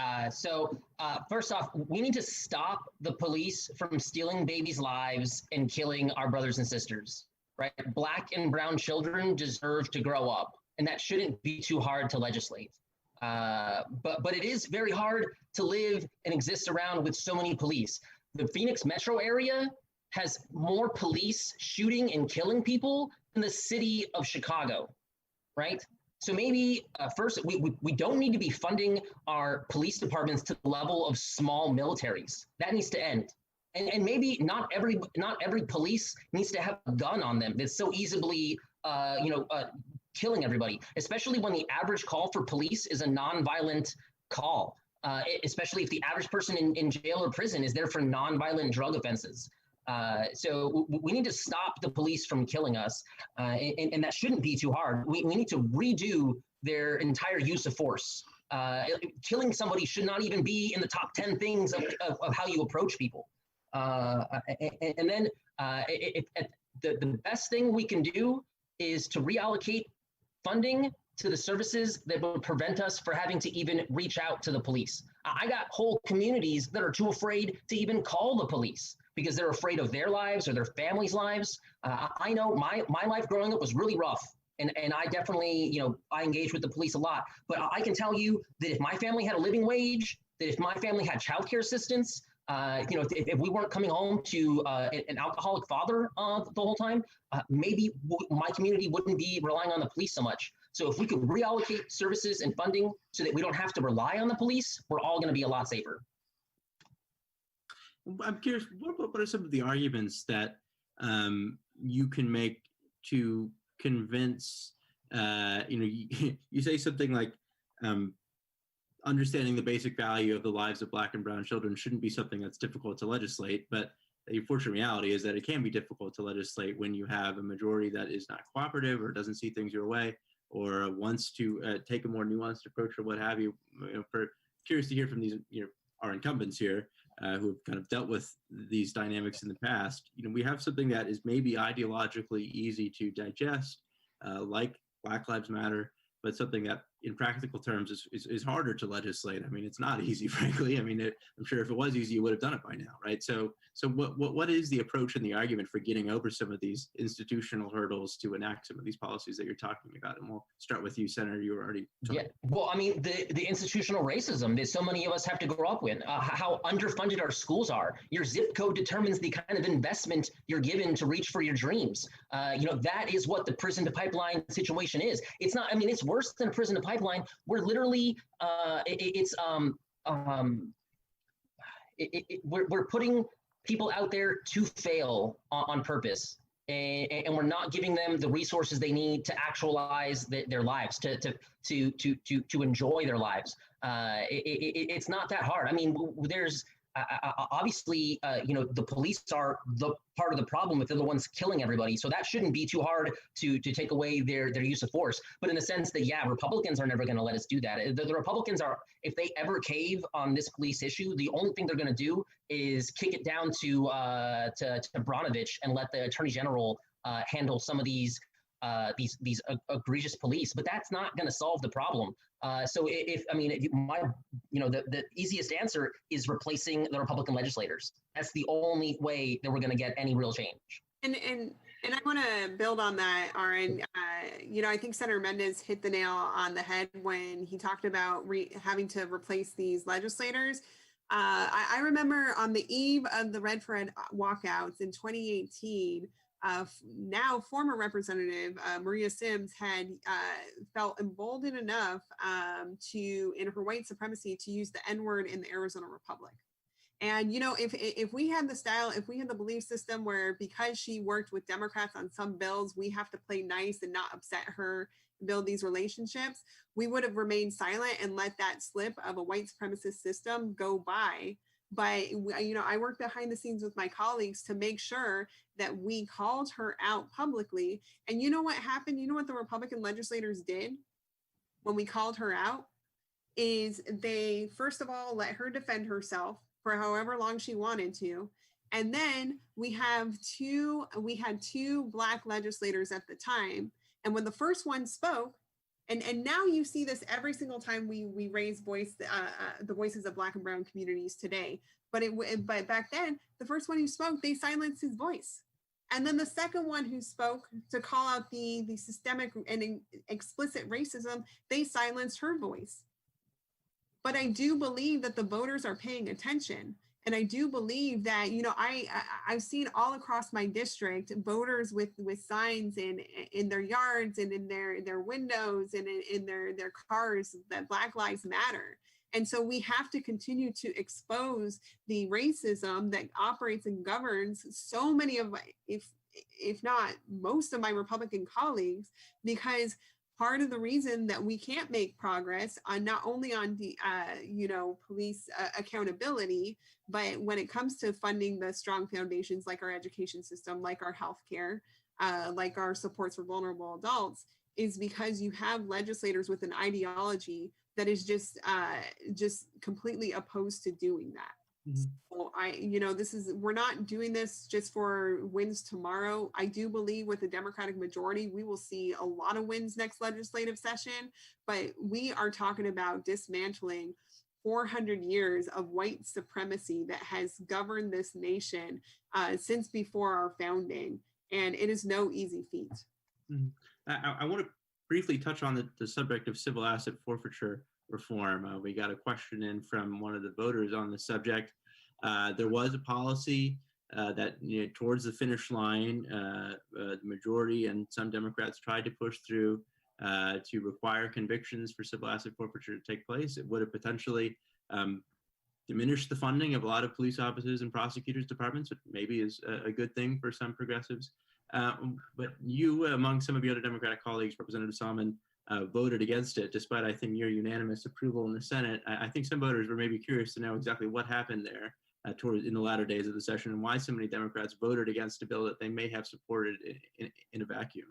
First off, we need to stop the police from stealing babies' lives and killing our brothers and sisters, right? Black and brown children deserve to grow up, and that shouldn't be too hard to legislate. But it is very hard to live and exist around with so many police. The Phoenix metro area has more police shooting and killing people than the city of Chicago, right? So maybe first, we don't need to be funding our police departments to the level of small militaries. That needs to end. And maybe not every police needs to have a gun on them that's so easily killing everybody, especially when the average call for police is a nonviolent call, especially if the average person in jail or prison is there for nonviolent drug offenses. So we need to stop the police from killing us, and that shouldn't be too hard. We need to redo their entire use of force. Killing somebody should not even be in the top 10 things of how you approach people. And then the best thing we can do is to reallocate funding to the services that would prevent us from having to even reach out to the police. I got whole communities that are too afraid to even call the police because they're afraid of their lives or their families' lives. I know my life growing up was really rough. And I definitely, I engage with the police a lot. But I can tell you that if my family had a living wage, that if my family had childcare assistance, if we weren't coming home to an alcoholic father the whole time, maybe my community wouldn't be relying on the police so much. So if we could reallocate services and funding so that we don't have to rely on the police, we're all going to be a lot safer. I'm curious, what are some of the arguments that you can make to convince, you say something like understanding the basic value of the lives of Black and brown children shouldn't be something that's difficult to legislate, but the unfortunate reality is that it can be difficult to legislate when you have a majority that is not cooperative or doesn't see things your way or wants to take a more nuanced approach or what have you. Curious to hear from these, our incumbents here who have kind of dealt with these dynamics in the past. We have something that is maybe ideologically easy to digest, like Black Lives Matter, but something that in practical terms is harder to legislate. I mean, it's not easy, frankly. I mean, I'm sure if it was easy, you would have done it by now, right? So what is the approach and the argument for getting over some of these institutional hurdles to enact some of these policies that you're talking about? And we'll start with you, Senator. You were already talking. Yeah, well, I mean, the institutional racism that so many of us have to grow up with, how underfunded our schools are. Your zip code determines the kind of investment you're given to reach for your dreams. That is what the prison to pipeline situation is. It's not, I mean, it's worse than a prison to pipeline. We're literally, we're putting people out there to fail on purpose, and we're not giving them the resources they need to actualize their lives, to enjoy their lives. It's not that hard. I mean, there's obviously, the police are the part of the problem if they're the ones killing everybody. So that shouldn't be too hard to take away their use of force. But in the sense that, yeah, Republicans are never going to let us do that. The Republicans are, if they ever cave on this police issue, the only thing they're going to do is kick it down to Branovich and let the Attorney General handle some of these egregious police. But that's not going to solve the problem. So the easiest answer is replacing the Republican legislators. That's the only way that we're going to get any real change. And I want to build on that, Arren. I think Senator Mendez hit the nail on the head when he talked about having to replace these legislators. I remember on the eve of the Red for Ed walkouts in 2018, now former Representative Maria Sims had felt emboldened enough in her white supremacy to use the N-word in the Arizona Republic. And, if we had the belief system where because she worked with Democrats on some bills, we have to play nice and not upset her build these relationships, we would have remained silent and let that slip of a white supremacist system go by. But, I worked behind the scenes with my colleagues to make sure that we called her out publicly. And you know what happened? You know what the Republican legislators did when we called her out? Is they, first of all, let her defend herself for however long she wanted to. And then we had two Black legislators at the time. And when the first one spoke, and now you see this every single time we raise the voices of Black and Brown communities today. But back then, the first one who spoke, they silenced his voice. And then the second one who spoke to call out the systemic and explicit racism, they silenced her voice. But I do believe that the voters are paying attention. And I do believe that, I've seen all across my district voters with signs in their yards and in their windows and in their cars that Black Lives Matter. And so we have to continue to expose the racism that operates and governs so many of, if not most of my Republican colleagues, because part of the reason that we can't make progress on not only on the, police accountability, but when it comes to funding the strong foundations like our education system, like our healthcare, like our supports for vulnerable adults, is because you have legislators with an ideology that is just completely opposed to doing that. Mm-hmm. So we're not doing this just for wins tomorrow. I do believe with the Democratic majority, we will see a lot of wins next legislative session, but we are talking about dismantling 400 years of white supremacy that has governed this nation since before our founding. And it is no easy feat. Mm-hmm. I want to briefly touch on the subject of civil asset forfeiture reform. We got a question in from one of the voters on the subject. There was a policy that towards the finish line, the majority and some Democrats tried to push through to require convictions for civil asset forfeiture to take place. It would have potentially diminished the funding of a lot of police offices and prosecutors' departments, which maybe is a good thing for some progressives. But you, among some of your other Democratic colleagues, Representative Salman, voted against it, despite, I think, your unanimous approval in the Senate. I think some voters were maybe curious to know exactly what happened there in the latter days of the session and why so many Democrats voted against a bill that they may have supported in a vacuum.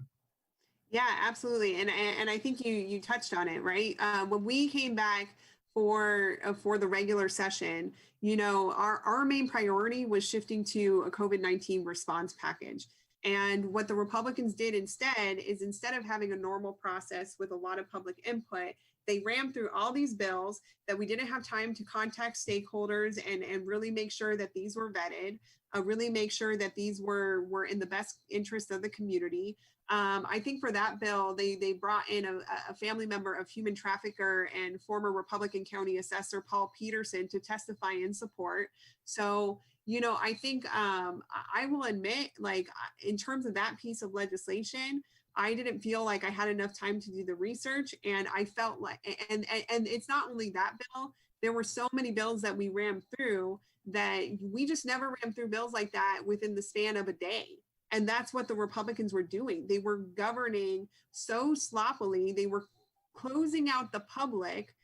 Yeah, absolutely. And I think you touched on it, right? When we came back for the regular session, our main priority was shifting to a COVID-19 response package. And what the Republicans did instead is, instead of having a normal process with a lot of public input, they rammed through all these bills that we didn't have time to contact stakeholders and really make sure that these were vetted, really make sure that these were in the best interest of the community. I think for that bill, they brought in a family member of human trafficker and former Republican County Assessor Paul Peterson to testify in support. So, I think I will admit, like, in terms of that piece of legislation, I didn't feel like I had enough time to do the research. And I felt like, and it's not only that bill, there were so many bills that we rammed through that we just never rammed through bills like that within the span of a day. And that's what the Republicans were doing. They were governing so sloppily. They were closing out the public.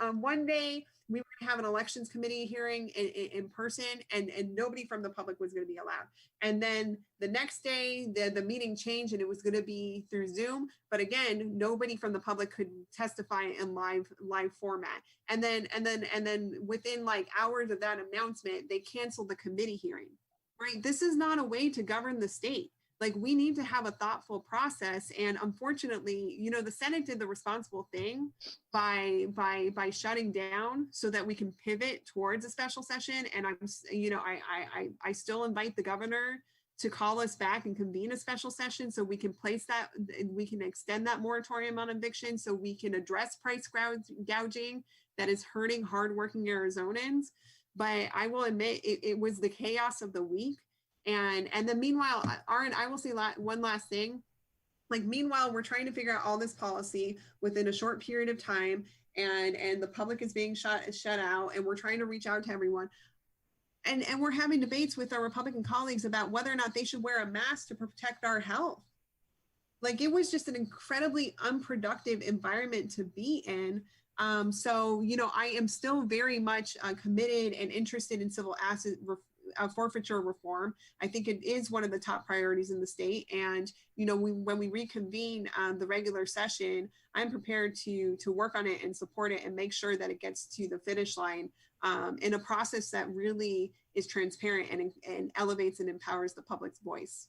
On one day, we were going to have an elections committee hearing in person, and nobody from the public was going to be allowed. And then the next day, the meeting changed and it was going to be through Zoom. But again, nobody from the public could testify in live format. And then within like hours of that announcement, they canceled the committee hearing. Right? This is not a way to govern the state. Like, we need to have a thoughtful process. And unfortunately, the Senate did the responsible thing by shutting down so that we can pivot towards a special session. And I still invite the governor to call us back and convene a special session so we can we can extend that moratorium on eviction, so we can address price gouging that is hurting hardworking Arizonans. But I will admit it was the chaos of the week. And then meanwhile, Arren, I will say one last thing. Like, meanwhile, we're trying to figure out all this policy within a short period of time, and the public is being shut out, and we're trying to reach out to everyone. And we're having debates with our Republican colleagues about whether or not they should wear a mask to protect our health. Like, it was just an incredibly unproductive environment to be in. So, you know, I am still very much committed and interested in civil asset forfeiture reform. I think it is one of the top priorities in the state. And, you know, when we reconvene the regular session, I'm prepared to work on it and support it and make sure that it gets to the finish line in a process that really is transparent and elevates and empowers the public's voice.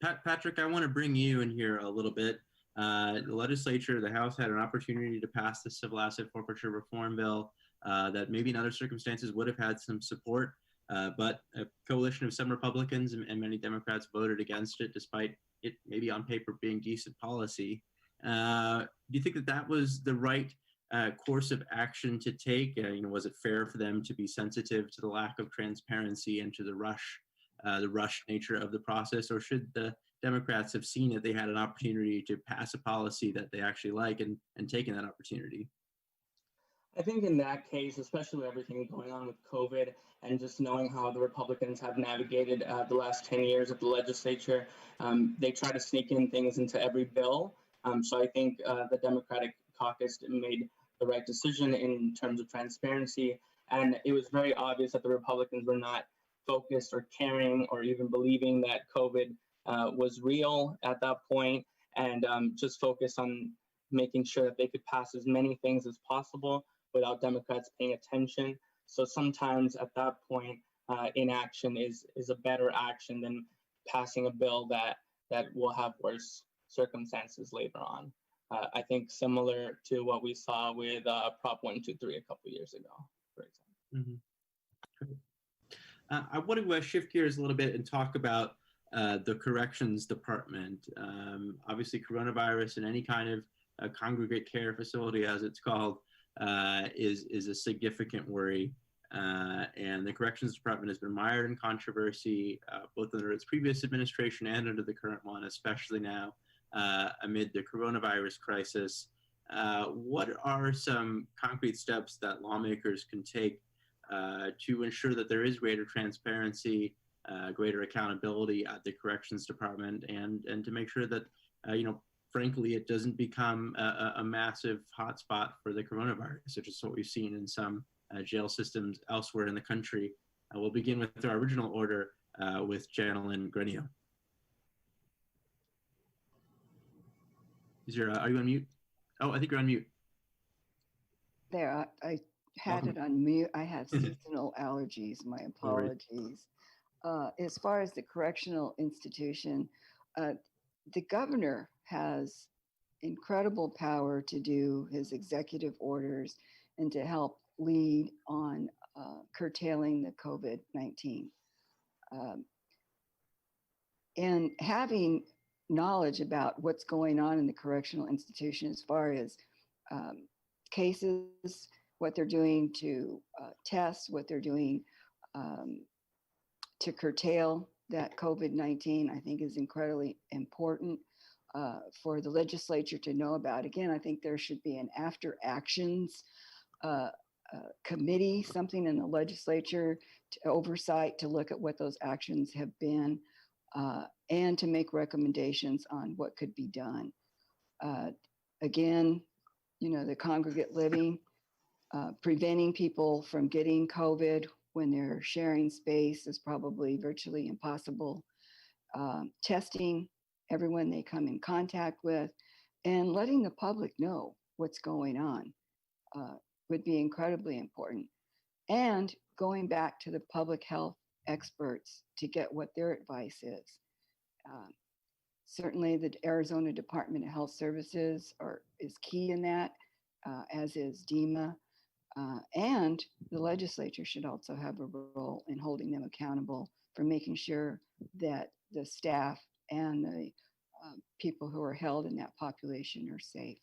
Patrick, I want to bring you in here a little bit. The legislature, the House, had an opportunity to pass the civil asset forfeiture reform bill that maybe in other circumstances would have had some support, but a coalition of some Republicans and many Democrats voted against it, despite it maybe on paper being decent policy. Do you think that that was the right course of action to take? You know, was it fair for them to be sensitive to the lack of transparency and to the rush nature of the process, or should the Democrats have seen that they had an opportunity to pass a policy that they actually like and taken that opportunity? I think in that case, especially with everything going on with COVID and just knowing how the Republicans have navigated the last 10 years of the legislature, they try to sneak in things into every bill. So I think the Democratic caucus made the right decision in terms of transparency. And it was very obvious that the Republicans were not focused or caring or even believing that COVID was real at that point, and just focused on making sure that they could pass as many things as possible without Democrats paying attention. So sometimes at that point, inaction is a better action than passing a bill that will have worse circumstances later on. I think similar to what we saw with Prop 123 a couple years ago, for example. Mm-hmm. I want to shift gears a little bit and talk about the corrections department. Obviously, coronavirus and any kind of congregate care facility, as it's called, is a significant worry. And the corrections department has been mired in controversy, both under its previous administration and under the current one, especially now amid the coronavirus crisis. What are some concrete steps that lawmakers can take to ensure that there is greater transparency, greater accountability at the corrections department, and to make sure that, you know, frankly, it doesn't become a massive hotspot for the coronavirus, which is what we've seen in some jail systems elsewhere in the country. We'll begin with our original order with Jana and Granillo. Are you on mute? Oh, I think you're on mute. There, I had it on mute. I have seasonal allergies. My apologies. As far as the correctional institution, the governor has incredible power to do his executive orders and to help lead on curtailing the COVID-19. And having knowledge about what's going on in the correctional institution as far as cases, what they're doing to test, what they're doing to curtail that COVID-19, I think is incredibly important for the legislature to know about. Again, I think there should be an after actions committee, something in the legislature to oversight to look at what those actions have been and to make recommendations on what could be done. Again, you know, the congregate living, preventing people from getting COVID when they're sharing space is probably virtually impossible. Testing everyone they come in contact with and letting the public know what's going on would be incredibly important. And going back to the public health experts to get what their advice is. Certainly the Arizona Department of Health Services is key in that, as is DEMA. And the legislature should also have a role in holding them accountable for making sure that the staff and the people who are held in that population are safe.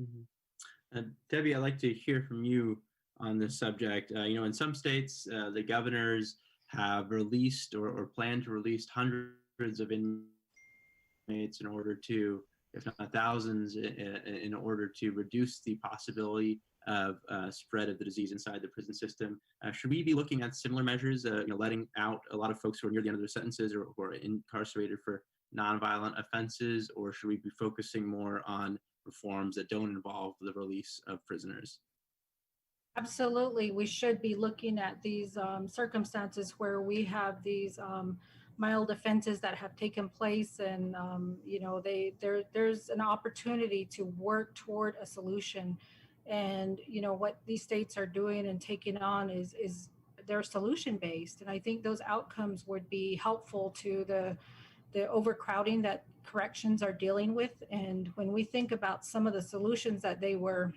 Mm-hmm. Debbie, I'd like to hear from you on this subject. You know, in some states, the governors have released or plan to release hundreds of inmates in order to, if not thousands, in order to reduce the possibility of spread of the disease inside the prison system. Should we be looking at similar measures, you know, letting out a lot of folks who are near the end of their sentences or who are incarcerated for nonviolent offenses, or should we be focusing more on reforms that don't involve the release of prisoners? Absolutely, we should be looking at these circumstances where we have these mild offenses that have taken place, and you know, there's an opportunity to work toward a solution. And you know what these states are doing and taking on is they're solution based, and I think those outcomes would be helpful to the overcrowding that corrections are dealing with. And when we think about some of the solutions that they were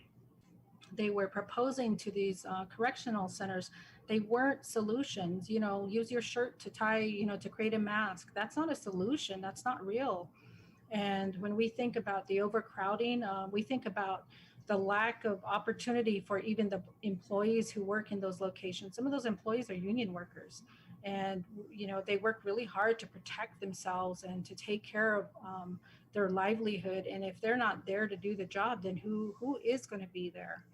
proposing to these correctional centers, they weren't solutions. You know, use your shirt to tie, you know, to create a mask. That's not a solution. That's not real. And when we think about the overcrowding, we think about the lack of opportunity for even the employees who work in those locations. Some of those employees are union workers, and you know, they work really hard to protect themselves and to take care of their livelihood. And if they're not there to do the job, then who is going to be there?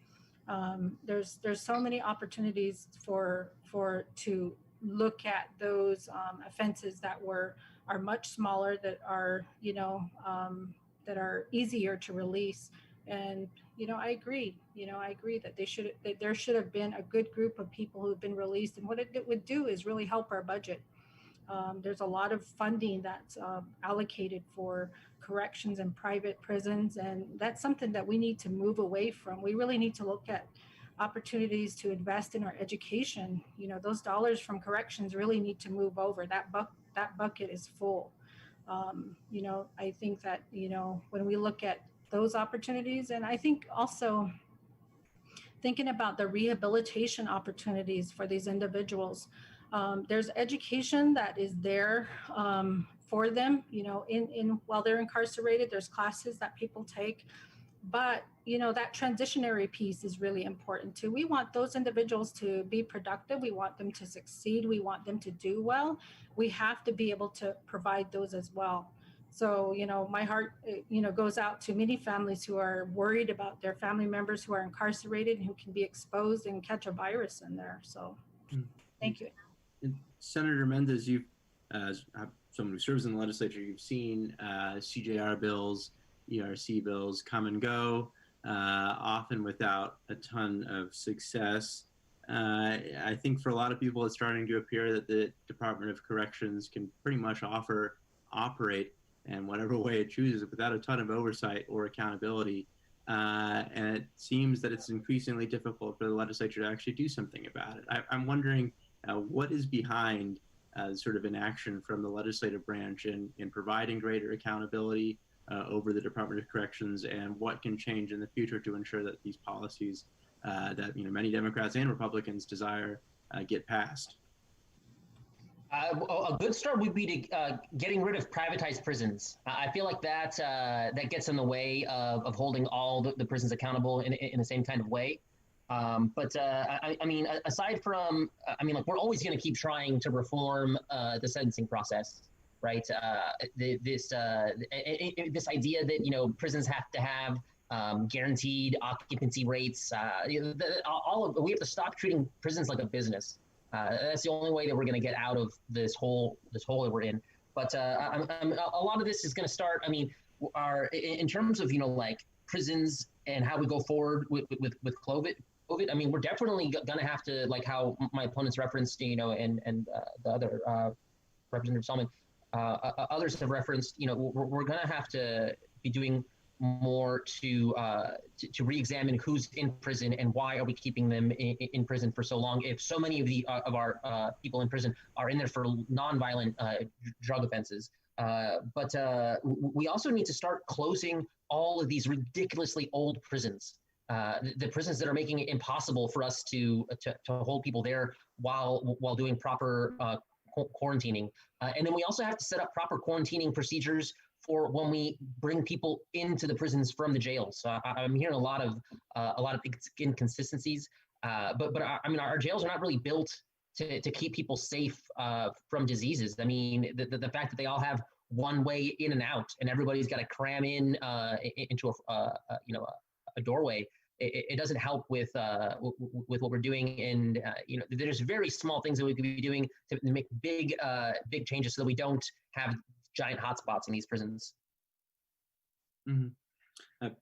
There's so many opportunities to look at those offenses that are much smaller, that are, you know, that are easier to release. And you know, I agree that there should have been a good group of people who have been released. And what it would do is really help our budget. There's a lot of funding that's allocated for corrections and private prisons, and that's something that we need to move away from. We really need to look at opportunities to invest in our education. You know, those dollars from corrections really need to move over. That bucket is full. You know, I think that, you know, when we look at those opportunities, and I think also thinking about the rehabilitation opportunities for these individuals. There's education that is there for them, you know, in while they're incarcerated. There's classes that people take, but you know, that transitionary piece is really important too. We want those individuals to be productive. We want them to succeed. We want them to do well. We have to be able to provide those as well. So, you know, my heart, you know, goes out to many families who are worried about their family members who are incarcerated and who can be exposed and catch a virus in there. So, thank you. And Senator Mendez, you've, as someone who serves in the legislature, you've seen CJR bills, ERC bills come and go, often without a ton of success. I think for a lot of people, it's starting to appear that the Department of Corrections can pretty much operate in whatever way it chooses without a ton of oversight or accountability. And it seems that it's increasingly difficult for the legislature to actually do something about it. I'm wondering what is behind sort of inaction from the legislative branch in providing greater accountability over the Department of Corrections, and what can change in the future to ensure that these policies that, you know, many Democrats and Republicans desire get passed. A good start would be to getting rid of privatized prisons. I feel like that gets in the way of holding all the prisons accountable in the same kind of way. But I mean, aside from, I mean, like, we're always going to keep trying to reform the sentencing process, right? This idea that, you know, prisons have to have guaranteed occupancy rates. We have to stop treating prisons like a business. That's the only way that we're going to get out of this hole that we're in. But a lot of this is going to start. I mean, in terms of, you know, like prisons and how we go forward with COVID. I mean, we're definitely going to have to, like how my opponents referenced, you know, and the other Representative Salman, others have referenced. You know, we're going to have to be doing more to re-examine who's in prison and why are we keeping them in prison for so long, if so many of our people in prison are in there for nonviolent drug offenses. But we also need to start closing all of these ridiculously old prisons, the prisons that are making it impossible for us to hold people there while doing proper quarantining. And then we also have to set up proper quarantining procedures for when we bring people into the prisons from the jails. So I'm hearing a lot of inconsistencies, but I mean, our jails are not really built to keep people safe from diseases. I mean, the fact that they all have one way in and out, and everybody's got to cram into a doorway. It doesn't help with what we're doing. And you know, there's very small things that we could be doing to make big changes so that we don't have giant hotspots in these prisons.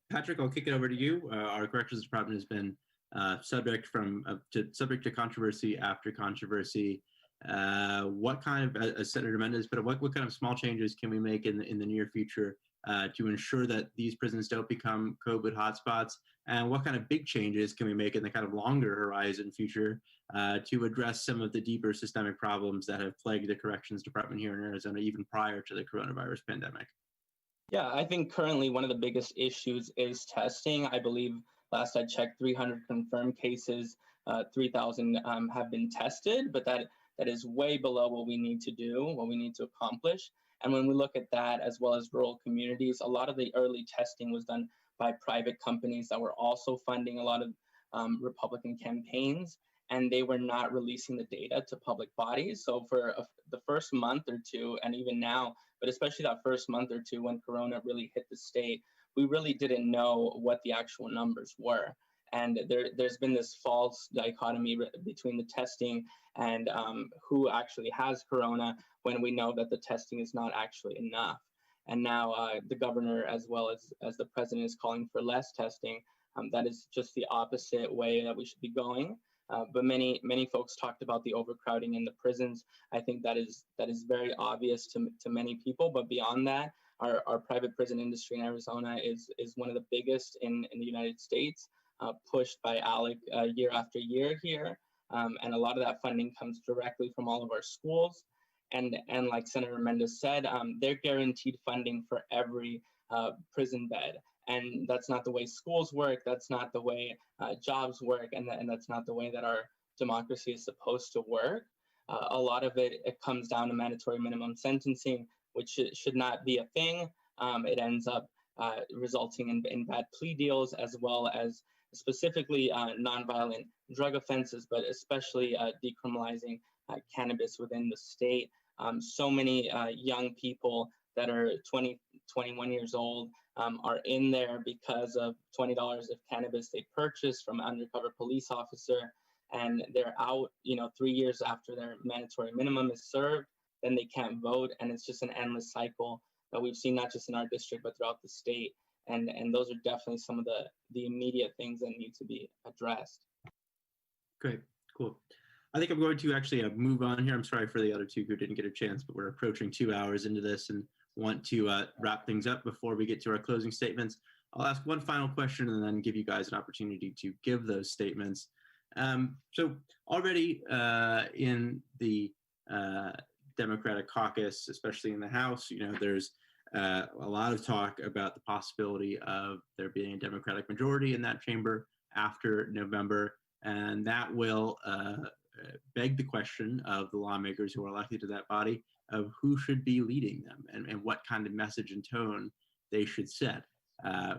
Patrick, I'll kick it over to you. Our corrections department has been subject to controversy after controversy. What kind of, as Senator Mendez put it, what kind of small changes can we make in the near future to ensure that these prisons don't become COVID hotspots? And what kind of big changes can we make in the kind of longer horizon future to address some of the deeper systemic problems that have plagued the corrections department here in Arizona even prior to the coronavirus pandemic? Yeah, I think currently one of the biggest issues is testing. I believe last I checked, 300 confirmed cases, 3,000 have been tested, but that is way below what we need to do, what we need to accomplish. And when we look at that, as well as rural communities, a lot of the early testing was done by private companies that were also funding a lot of Republican campaigns, and they were not releasing the data to public bodies. So for the first month or two, and even now, but especially that first month or two when Corona really hit the state, we really didn't know what the actual numbers were. And there's been this false dichotomy between the testing and who actually has Corona, when we know that the testing is not actually enough. And now the governor, as well as the president, is calling for less testing. That is just the opposite way that we should be going. But many folks talked about the overcrowding in the prisons. I think that is very obvious to many people. But beyond that, our private prison industry in Arizona is one of the biggest in the United States, pushed by ALEC year after year here. And a lot of that funding comes directly from all of our schools. And like Senator Mendez said, they're guaranteed funding for every prison bed. And that's not the way schools work. That's not the way jobs work. And that's not the way that our democracy is supposed to work. A lot of it comes down to mandatory minimum sentencing, which should not be a thing. It ends up resulting in bad plea deals, as well as specifically nonviolent drug offenses, but especially decriminalizing cannabis within the state. So many young people that are 20, 21 years old are in there because of $20 of cannabis they purchased from an undercover police officer, and they're out, 3 years after their mandatory minimum is served, then they can't vote, and it's just an endless cycle that we've seen not just in our district but throughout the state. And those are definitely some of the immediate things that need to be addressed. Great, cool. I think I'm going to actually move on here. I'm sorry for the other two who didn't get a chance, but we're approaching 2 hours into this and want to wrap things up before we get to our closing statements. I'll ask one final question and then give you guys an opportunity to give those statements. So already in the Democratic caucus, especially in the House, there's a lot of talk about the possibility of there being a Democratic majority in that chamber after November, and that will beg the question of the lawmakers who are elected to that body of who should be leading them and what kind of message and tone they should set.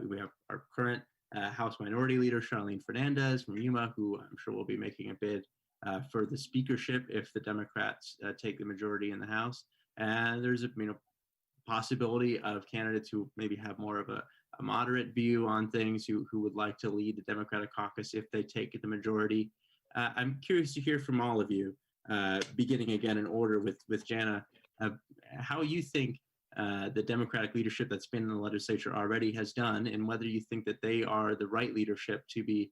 We have our current House Minority Leader, Hernandez from Yuma, who I'm sure will be making a bid for the speakership if the Democrats take the majority in the House. And there's a possibility of candidates who maybe have more of a moderate view on things, who would like to lead the Democratic caucus if they take the majority. I'm curious to hear from all of you, beginning again in order with Jana, how you think the Democratic leadership that's been in the legislature already has done, and whether you think that they are the right leadership to be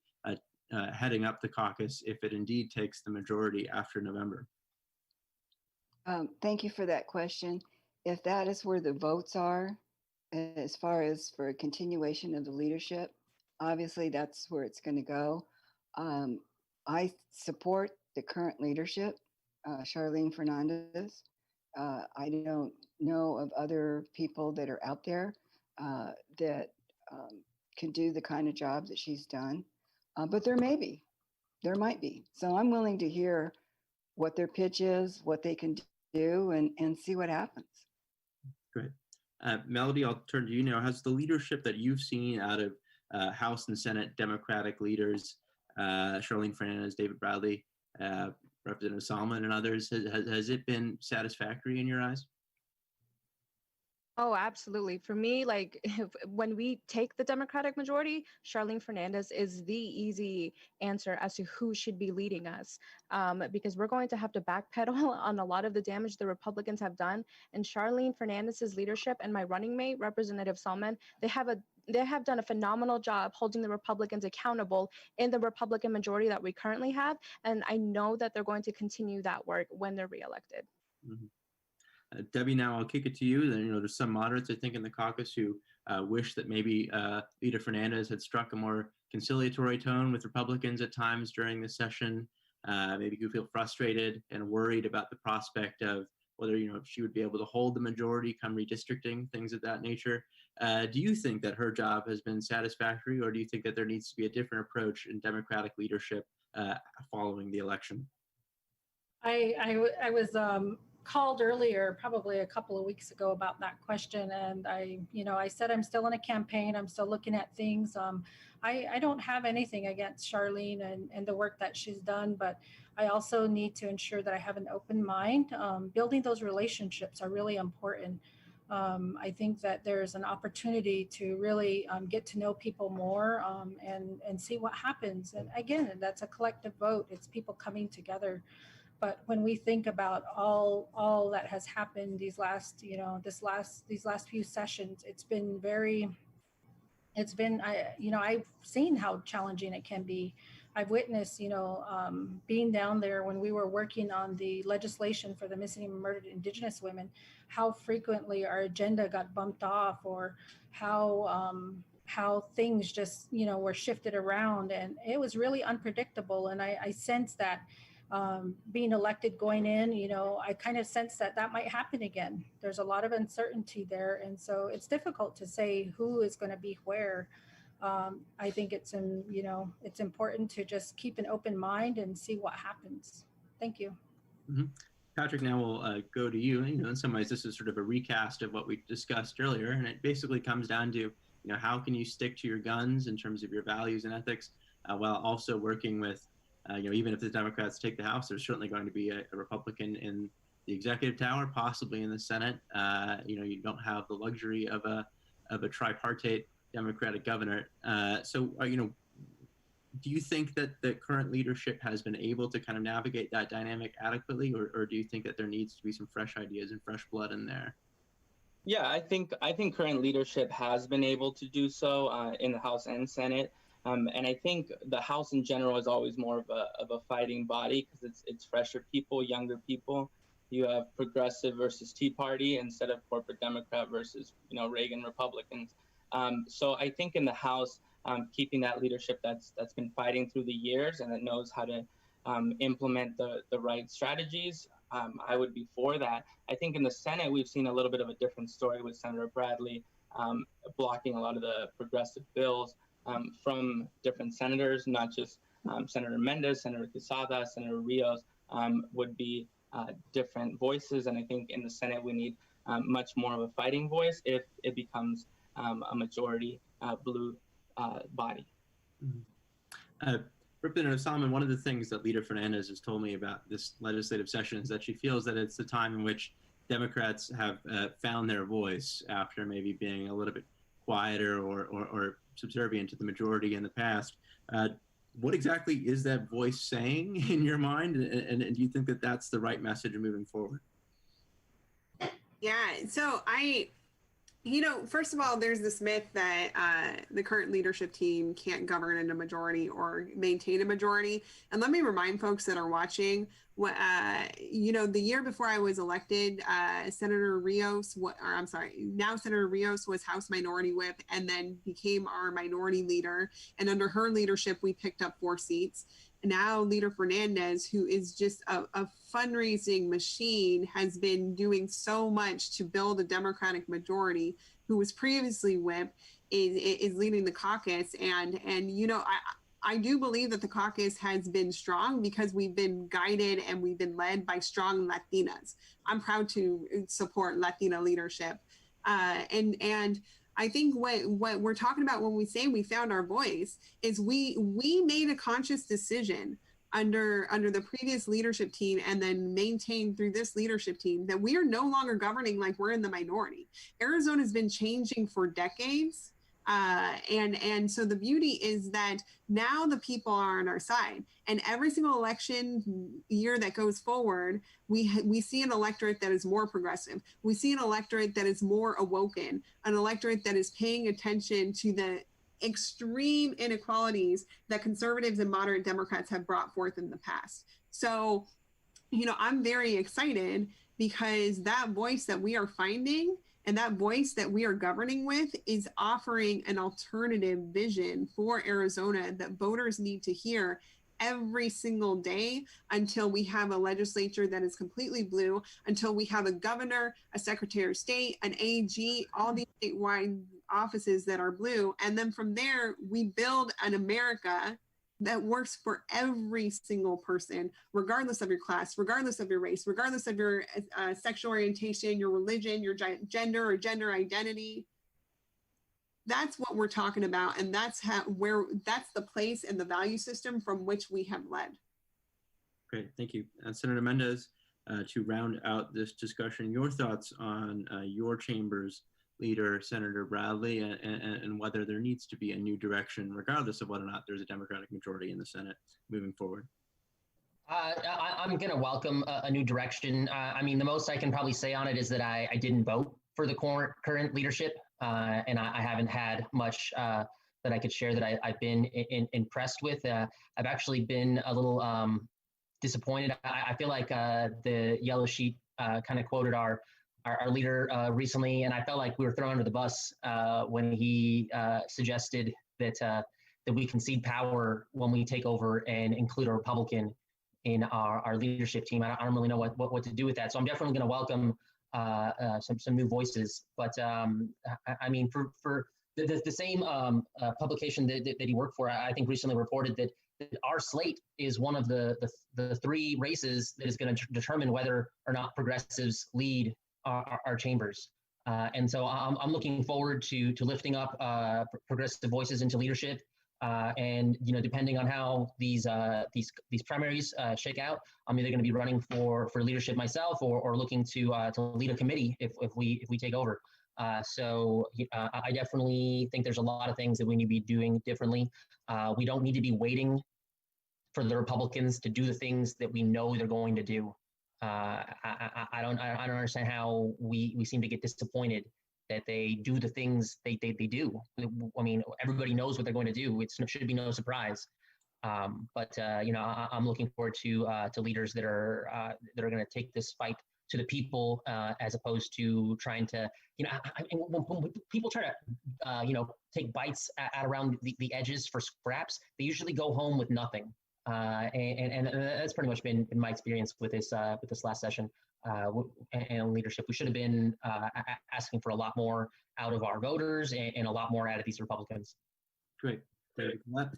heading up the caucus if it indeed takes the majority after November. Thank you for that question. If that is where the votes are, as far as for a continuation of the leadership, obviously that's where it's going to go. I support the current leadership, Hernandez. I don't know of other people that are out there that can do the kind of job that she's done, but there might be. So I'm willing to hear what their pitch is, what they can do, and see what happens. Great. Melody, I'll turn to you now. Has the leadership that you've seen out of House and Senate Democratic leaders, Hernandez, David Bradley, Representative Salman, and others, has it been satisfactory in your eyes? Oh, absolutely. For me, like when we take the Democratic majority, Charlene Fernandez is the easy answer as to who should be leading us, because we're going to have to backpedal on a lot of the damage the Republicans have done. And Charlene Fernandez's leadership and my running mate, Representative Salman, they have done a phenomenal job holding the Republicans accountable in the Republican majority that we currently have. And I know that they're going to continue that work when they're reelected. Mhm. Debbie, now I'll kick it to you. Then, there's some moderates, I think, in the caucus who wish that maybe Leader Fernandez had struck a more conciliatory tone with Republicans at times during this session. Maybe who feel frustrated and worried about the prospect of whether, if she would be able to hold the majority come redistricting, things of that nature. Do you think that her job has been satisfactory, or do you think that there needs to be a different approach in Democratic leadership following the election? I was called earlier, probably a couple of weeks ago, about that question, and I said I'm still in a campaign. I'm still looking at things. I don't have anything against Charlene and the work that she's done, but I also need to ensure that I have an open mind. Building those relationships are really important. I think that there's an opportunity to really get to know people more and see what happens. And again, that's a collective vote. It's people coming together. But when we think about all that has happened these last few sessions, I've seen how challenging it can be. I've witnessed, being down there when we were working on the legislation for the missing and murdered Indigenous women, how frequently our agenda got bumped off, or how things just, were shifted around, and it was really unpredictable. And I sense that being elected going in, I kind of sense that might happen again. There's a lot of uncertainty there. And so it's difficult to say who is going to be where. I think it's important to just keep an open mind and see what happens. Thank you. Mm-hmm. Patrick, now we'll go to you. In some ways, this is sort of a recast of what we discussed earlier. And it basically comes down to, how can you stick to your guns in terms of your values and ethics while also working with even if the Democrats take the House, there's certainly going to be a Republican in the executive tower, possibly in the Senate. You don't have the luxury of a tripartite Democratic governor. So, do you think that the current leadership has been able to kind of navigate that dynamic adequately, or do you think that there needs to be some fresh ideas and fresh blood in there? Yeah, I think current leadership has been able to do so in the House and Senate. And I think the House in general is always more of a fighting body because it's fresher people, younger people. You have progressive versus Tea Party instead of corporate Democrat versus Reagan Republicans. So I think in the House, keeping that leadership that's been fighting through the years and that knows how to implement the right strategies, I would be for that. I think in the Senate we've seen a little bit of a different story with Senator Bradley blocking a lot of the progressive bills. From different senators, not just Senator Mendez, Senator Quesada, Senator Rios, would be different voices. And I think in the Senate, we need much more of a fighting voice if it becomes a majority blue body. Mm-hmm. Representative Salman, one of the things that Leader Fernandez has told me about this legislative session is that she feels that it's the time in which Democrats have found their voice after maybe being a little bit quieter or subservient to the majority in the past. What exactly is that voice saying in your mind? And do you think that that's the right message moving forward? Yeah, so first of all, there's this myth that the current leadership team can't govern in a majority or maintain a majority. And let me remind folks that are watching, the year before I was elected, Senator Rios, now Senator Rios was House Minority Whip and then became our minority leader. And under her leadership, we picked up 4 seats. Now Leader Fernandez, who is just a fundraising machine, has been doing so much to build a Democratic majority, who was previously whip, is leading the caucus. And I do believe that the caucus has been strong because we've been guided and we've been led by strong Latinas. I'm proud to support Latina leadership. And I think what we're talking about when we say we found our voice is we made a conscious decision under the previous leadership team and then maintained through this leadership team that we are no longer governing like we're in the minority. Arizona has been changing for decades. And so the beauty is that now the people are on our side, and every single election year that goes forward, we see an electorate that is more progressive. We see an electorate that is more awoken, an electorate that is paying attention to the extreme inequalities that conservatives and moderate Democrats have brought forth in the past. So, I'm very excited because that voice that we are finding and that voice that we are governing with is offering an alternative vision for Arizona that voters need to hear every single day until we have a legislature that is completely blue, until we have a governor, a secretary of state, an AG, all these statewide offices that are blue. And then from there, we build an America that works for every single person, regardless of your class, regardless of your race, regardless of your sexual orientation, your religion, your gender or gender identity. That's what we're talking about. And that's that's the place and the value system from which we have led. Great, thank you. Senator Mendez, to round out this discussion, your thoughts on your chamber's leader, Senator Bradley, and whether there needs to be a new direction, regardless of whether or not there's a Democratic majority in the Senate moving forward. I'm going to welcome a new direction. I mean, the most I can probably say on it is that I didn't vote for the current leadership, and I haven't had much that I could share that I've been impressed with. I've actually been a little disappointed. I feel like the yellow sheet kind of quoted our leader recently, and I felt like we were thrown under the bus when he suggested that we concede power when we take over and include a Republican in our leadership team. I don't really know what to do with that. So I'm definitely going to welcome some new voices. But I mean, for the same publication that he worked for, I think recently reported that our slate is one of the three races that is going to determine whether or not progressives lead our chambers. And so I'm looking forward to lifting up progressive voices into leadership. And depending on how these primaries shake out, I'm either going to be running for leadership myself or looking to lead a committee if we take over. So I definitely think there's a lot of things that we need to be doing differently. We don't need to be waiting for the Republicans to do the things that we know they're going to do. I don't understand how we seem to get disappointed that they do the things they do. I mean, everybody knows what they're going to do. It should be no surprise. But I'm looking forward to leaders that are going to take this fight to the people, as opposed to trying to, when people try to, take bites at around the edges for scraps, they usually go home with nothing. And that's pretty much been my experience with this last session and leadership. We should have been asking for a lot more out of our voters and a lot more out of these Republicans. Great, thank you for that.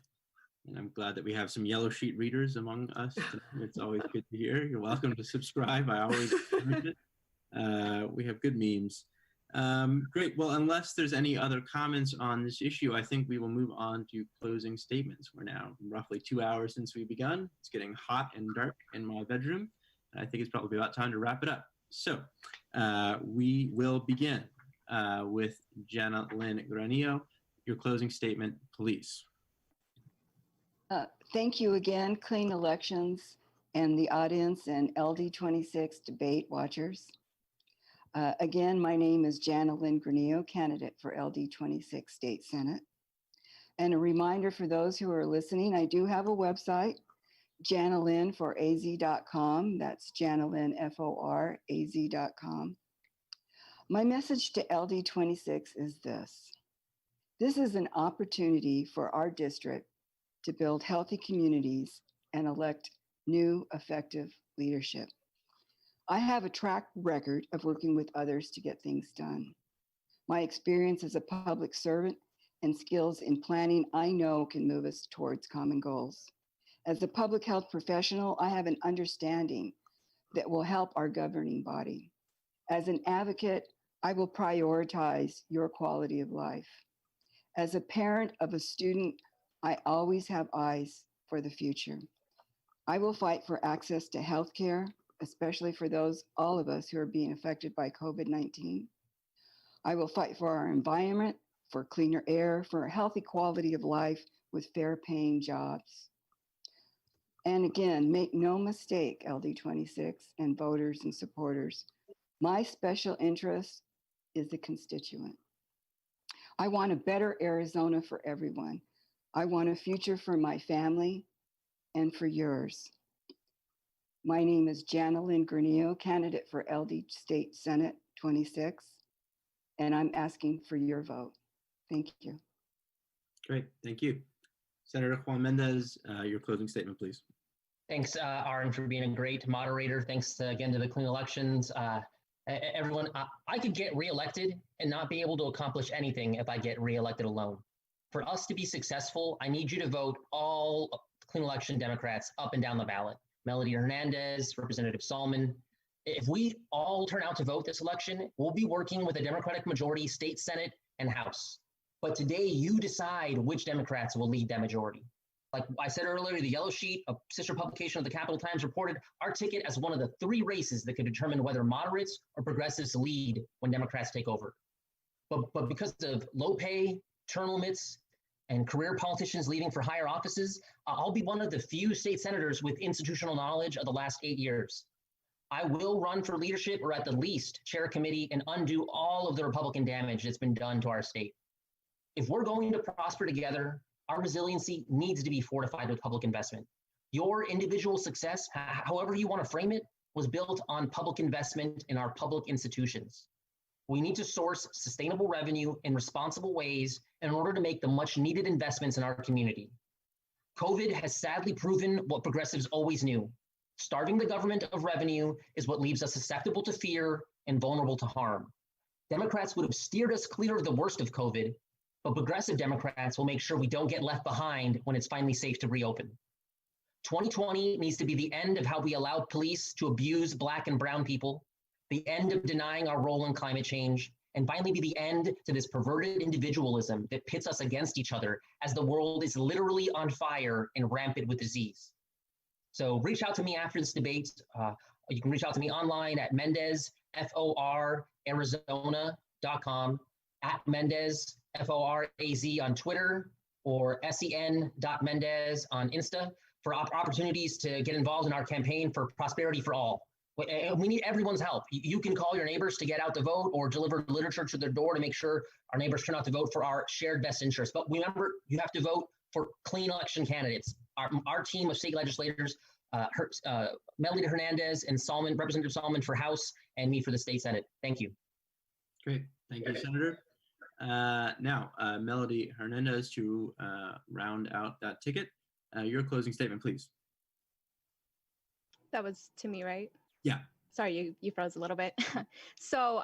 And I'm glad that we have some yellow sheet readers among us. It's always good to hear. You're welcome to subscribe. I always encourage it. We have good memes. Great. Well, unless there's any other comments on this issue, I think we will move on to closing statements. We're now roughly 2 hours since we begun. It's getting hot and dark in my bedroom. I think it's probably about time to wrap it up. So we will begin with Jana, Lynn, Granillo. Your closing statement, please. Thank you again, Clean Elections and the audience and LD26 debate watchers. Again, my name is Jana Lynn Granillo, candidate for LD26 State Senate. And a reminder for those who are listening, I do have a website, janalynforaz.com. That's janalynforaz.com. My message to LD26 is this. This is an opportunity for our district to build healthy communities and elect new, effective leadership. I have a track record of working with others to get things done. My experience as a public servant and skills in planning, I know can move us towards common goals. As a public health professional, I have an understanding that will help our governing body. As an advocate, I will prioritize your quality of life. As a parent of a student, I always have eyes for the future. I will fight for access to health care, especially for all of us who are being affected by COVID-19. I will fight for our environment, for cleaner air, for a healthy quality of life with fair paying jobs. And again, make no mistake, LD26 and voters and supporters, my special interest is the constituent. I want a better Arizona for everyone. I want a future for my family and for yours. My name is Jana Lynn Granillo, candidate for LD State Senate 26, and I'm asking for your vote. Thank you. Great, thank you. Senator Juan Mendez, your closing statement, please. Thanks, Arren, for being a great moderator. Thanks again to the Clean Elections. Everyone, I could get reelected and not be able to accomplish anything if I get reelected alone. For us to be successful, I need you to vote all Clean Election Democrats up and down the ballot. Melody Hernandez, Representative Salman. If we all turn out to vote this election, we'll be working with a Democratic majority state Senate and House. But today you decide which Democrats will lead that majority. Like I said earlier, the Yellow Sheet, a sister publication of the Capital Times, reported our ticket as one of the 3 races that could determine whether moderates or progressives lead when Democrats take over. But because of low pay, term limits, and career politicians leaving for higher offices, I'll be one of the few state senators with institutional knowledge of the last 8 years. I will run for leadership or at the least chair a committee and undo all of the Republican damage that's been done to our state. If we're going to prosper together, our resiliency needs to be fortified with public investment. Your individual success, however you want to frame it, was built on public investment in our public institutions. We need to source sustainable revenue in responsible ways in order to make the much needed investments in our community. COVID has sadly proven what progressives always knew. Starving the government of revenue is what leaves us susceptible to fear and vulnerable to harm. Democrats would have steered us clear of the worst of COVID, but progressive Democrats will make sure we don't get left behind when it's finally safe to reopen. 2020 needs to be the end of how we allowed police to abuse Black and brown people, the end of denying our role in climate change, and finally be the end to this perverted individualism that pits us against each other as the world is literally on fire and rampant with disease. So reach out to me after this debate. You can reach out to me online at Mendez, FORArizona.com, at Mendez, FORAZ on Twitter, or sen.mendez on Insta for opportunities to get involved in our campaign for prosperity for all. We need everyone's help. You can call your neighbors to get out to vote or deliver literature to their door to make sure our neighbors turn out to vote for our shared best interests. But remember, you have to vote for clean election candidates. Our team of state legislators, Melody Hernandez and Salman, Representative Salman for House, and me for the state Senate. Thank you. Great, thank you, Senator. Now, Melody Hernandez to round out that ticket. Your closing statement, please. That was to me, right? Yeah. Sorry, you froze a little bit. So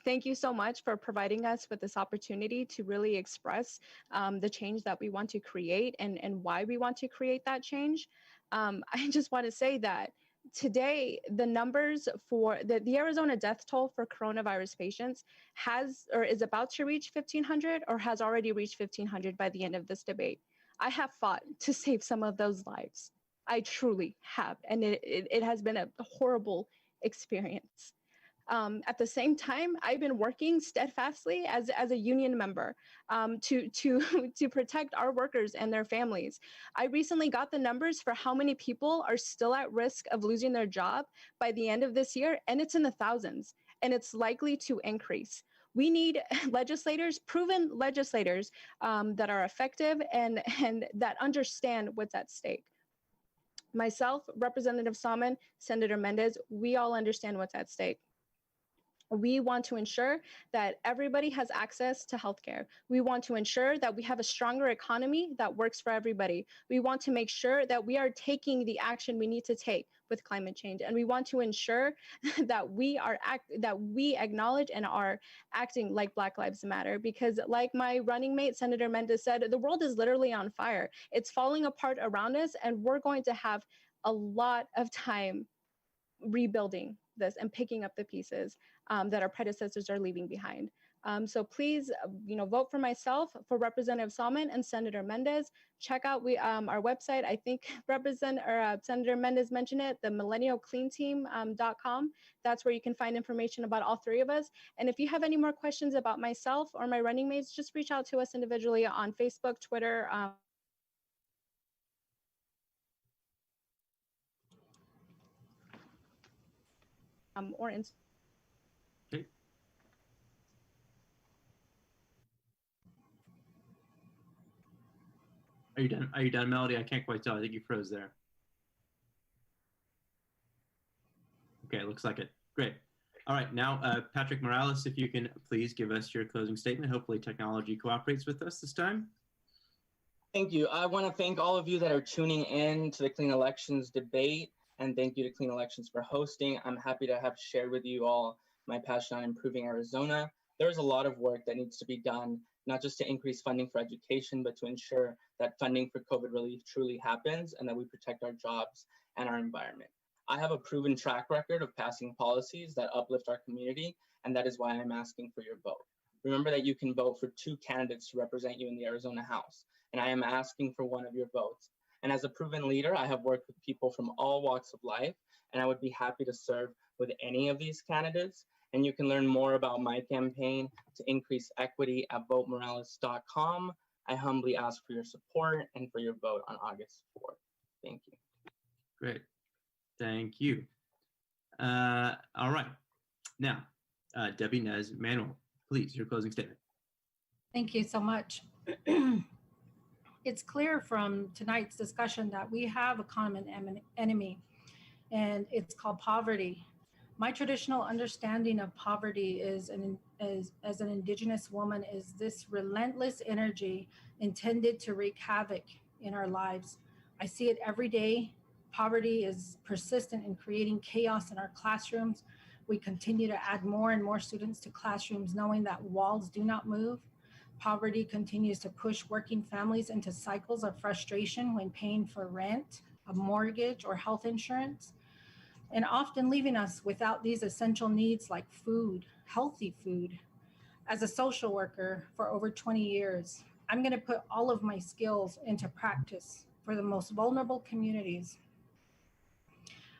thank you so much for providing us with this opportunity to really express the change that we want to create and why we want to create that change. I just want to say that today, the numbers for the Arizona death toll for coronavirus patients has or is about to reach 1,500 or has already reached 1,500 by the end of this debate. I have fought to save some of those lives. I truly have, and it has been a horrible experience. At the same time, I've been working steadfastly as a union member to protect our workers and their families. I recently got the numbers for how many people are still at risk of losing their job by the end of this year, and it's in the thousands, and it's likely to increase. We need legislators, proven legislators that are effective and that understand what's at stake. Myself, Representative Salman, Senator Mendez, we all understand what's at stake. We want to ensure that everybody has access to healthcare. We want to ensure that we have a stronger economy that works for everybody. We want to make sure that we are taking the action we need to take with climate change. And we want to ensure that we acknowledge and are acting like Black Lives Matter, because like my running mate, Senator Mendez said, the world is literally on fire. It's falling apart around us, and we're going to have a lot of time rebuilding this and picking up the pieces that our predecessors are leaving behind. So please, vote for myself, for Representative Salman and Senator Mendez. Check out our website. I think Senator Mendez mentioned it, the millennialcleanteam.com. That's where you can find information about all three of us. And if you have any more questions about myself or my running mates, just reach out to us individually on Facebook, Twitter, or Instagram. Okay. Are you done? Are you done, Melody? I can't quite tell. I think you froze there. Okay, looks like it. Great. All right, now, Patrick Morales, if you can please give us your closing statement. Hopefully technology cooperates with us this time. Thank you. I want to thank all of you that are tuning in to the Clean Elections debate, and thank you to Clean Elections for hosting. I'm happy to have shared with you all my passion on improving Arizona. There's a lot of work that needs to be done, not just to increase funding for education, but to ensure that funding for COVID relief truly happens and that we protect our jobs and our environment. I have a proven track record of passing policies that uplift our community, and that is why I'm asking for your vote. Remember that you can vote for 2 candidates to represent you in the Arizona House, and I am asking for one of your votes. And as a proven leader, I have worked with people from all walks of life, and I would be happy to serve with any of these candidates. And you can learn more about my campaign to increase equity at votemorales.com. I humbly ask for your support and for your vote on August 4th. Thank you. Great. Thank you. All right. Now, Debbie Nez-Manuel, please, your closing statement. Thank you so much. It's clear from tonight's discussion that we have a common enemy, and it's called poverty. My traditional understanding of poverty as an Indigenous woman is this relentless energy intended to wreak havoc in our lives. I see it every day. Poverty is persistent in creating chaos in our classrooms. We continue to add more and more students to classrooms knowing that walls do not move. Poverty continues to push working families into cycles of frustration when paying for rent, a mortgage, or health insurance, and often leaving us without these essential needs like food, healthy food. As a social worker for over 20 years, I'm going to put all of my skills into practice for the most vulnerable communities.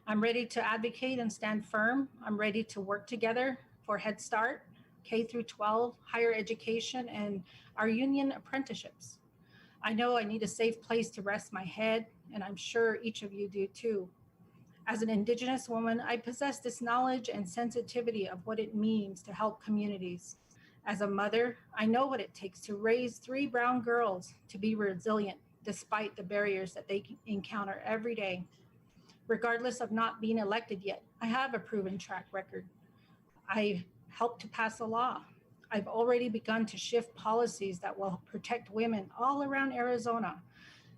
I'm ready to advocate and stand firm. I'm ready to work together for Head Start, K through 12, higher education, and our union apprenticeships. I know I need a safe place to rest my head, and I'm sure each of you do too. As an Indigenous woman, I possess this knowledge and sensitivity of what it means to help communities. As a mother, I know what it takes to raise 3 brown girls to be resilient despite the barriers that they encounter every day. Regardless of not being elected yet, I have a proven track record. I helped to pass a law. I've already begun to shift policies that will protect women all around Arizona.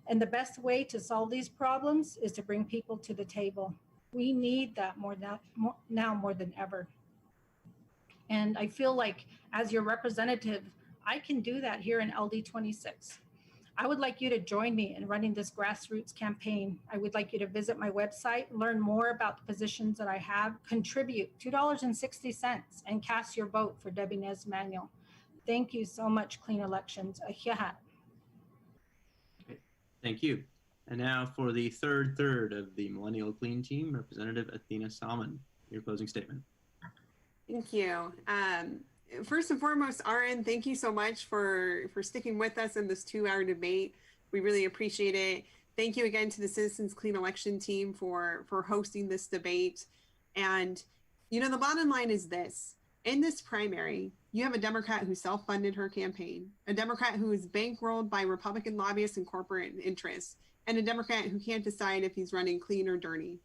And the best way to solve these problems is to bring people to the table. We need that now more than ever. And I feel like as your representative, I can do that here in LD26. I would like you to join me in running this grassroots campaign. I would like you to visit my website, learn more about the positions that I have, contribute $2.60, and cast your vote for Debbie Nez-Manuel. Thank you so much, Clean Elections. Ahiyahat. Thank you. And now for the third of the Millennial Clean Team, Representative Athena Salman, your closing statement. Thank you. First and foremost, Arren, thank you so much for sticking with us in this 2-hour debate. We really appreciate it. Thank you again to the Citizens Clean Election team for hosting this debate. And, the bottom line is this. In this primary, you have a Democrat who self-funded her campaign, a Democrat who is bankrolled by Republican lobbyists and corporate interests, and a Democrat who can't decide if he's running clean or dirty.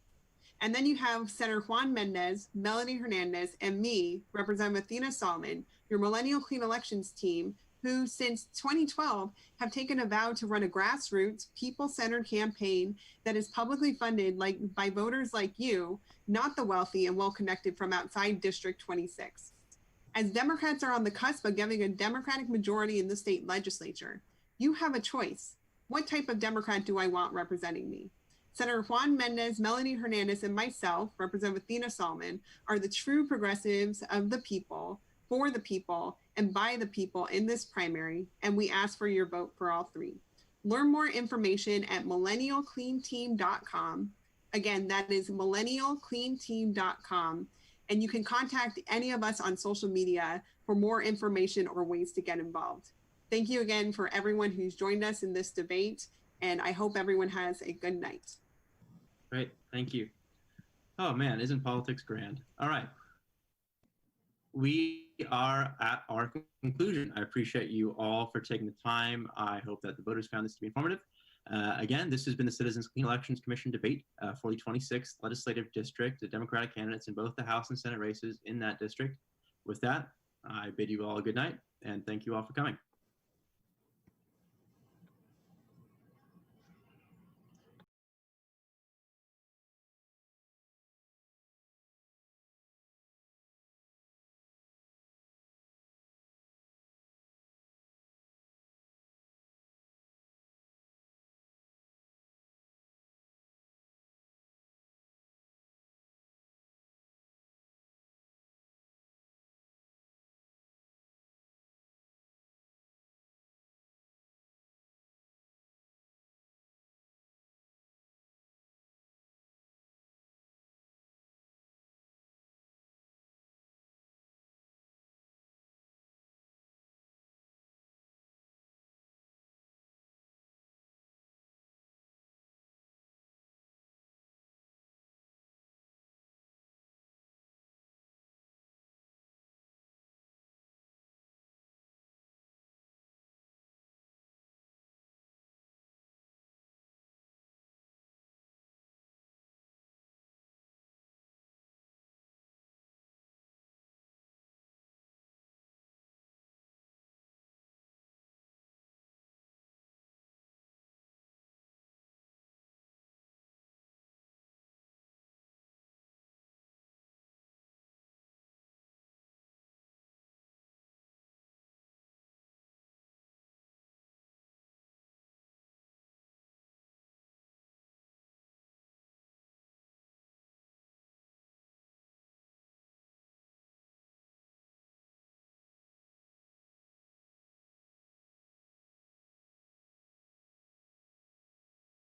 And then you have Senator Juan Mendez, Melody Hernandez, and me, Representative Athena Salman, your Millennial Clean Elections team, who since 2012 have taken a vow to run a grassroots, people-centered campaign that is publicly funded by voters like you, not the wealthy and well-connected from outside District 26. As Democrats are on the cusp of getting a Democratic majority in the state legislature, you have a choice. What type of Democrat do I want representing me? Senator Juan Mendez, Melody Hernandez, and myself, Representative Athena Salman, are the true progressives of the people for the people, and by the people in this primary, and we ask for your vote for all three. Learn more information at millennialcleanteam.com. Again, that is millennialcleanteam.com. And you can contact any of us on social media for more information or ways to get involved. Thank you again for everyone who's joined us in this debate, and I hope everyone has a good night. Great, thank you. Oh man, isn't politics grand? All right. We are at our conclusion. I appreciate you all for taking the time. I hope that the voters found this to be informative. Again, this has been the Citizens Clean Elections Commission debate for the 26th Legislative District, the Democratic candidates in both the House and Senate races in that district. With that, I bid you all a good night, and thank you all for coming.